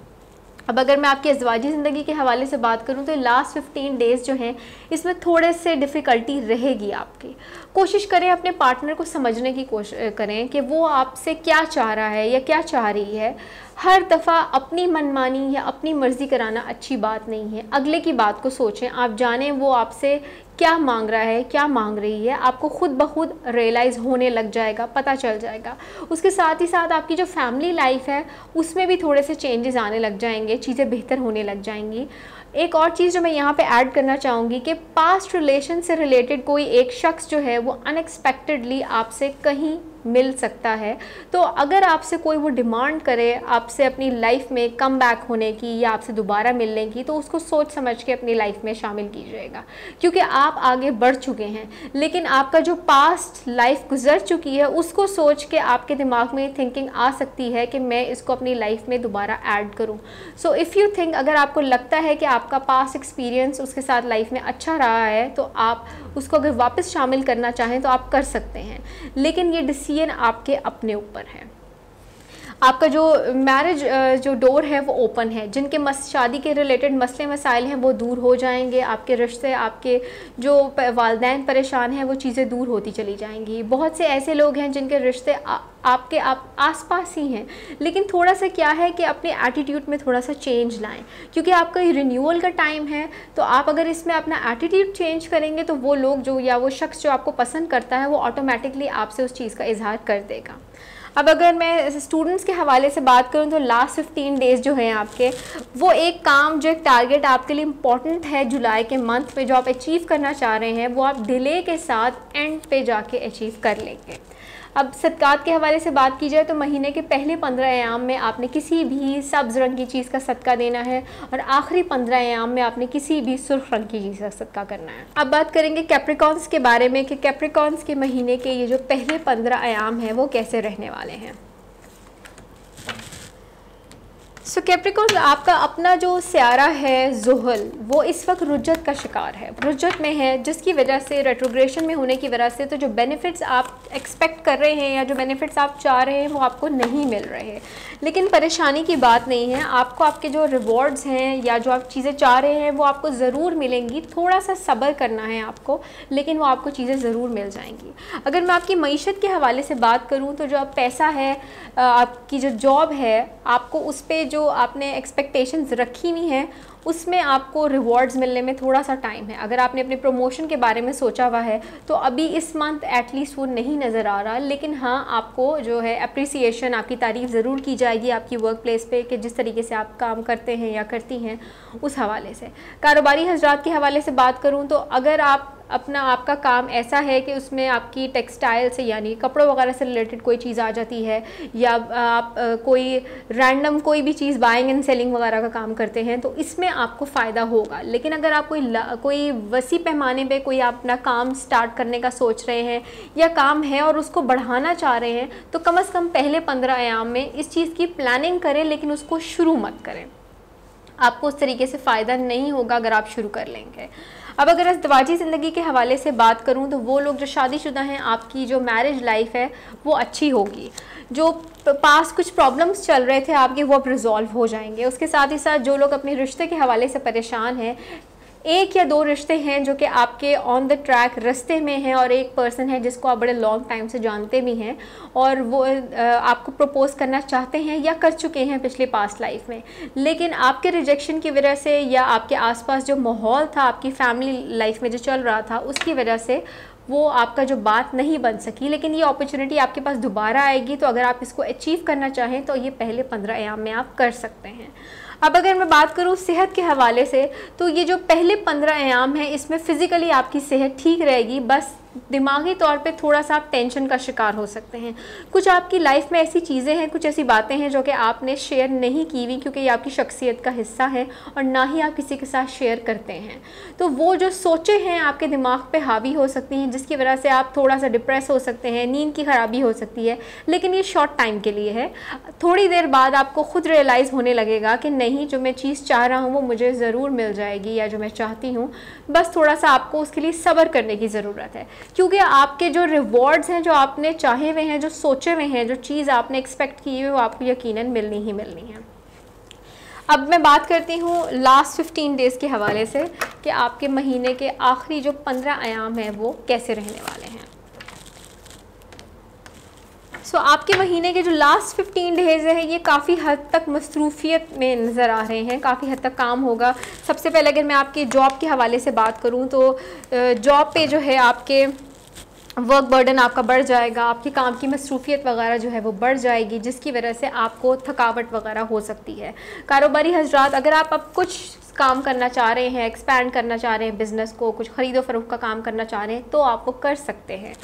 अब अगर मैं आपकी अज़वाजी ज़िंदगी के हवाले से बात करूं तो लास्ट 15 डेज़ जो हैं इसमें थोड़े से डिफ़िकल्टी रहेगी आपकी। कोशिश करें अपने पार्टनर को समझने की कोशिश करें कि वो आपसे क्या चाह रहा है या क्या चाह रही है। हर दफ़ा अपनी मनमानी या अपनी मर्ज़ी कराना अच्छी बात नहीं है। अगले की बात को सोचें, आप जानें वो आपसे क्या मांग रहा है, क्या मांग रही है, आपको खुद ब खुद रियलाइज़ होने लग जाएगा, पता चल जाएगा। उसके साथ ही साथ आपकी जो फैमिली लाइफ है उसमें भी थोड़े से चेंजेस आने लग जाएंगे, चीज़ें बेहतर होने लग जाएंगी। एक और चीज़ जो मैं यहाँ पे ऐड करना चाहूँगी कि पास्ट रिलेशन से रिलेटेड कोई एक शख्स जो है वो अनएक्सपेक्टेडली आपसे कहीं मिल सकता है। तो अगर आपसे कोई वो डिमांड करे आपसे अपनी लाइफ में कम बैक होने की या आपसे दोबारा मिलने की, तो उसको सोच समझ के अपनी लाइफ में शामिल कीजिएगा, क्योंकि आप आगे बढ़ चुके हैं, लेकिन आपका जो पास्ट लाइफ गुजर चुकी है उसको सोच के आपके दिमाग में थिंकिंग आ सकती है कि मैं इसको अपनी लाइफ में दोबारा ऐड करूं। सो इफ़ यू थिंक, अगर आपको लगता है कि आपका पास्ट एक्सपीरियंस उसके साथ लाइफ में अच्छा रहा है तो आप उसको अगर वापस शामिल करना चाहें तो आप कर सकते हैं, लेकिन ये डिसीजन आपके अपने ऊपर है। आपका जो मैरिज जो डोर है वो ओपन है, जिनके शादी के रिलेटेड मसले मसाइल हैं वो दूर हो जाएंगे, आपके रिश्ते, आपके जो वालिदैन परेशान हैं वो चीज़ें दूर होती चली जाएंगी। बहुत से ऐसे लोग हैं जिनके रिश्ते आपके आसपास ही हैं, लेकिन थोड़ा सा क्या है कि अपने एटीट्यूड में थोड़ा सा चेंज लाएं, क्योंकि आपका ये रिन्यूअल का टाइम है। तो आप अगर इसमें अपना एटीट्यूड चेंज करेंगे तो वो लोग जो या वो शख्स जो आपको पसंद करता है वो ऑटोमेटिकली आपसे उस चीज़ का इजहार कर देगा। अब अगर मैं स्टूडेंट्स के हवाले से बात करूं तो लास्ट 15 डेज़ जो हैं आपके, वो एक काम जो एक टारगेट आपके लिए इम्पॉर्टेंट है जुलाई के मंथ में, जो आप अचीव करना चाह रहे हैं वो आप डिले के साथ एंड पे जाके अचीव कर लेंगे। अब सदक़ात के हवाले से बात की जाए तो महीने के पहले 15 अयाम में आपने किसी भी सब्ज़ रंग की चीज़ का सदका देना है और आखिरी 15 अयाम में आपने किसी भी सुर्ख रंग की चीज़ का सदका करना है। अब बात करेंगे कैप्रिकॉन्स के बारे में कि कैप्रिकॉन्स के महीने के ये जो पहले 15 अयाम हैं वो कैसे रहने वाले हैं। सो कैप्रिकॉर्न, आपका अपना जो सियारा है ज़ुहल वो इस वक्त रुज्जत का शिकार है, रुज्जत में है, जिसकी वजह से रेट्रोग्रेशन में होने की वजह से तो जो बेनिफिट्स आप एक्सपेक्ट कर रहे हैं या जो बेनिफिट्स आप चाह रहे हैं वो आपको नहीं मिल रहे। लेकिन परेशानी की बात नहीं है, आपको आपके जो रिवॉर्ड्स हैं या जो आप चीज़ें चाह रहे हैं वो आपको ज़रूर मिलेंगी। थोड़ा सा सब्र करना है आपको, लेकिन वो आपको चीज़ें ज़रूर मिल जाएंगी। अगर मैं आपकी मईशत के हवाले से बात करूँ तो जो आप पैसा है, आपकी जो जॉब है, आपको उस पर जो आपने एक्सपेक्टेशंस रखी हुई हैं उसमें आपको रिवॉर्ड्स मिलने में थोड़ा सा टाइम है। अगर आपने अपने प्रमोशन के बारे में सोचा हुआ है तो अभी इस मंथ एटलीस्ट वो नहीं नज़र आ रहा, लेकिन हाँ आपको जो है अप्रिसिएशन, आपकी तारीफ़ ज़रूर की जाएगी आपकी वर्क प्लेस पे कि जिस तरीके से आप काम करते हैं या करती हैं उस हवाले से। कारोबारी हजरात के हवाले से बात करूँ तो अगर आप आपका काम ऐसा है कि उसमें आपकी टेक्सटाइल से यानी कपड़ों वगैरह से रिलेटेड कोई चीज़ आ जाती है या आप कोई रैंडम कोई भी चीज़ बाइंग एंड सेलिंग वगैरह का काम करते हैं तो इसमें आपको फ़ायदा होगा। लेकिन अगर आप कोई वसी पैमाने पे कोई आप अपना काम स्टार्ट करने का सोच रहे हैं या काम है और उसको बढ़ाना चाह रहे हैं तो कम से कम पहले 15 अयाम में इस चीज़ की प्लानिंग करें, लेकिन उसको शुरू मत करें। आपको उस तरीके से फ़ायदा नहीं होगा अगर आप शुरू कर लेंगे। अब अगर अज़दवाजी ज़िंदगी के हवाले से बात करूं तो वो लोग जो शादीशुदा हैं, आपकी जो मैरिज लाइफ है वो अच्छी होगी। जो पास कुछ प्रॉब्लम्स चल रहे थे आपके, वो अब रिजॉल्व हो जाएंगे। उसके साथ ही साथ जो लोग अपने रिश्ते के हवाले से परेशान हैं, एक या दो रिश्ते हैं जो कि आपके ऑन द ट्रैक रास्ते में हैं, और एक पर्सन है जिसको आप बड़े लॉन्ग टाइम से जानते भी हैं और वो आपको प्रपोज़ करना चाहते हैं या कर चुके हैं पिछले पास्ट लाइफ में, लेकिन आपके रिजेक्शन की वजह से या आपके आसपास जो माहौल था आपकी फैमिली लाइफ में जो चल रहा था उसकी वजह से वो आपका जो बात नहीं बन सकी। लेकिन ये अपॉर्चुनिटी आपके पास दोबारा आएगी, तो अगर आप इसको अचीव करना चाहें तो ये पहले 15 अयाम में आप कर सकते हैं। अब अगर मैं बात करूँ सेहत के हवाले से, तो ये जो पहले 15 अयाम हैं इसमें फ़िज़िकली आपकी सेहत ठीक रहेगी, बस दिमागी तौर पे थोड़ा सा आप टेंशन का शिकार हो सकते हैं। कुछ आपकी लाइफ में ऐसी चीज़ें हैं, कुछ ऐसी बातें हैं जो कि आपने शेयर नहीं की हुई, क्योंकि ये आपकी शख्सियत का हिस्सा है और ना ही आप किसी के साथ शेयर करते हैं। तो वो जो सोचें हैं आपके दिमाग पे हावी हो सकती हैं, जिसकी वजह से आप थोड़ा सा डिप्रेस हो सकते हैं, नींद की ख़राबी हो सकती है, लेकिन ये शॉर्ट टाइम के लिए है। थोड़ी देर बाद आपको खुद रियलाइज़ होने लगेगा कि नहीं, जो मैं चीज़ चाह रहा हूँ वो मुझे ज़रूर मिल जाएगी, या जो मैं चाहती हूँ, बस थोड़ा सा आपको उसके लिए सब्र करने की ज़रूरत है। क्योंकि आपके जो रिवॉर्ड्स हैं, जो आपने चाहे हुए हैं, जो सोचे हुए हैं, जो चीज़ आपने एक्सपेक्ट की हुई, वो आपको यकीनन मिलनी ही मिलनी है। अब मैं बात करती हूँ लास्ट 15 डेज़ के हवाले से कि आपके महीने के आखिरी जो 15 अयाम हैं वो कैसे रहने वाले हैं। आपके महीने के जो लास्ट 15 डेज़ है ये काफ़ी हद तक मसरूफियत में नज़र आ रहे हैं, काफ़ी हद तक काम होगा। सबसे पहले अगर मैं आपके जॉब के हवाले से बात करूं तो जॉब पे जो है आपके वर्क बर्डन आपका बढ़ जाएगा, आपके काम की मसरूफियत वगैरह जो है वो बढ़ जाएगी, जिसकी वजह से आपको थकावट वगैरह हो सकती है। कारोबारी हजरात, अगर आप अब कुछ काम करना चाह रहे हैं, एक्सपैंड करना चाह रहे हैं बिज़नेस को, कुछ ख़रीदो फरोख्त का काम करना चाह रहे हैं, तो आप वो कर सकते हैं।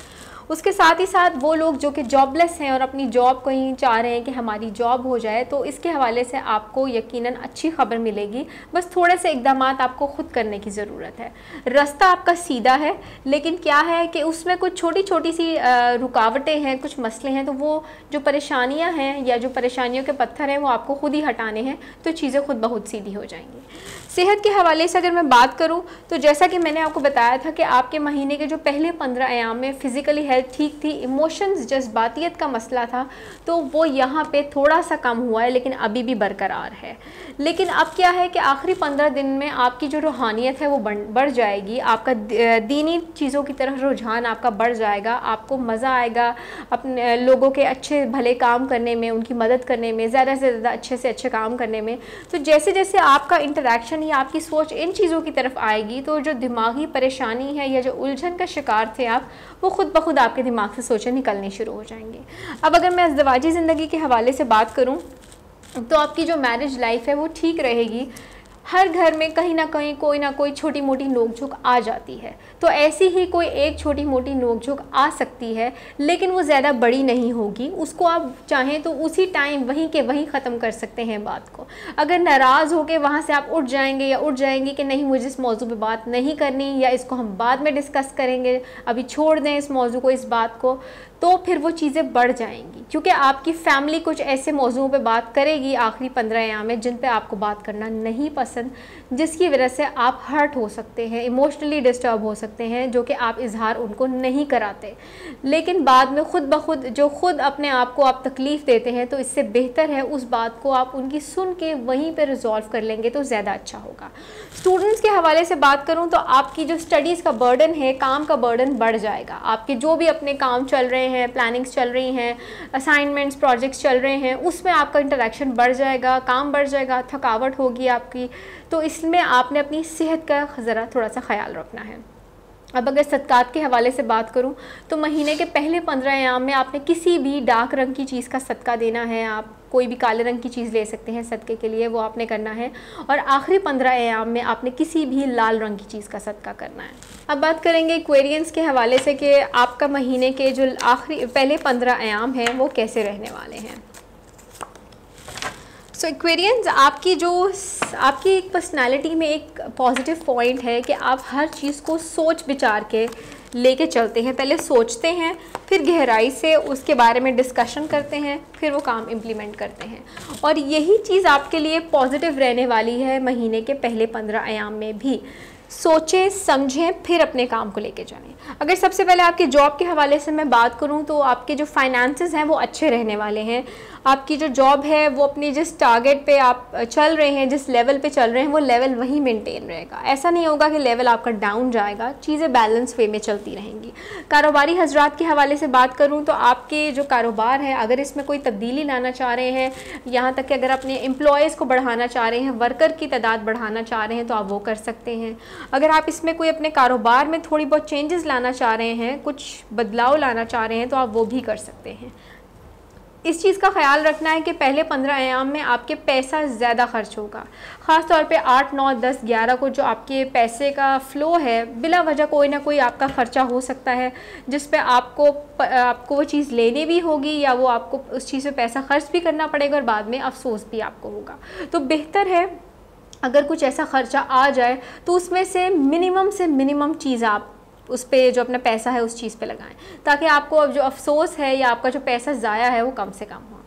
उसके साथ ही साथ वो लोग जो कि जॉबलेस हैं और अपनी जॉब को ही चाह रहे हैं कि हमारी जॉब हो जाए, तो इसके हवाले से आपको यकीनन अच्छी खबर मिलेगी। बस थोड़े से इक़दाम आपको ख़ुद करने की ज़रूरत है। रास्ता आपका सीधा है, लेकिन क्या है कि उसमें कुछ छोटी छोटी सी रुकावटें हैं, कुछ मसले हैं, तो वो जो परेशानियां हैं या जो परेशानियों के पत्थर हैं वो आपको ख़ुद ही हटाने हैं, तो चीज़ें खुद ब खुद सीधी हो जाएंगी। सेहत के हवाले से अगर मैं बात करूं तो जैसा कि मैंने आपको बताया था कि आपके महीने के जो पहले 15 अयाम में फ़िज़िकली हेल्थ ठीक थी, इमोशंस जज्बातियत का मसला था, तो वो यहाँ पे थोड़ा सा कम हुआ है, लेकिन अभी भी बरकरार है। लेकिन अब क्या है कि आखिरी 15 दिन में आपकी जो रूहानियत है वो बढ़ जाएगी, आपका दीनी चीज़ों की तरफ रुझान आपका बढ़ जाएगा, आपको मज़ा आएगा अपने लोगों के अच्छे भले काम करने में, उनकी मदद करने में, ज़्यादा से ज़्यादा अच्छे से अच्छे काम करने में। तो जैसे जैसे आपका इंटरेक्शन या आपकी सोच इन चीज़ों की तरफ आएगी, तो जो दिमागी परेशानी है या जो उलझन का शिकार थे आप, वो खुद ब खुद आपके दिमाग से सोचें निकलनी शुरू हो जाएंगे। अब अगर मैं अज़दवाजी ज़िंदगी के हवाले से बात करूं तो आपकी जो मैरिज लाइफ है वो ठीक रहेगी। हर घर में कहीं ना कहीं कोई ना कोई छोटी मोटी नोकझोंक आ जाती है, तो ऐसी ही कोई एक छोटी मोटी नोकझोंक आ सकती है, लेकिन वो ज़्यादा बड़ी नहीं होगी। उसको आप चाहें तो उसी टाइम वहीं के वहीं ख़त्म कर सकते हैं बात को। अगर नाराज़ हो के वहाँ से आप उठ जाएंगे या उठ जाएंगी कि नहीं मुझे इस मौजू पे बात नहीं करनी, या इसको हम बाद में डिस्कस करेंगे, अभी छोड़ दें इस मौजू को, इस बात को, तो फिर वो चीज़ें बढ़ जाएंगी, क्योंकि आपकी फैमिली कुछ ऐसे मौजूओं पे बात करेगी आखिरी 15 अयाम में जिन पे आपको बात करना नहीं पसंद, जिसकी वजह से आप हर्ट हो सकते हैं, इमोशनली डिस्टर्ब हो सकते हैं, जो कि आप इजहार उनको नहीं कराते। लेकिन बाद में खुद ब खुद जो खुद अपने आप को आप तकलीफ़ देते हैं, तो इससे बेहतर है उस बात को आप उनकी सुन के वहीं पर रिजॉल्व कर लेंगे तो ज़्यादा अच्छा होगा। स्टूडेंट्स के हवाले से बात करूँ तो आपकी जो स्टडीज़ का बर्डन है, काम का बर्डन बढ़ जाएगा। आपके जो भी अपने काम चल रहे हैं, प्लानिंग्स चल रही हैं, असाइनमेंट्स प्रोजेक्ट्स चल रहे हैं, उसमें आपका इंटरेक्शन बढ़ जाएगा, काम बढ़ जाएगा, थकावट होगी आपकी, तो इसमें आपने अपनी सेहत का ज़रा थोड़ा सा ख्याल रखना है। अब अगर सदक़ात के हवाले से बात करूं तो महीने के पहले 15 अयाम में आपने किसी भी डार्क रंग की चीज़ का सदका देना है। आप कोई भी काले रंग की चीज़ ले सकते हैं सदक़े के लिए, वो आपने करना है। और आखिरी 15 अयाम में आपने किसी भी लाल रंग की चीज़ का सदका करना है। अब बात करेंगे एक्वेरियंस के हवाले से कि आपका महीने के जो आखिरी पहले 15 अयाम हैं वो कैसे रहने वाले हैं। सो एक्वेरियंस, आपकी एक पर्सनालिटी में एक पॉजिटिव पॉइंट है कि आप हर चीज़ को सोच विचार के लेके चलते हैं, पहले सोचते हैं, फिर गहराई से उसके बारे में डिस्कशन करते हैं, फिर वो काम इम्प्लीमेंट करते हैं। और यही चीज़ आपके लिए पॉजिटिव रहने वाली है महीने के पहले 15 अयाम में भी। सोचें, समझें, फिर अपने काम को लेके जाएं। अगर सबसे पहले आपके जॉब के हवाले से मैं बात करूं तो आपके जो फाइनेंसेस हैं वो अच्छे रहने वाले हैं। आपकी जो जॉब है वो अपनी जिस टारगेट पे आप चल रहे हैं, जिस लेवल पे चल रहे हैं, वो लेवल वही मेंटेन रहेगा। ऐसा नहीं होगा कि लेवल आपका डाउन जाएगा, चीज़ें बैलेंस वे में चलती रहेंगी। कारोबारी हजरात के हवाले से बात करूँ तो आपके जो कारोबार है, अगर इसमें कोई तब्दीली लाना चाह रहे हैं, यहाँ तक कि अगर अपने एम्प्लॉयज़ को बढ़ाना चाह रहे हैं, वर्कर की तादाद बढ़ाना चाह रहे हैं, तो आप वो कर सकते हैं। अगर आप इसमें कोई अपने कारोबार में थोड़ी बहुत चेंजेस लाना चाह रहे हैं, कुछ बदलाव लाना चाह रहे हैं, तो आप वो भी कर सकते हैं। इस चीज़ का ख्याल रखना है कि पहले 15 अयाम में आपके पैसा ज़्यादा खर्च होगा। ख़ास तौर पे 8, 9, 10, 11 को जो आपके पैसे का फ़्लो है, बिला वजह कोई ना कोई आपका ख़र्चा हो सकता है जिस पे आपको वो चीज़ लेनी भी होगी, या वो आपको उस चीज़ पे पैसा खर्च भी करना पड़ेगा और बाद में अफसोस भी आपको होगा। तो बेहतर है अगर कुछ ऐसा ख़र्चा आ जाए तो उसमें से मिनिमम चीज़ आप उस पर जो अपना पैसा है उस चीज़ पे लगाएं, ताकि आपको अब जो अफसोस है या आपका जो पैसा ज़ाया है वो कम से कम हो।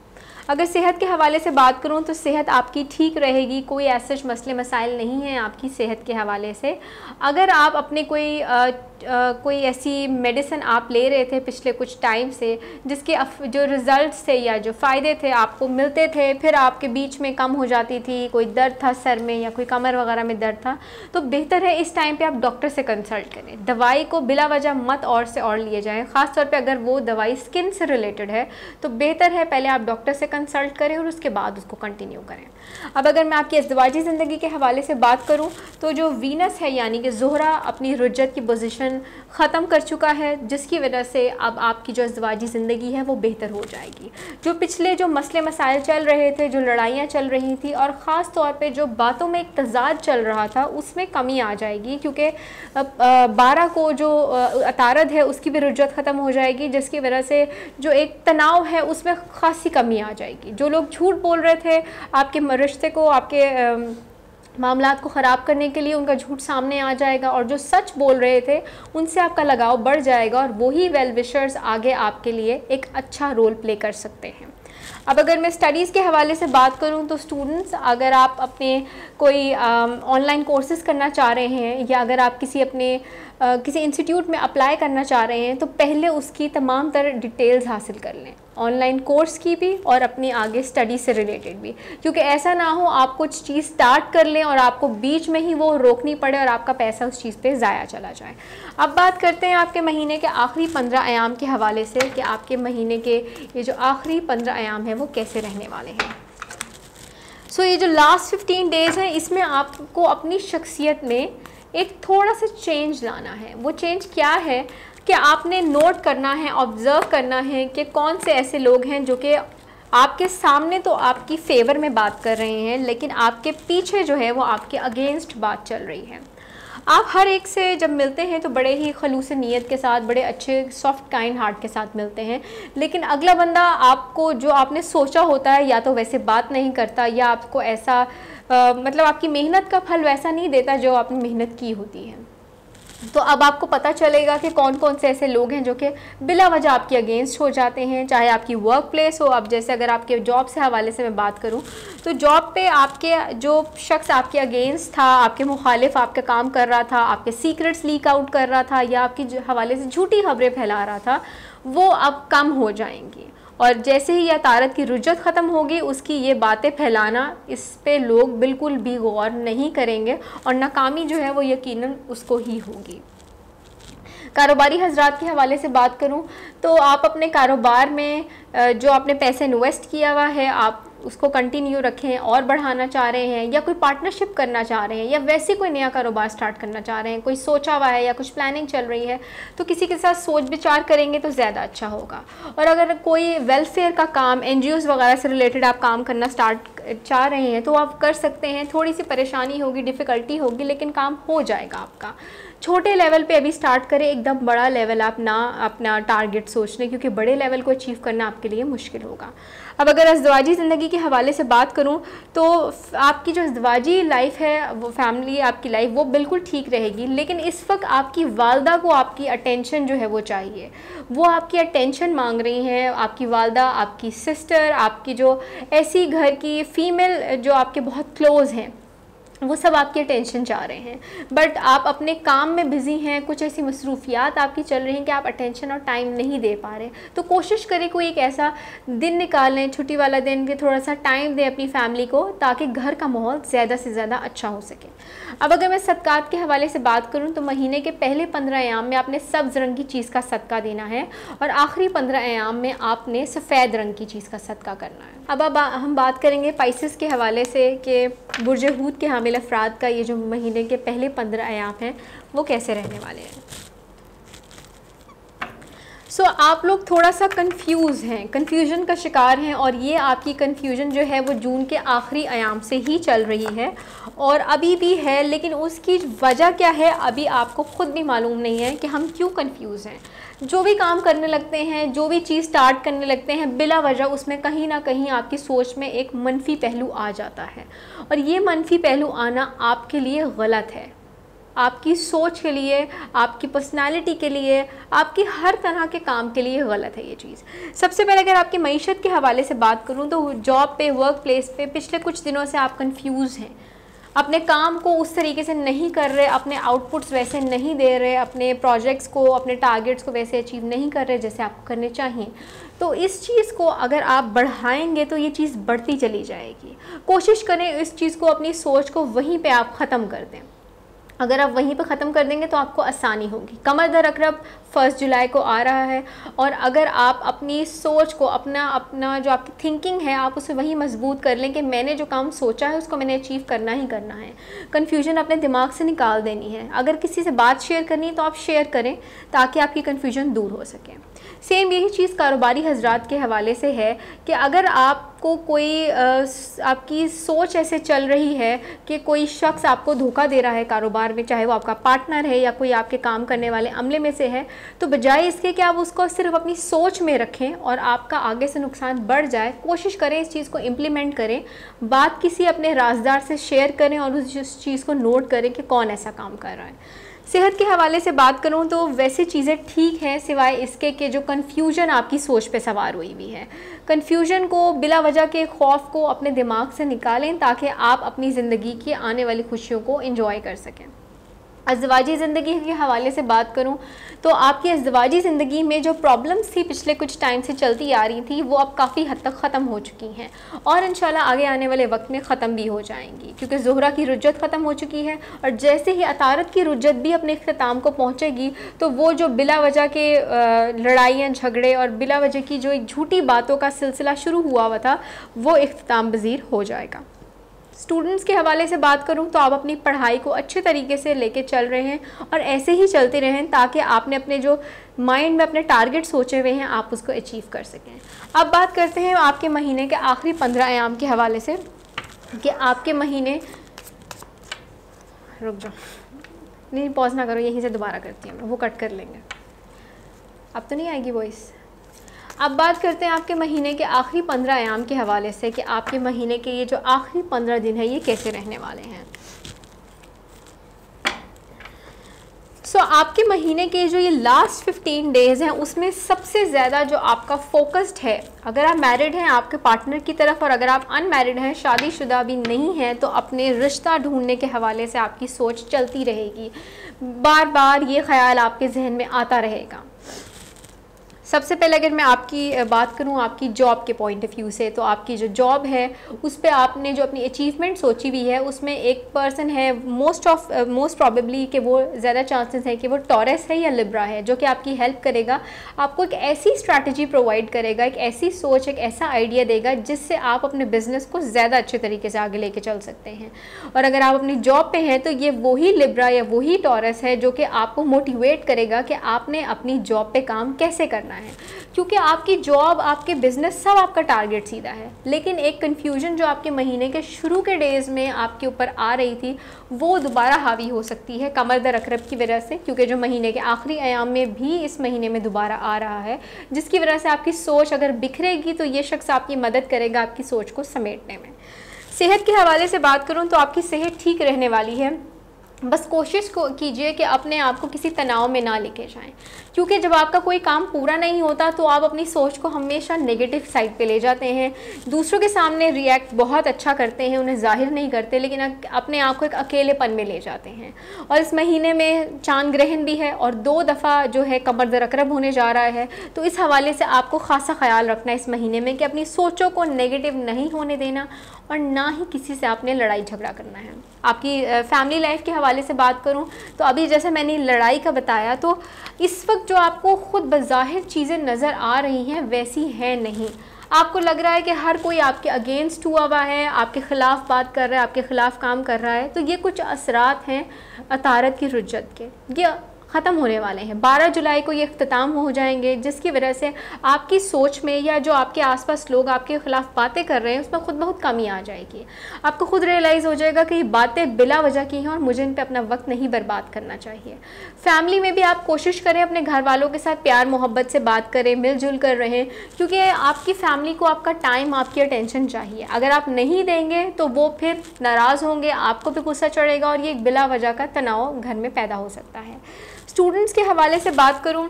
अगर सेहत के हवाले से बात करूं तो सेहत आपकी ठीक रहेगी, कोई ऐसे मसले मसाइल नहीं हैं आपकी सेहत के हवाले से। अगर आप अपने कोई ऐसी मेडिसिन आप ले रहे थे पिछले कुछ टाइम से जिसके जो रिज़ल्ट थे या जो फ़ायदे थे आपको मिलते थे, फिर आपके बीच में कम हो जाती थी, कोई दर्द था सर में या कोई कमर वगैरह में दर्द था, तो बेहतर है इस टाइम पे आप डॉक्टर से कंसल्ट करें। दवाई को बिला वजह मत और लिए जाएं। ख़ास तौर पे अगर वो दवाई स्किन से रिलेटेड है तो बेहतर है पहले आप डॉक्टर से कंसल्ट करें और उसके बाद उसको कंटिन्यू करें। अब अगर मैं आपकी अज़दवाजी ज़िंदगी के हवाले से बात करूँ तो जो वीनस है यानी कि ज़ोहरा अपनी रुज्जत की पोजीशन ख़त्म कर चुका है, जिसकी वजह से अब आपकी जो अज़दवाजी ज़िंदगी है वो बेहतर हो जाएगी। जो पिछले जो मसले मसाइल चल रहे थे, जो लड़ाइयाँ चल रही थी और ख़ास तौर पे जो बातों में एक तज़ाद चल रहा था, उसमें कमी आ जाएगी, क्योंकि 12 को जो अतारद है उसकी भी रुज्जत ख़त्म हो जाएगी, जिसकी वजह से जो एक तनाव है उसमें ख़ासी कमी आ जाएगी। जो लोग झूठ बोल रहे थे आपके रिश्ते को, आपके मामलात को ख़राब करने के लिए, उनका झूठ सामने आ जाएगा, और जो सच बोल रहे थे उनसे आपका लगाव बढ़ जाएगा, और वही वेल विशर्स आगे आपके लिए एक अच्छा रोल प्ले कर सकते हैं। अब अगर मैं स्टडीज़ के हवाले से बात करूं तो स्टूडेंट्स, अगर आप अपने कोई ऑनलाइन कोर्सेज़ करना चाह रहे हैं या अगर आप किसी इंस्टीट्यूट में अप्लाई करना चाह रहे हैं तो पहले उसकी तमाम तरह डिटेल्स हासिल कर लें, ऑनलाइन कोर्स की भी और अपनी आगे स्टडी से रिलेटेड भी, क्योंकि ऐसा ना हो आप कुछ चीज़ स्टार्ट कर लें और आपको बीच में ही वो रोकनी पड़े और आपका पैसा उस चीज़ पे ज़ाया चला जाए। अब बात करते हैं आपके महीने के आखिरी 15 अयाम के हवाले से कि आपके महीने के ये जो आखिरी 15 अयाम हैं वो कैसे रहने वाले हैं। सो ये जो लास्ट 15 डेज़ हैं इसमें आपको अपनी शख्सियत में एक थोड़ा सा चेंज लाना है। वो चेंज क्या है कि आपने नोट करना है, ऑब्ज़र्व करना है कि कौन से ऐसे लोग हैं जो कि आपके सामने तो आपकी फ़ेवर में बात कर रहे हैं, लेकिन आपके पीछे जो है वो आपके अगेंस्ट बात चल रही है। आप हर एक से जब मिलते हैं तो बड़े ही खलूस नीयत के साथ, बड़े अच्छे सॉफ्ट काइंड हार्ट के साथ मिलते हैं, लेकिन अगला बंदा आपको जो आपने सोचा होता है या तो वैसे बात नहीं करता, या आपको ऐसा मतलब आपकी मेहनत का फल वैसा नहीं देता जो आपने मेहनत की होती है। तो अब आपको पता चलेगा कि कौन कौन से ऐसे लोग हैं जो कि बिला वजह आपके अगेंस्ट हो जाते हैं, चाहे आपकी वर्क प्लेस हो। अब जैसे अगर आपके जॉब से हवाले से मैं बात करूं तो जॉब पे आपके जो शख्स आपके अगेंस्ट था, आपके मुखालिफ आपका काम कर रहा था, आपके सीक्रेट्स लीक आउट कर रहा था या आपकी हवाले से झूठी खबरें फैला रहा था, वो अब कम हो जाएंगी। और जैसे ही यह तारत की रुज्जत ख़त्म होगी, उसकी ये बातें फैलाना, इस पे लोग बिल्कुल भी गौर नहीं करेंगे और नाकामी जो है वो यकीनन उसको ही होगी। कारोबारी हजरात के हवाले से बात करूं तो आप अपने कारोबार में जो आपने पैसे इन्वेस्ट किया हुआ है आप उसको कंटिन्यू रखें और बढ़ाना चाह रहे हैं, या कोई पार्टनरशिप करना चाह रहे हैं, या वैसे कोई नया कारोबार स्टार्ट करना चाह रहे हैं, कोई सोचा हुआ है या कुछ प्लानिंग चल रही है, तो किसी के साथ सोच विचार करेंगे तो ज़्यादा अच्छा होगा। और अगर कोई वेलफेयर का काम, NGOs वगैरह से रिलेटेड आप काम करना स्टार्ट चाह रहे हैं तो आप कर सकते हैं। थोड़ी सी परेशानी होगी, डिफ़िकल्टी होगी, लेकिन काम हो जाएगा आपका। छोटे लेवल पे अभी स्टार्ट करें, एकदम बड़ा लेवल आप ना अपना टारगेट सोच लें, क्योंकि बड़े लेवल को अचीव करना आपके लिए मुश्किल होगा। अब अगर अज़दवाजी ज़िंदगी के हवाले से बात करूं तो आपकी जो अज़दवाजी लाइफ है, वो फैमिली आपकी लाइफ, वो बिल्कुल ठीक रहेगी, लेकिन इस वक्त आपकी वालदा को आपकी अटेंशन जो है वो चाहिए। वो आपकी अटेंशन मांग रही हैं, आपकी वालदा, आपकी सिस्टर, आपकी जो ऐसी घर की फ़ीमेल जो आपके बहुत क्लोज़ हैं, वो सब आपकी अटेंशन चाह रहे हैं, बट आप अपने काम में बिज़ी हैं, कुछ ऐसी मसरूफियात आपकी चल रही हैं कि आप अटेंशन और टाइम नहीं दे पा रहे। तो कोशिश करें कोई एक ऐसा दिन निकालें, छुट्टी वाला दिन, कि थोड़ा सा टाइम दें अपनी फैमिली को, ताकि घर का माहौल ज़्यादा से ज़्यादा अच्छा हो सके। अब अगर मैं सदक़ात के हवाले से बात करूँ तो महीने के पहले 15 अयाम में आपने सब्ज़ रंग की चीज़ का सदका देना है, और आखिरी 15 अयाम में आपने सफ़ेद रंग की चीज़ का सदका करना है। अब हम बात करेंगे पाइसेस के हवाले से कि बुर्ज हूत के हामिल अफराद का ये जो महीने के पहले 15 अयाम हैं वो कैसे रहने वाले हैं। आप लोग थोड़ा सा कंफ्यूज हैं, कन्फ्यूजन का शिकार हैं, और ये आपकी कन्फ्यूजन जो है वो जून के आखिरी अयाम से ही चल रही है और अभी भी है, लेकिन उसकी वजह क्या है अभी आपको ख़ुद भी मालूम नहीं है कि हम क्यों कंफ्यूज हैं। जो भी काम करने लगते हैं, जो भी चीज़ स्टार्ट करने लगते हैं, बिला वजह उसमें कहीं ना कहीं आपकी सोच में एक मनफी पहलू आ जाता है, और ये मनफी पहलू आना आपके लिए गलत है। आपकी सोच के लिए, आपकी पर्सनालिटी के लिए, आपकी हर तरह के काम के लिए गलत है ये चीज़। सबसे पहले अगर आपकी मईशत के हवाले से बात करूँ तो जॉब पे, वर्क प्लेस पे पिछले कुछ दिनों से आप कंफ्यूज हैं, अपने काम को उस तरीके से नहीं कर रहे, अपने आउटपुट्स वैसे नहीं दे रहे, अपने प्रोजेक्ट्स को, अपने टारगेट्स को वैसे अचीव नहीं कर रहे जैसे आपको करने चाहिए। तो इस चीज़ को अगर आप बढ़ाएंगे तो ये चीज़ बढ़ती चली जाएगी। कोशिश करें इस चीज़ को, अपनी सोच को वहीं पे आप ख़त्म कर दें। अगर आप वहीं पे ख़त्म कर देंगे तो आपको आसानी होगी। कमर दर अकरब 1 जुलाई को आ रहा है, और अगर आप अपनी सोच को, अपना जो आपकी थिंकिंग है, आप उसे वही मजबूत कर लें कि मैंने जो काम सोचा है उसको मैंने अचीव करना ही करना है। कन्फ्यूजन अपने दिमाग से निकाल देनी है। अगर किसी से बात शेयर करनी है तो आप शेयर करें ताकि आपकी कन्फ्यूजन दूर हो सके। सेम यही चीज़ कारोबारी हजरात के हवाले से है कि अगर आपको कोई आपकी सोच ऐसे चल रही है कि कोई शख्स आपको धोखा दे रहा है कारोबार में, चाहे वो आपका पार्टनर है या कोई आपके काम करने वाले अमले में से है, तो बजाय इसके कि आप उसको सिर्फ अपनी सोच में रखें और आपका आगे से नुकसान बढ़ जाए, कोशिश करें इस चीज़ को इम्प्लीमेंट करें। बात किसी अपने राजदार से शेयर करें और उस चीज़ को नोट करें कि कौन ऐसा काम कर रहा है। सेहत के हवाले से बात करूं तो वैसे चीज़ें ठीक हैं, सिवाय इसके कि जो कन्फ्यूजन आपकी सोच पे सवार हुई हुई है। कन्फ्यूजन को, बिला वजह के खौफ को अपने दिमाग से निकालें ताकि आप अपनी ज़िंदगी की आने वाली खुशियों को एंजॉय कर सकें। अज़दवाजी ज़िंदगी के हवाले से बात करूं तो आपकी अज़दवाजी ज़िंदगी में जो प्रॉब्लम्स थी पिछले कुछ टाइम से चलती आ रही थी, वो अब काफ़ी हद तक ख़त्म हो चुकी हैं, और इंशाल्लाह आगे आने वाले वक्त में ख़त्म भी हो जाएंगी, क्योंकि ज़ोहरा की रुज्जत ख़त्म हो चुकी है। और जैसे ही अतारत की रुज्जत भी अपने इख्तिताम को पहुँचेगी तो वो जो बिला वजह के लड़ाइयाँ, झगड़े और बिला वजह की जो एक झूठी बातों का सिलसिला शुरू हुआ था, वो इख्तिताम पज़ीर हो जाएगा। स्टूडेंट्स के हवाले से बात करूं तो आप अपनी पढ़ाई को अच्छे तरीके से लेके चल रहे हैं और ऐसे ही चलते रहें ताकि आपने अपने जो माइंड में अपने टारगेट सोचे हुए हैं आप उसको अचीव कर सकें। अब बात करते हैं आपके महीने के आखिरी 15 अयाम के हवाले से कि आपके महीने, रुक जाओ, नहीं पॉज ना करो, यहीं से दोबारा करती हूँ, वो कट कर लेंगे, अब तो नहीं आएगी वॉइस। अब बात करते हैं आपके महीने के आखिरी 15 अयाम के हवाले से कि आपके महीने के ये जो आखिरी 15 दिन है ये कैसे रहने वाले हैं। आपके महीने के जो ये लास्ट 15 डेज़ हैं उसमें सबसे ज़्यादा जो आपका फोकस्ड है, अगर आप मैरिड हैं आपके पार्टनर की तरफ, और अगर आप अनमैरिड हैं, शादीशुदा भी नहीं हैं, तो अपने रिश्ता ढूंढने के हवाले से आपकी सोच चलती रहेगी। बार बार ये ख्याल आपके जहन में आता रहेगा। सबसे पहले अगर मैं आपकी बात करूं आपकी जॉब के पॉइंट ऑफ व्यू से, तो आपकी जो जॉब है उस पे आपने जो अपनी अचीवमेंट सोची हुई है उसमें एक पर्सन है, मोस्ट प्रॉबेबली कि वो ज़्यादा चांसेस है कि वो टॉरस है या लिब्रा है, जो कि आपकी हेल्प करेगा, आपको एक ऐसी स्ट्रैटेजी प्रोवाइड करेगा, एक ऐसी सोच, एक ऐसा आइडिया देगा जिससे आप अपने बिज़नेस को ज़्यादा अच्छे तरीके से आगे लेके चल सकते हैं। और अगर आप अपनी जॉब पे हैं तो ये वही लिब्रा या वही टॉरस है जो कि आपको मोटिवेट करेगा कि आपने अपनी जॉब पे काम कैसे करना है। है, क्योंकि आपकी जॉब, आपके बिजनेस, सब आपका टारगेट सीधा है। लेकिन एक कन्फ्यूजन जो आपके महीने के शुरू के डेज़ में आपके ऊपर आ रही थी, वो दोबारा हावी हो सकती है कमर दर अकरब की वजह से, क्योंकि जो महीने के आखिरी आयाम में भी इस महीने में दोबारा आ रहा है, जिसकी वजह से आपकी सोच अगर बिखरेगी तो ये शख्स आपकी मदद करेगा आपकी सोच को समेटने में। सेहत के हवाले से बात करूं तो आपकी सेहत ठीक रहने वाली है। बस कोशिश कीजिए कि अपने आप को किसी तनाव में ना लेके जाएं, क्योंकि जब आपका कोई काम पूरा नहीं होता तो आप अपनी सोच को हमेशा नेगेटिव साइड पे ले जाते हैं। दूसरों के सामने रिएक्ट बहुत अच्छा करते हैं, उन्हें जाहिर नहीं करते, लेकिन अपने आप को एक अकेलेपन में ले जाते हैं। और इस महीने में चांद ग्रहण भी है और 2 दफ़ा जो है कमर दर अकरब होने जा रहा है, तो इस हवाले से आपको ख़ासा ख्याल रखना है इस महीने में कि अपनी सोचों को नेगेटिव नहीं होने देना और ना ही किसी से आपने लड़ाई झगड़ा करना है। आपकी फैमिली लाइफ के हवाले से बात करूं तो अभी जैसे मैंने लड़ाई का बताया, तो इस वक्त जो आपको खुद बज़ाहिर चीज़ें नज़र आ रही हैं वैसी हैं नहीं। आपको लग रहा है कि हर कोई आपके अगेंस्ट हुआ हुआ है, आपके ख़िलाफ़ बात कर रहा है, आपके ख़िलाफ़ काम कर रहा है, तो ये कुछ असरात हैं अतारत की रुज्जत के, ये ख़त्म होने वाले हैं। 12 जुलाई को ये इख्तिताम हो जाएंगे, जिसकी वजह से आपकी सोच में या जो आपके आसपास लोग आपके ख़िलाफ़ बातें कर रहे हैं उसमें खुद बहुत कमी आ जाएगी। आपको खुद रियलाइज़ हो जाएगा कि ये बातें बिला वजह की हैं और मुझे इन पे अपना वक्त नहीं बर्बाद करना चाहिए। फैमिली में भी आप कोशिश करें अपने घर वालों के साथ प्यार मोहब्बत से बात करें, मिलजुल कर रहें, क्योंकि आपकी फैमिली को आपका टाइम, आपकी अटेंशन चाहिए। अगर आप नहीं देंगे तो वो फिर नाराज़ होंगे, आपको भी गुस्सा चढ़ेगा और ये एक बिला वजह का तनाव घर में पैदा हो सकता है। स्टूडेंट्स के हवाले से बात करूं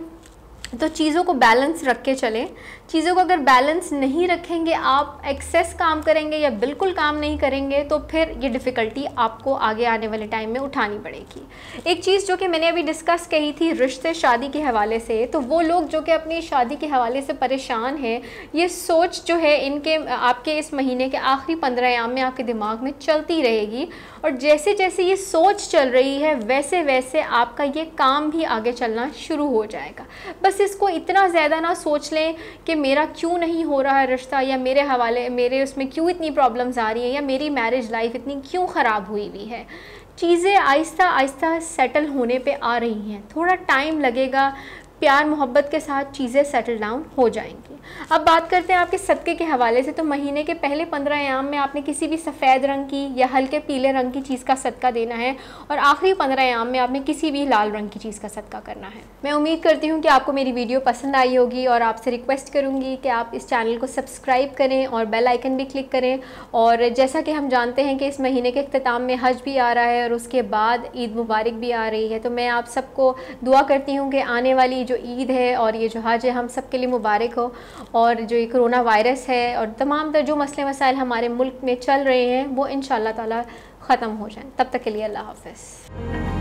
तो चीज़ों को बैलेंस रख के चलें। चीज़ों को अगर बैलेंस नहीं रखेंगे, आप एक्सेस काम करेंगे या बिल्कुल काम नहीं करेंगे, तो फिर ये डिफ़िकल्टी आपको आगे आने वाले टाइम में उठानी पड़ेगी। एक चीज़ जो कि मैंने अभी डिस्कस कही थी रिश्ते शादी के हवाले से, तो वो लोग जो कि अपनी शादी के हवाले से परेशान हैं, ये सोच जो है इनके आपके इस महीने के आखिरी 15 अयाम में आपके दिमाग में चलती रहेगी, और जैसे जैसे ये सोच चल रही है वैसे वैसे आपका ये काम भी आगे चलना शुरू हो जाएगा। बस इसको इतना ज़्यादा ना सोच लें कि मेरा क्यों नहीं हो रहा है रिश्ता, या मेरे उसमें क्यों इतनी प्रॉब्लम्स आ रही हैं, या मेरी मैरिज लाइफ इतनी क्यों ख़राब हुई हुई है। चीज़ें आहिस्ता आहिस्ता सेटल होने पे आ रही हैं, थोड़ा टाइम लगेगा, प्यार मोहब्बत के साथ चीज़ें सेटल डाउन हो जाएंगी। अब बात करते हैं आपके सदक़े के हवाले से। तो महीने के पहले 15 अयाम में आपने किसी भी सफ़ेद रंग की या हल्के पीले रंग की चीज़ का सदका देना है, और आखिरी 15 अयाम में आपने किसी भी लाल रंग की चीज़ का सदका करना है। मैं उम्मीद करती हूँ कि आपको मेरी वीडियो पसंद आई होगी, और आपसे रिक्वेस्ट करूँगी कि आप इस चैनल को सब्सक्राइब करें और बेल आइकन भी क्लिक करें। और जैसा कि हम जानते हैं कि इस महीने के इख्तिताम में हज भी आ रहा है और उसके बाद ईद मुबारक भी आ रही है, तो मैं आप सबको दुआ करती हूँ कि आने वाली जो ईद है और ये जो हज है हम सब के लिए मुबारक हो, और जो ये कोरोना वायरस है और तमाम जो मसले मसाइल हमारे मुल्क में चल रहे हैं वो इंशाअल्लाह ताला ख़त्म हो जाएं। तब तक के लिए अल्लाह हाफ़िज़।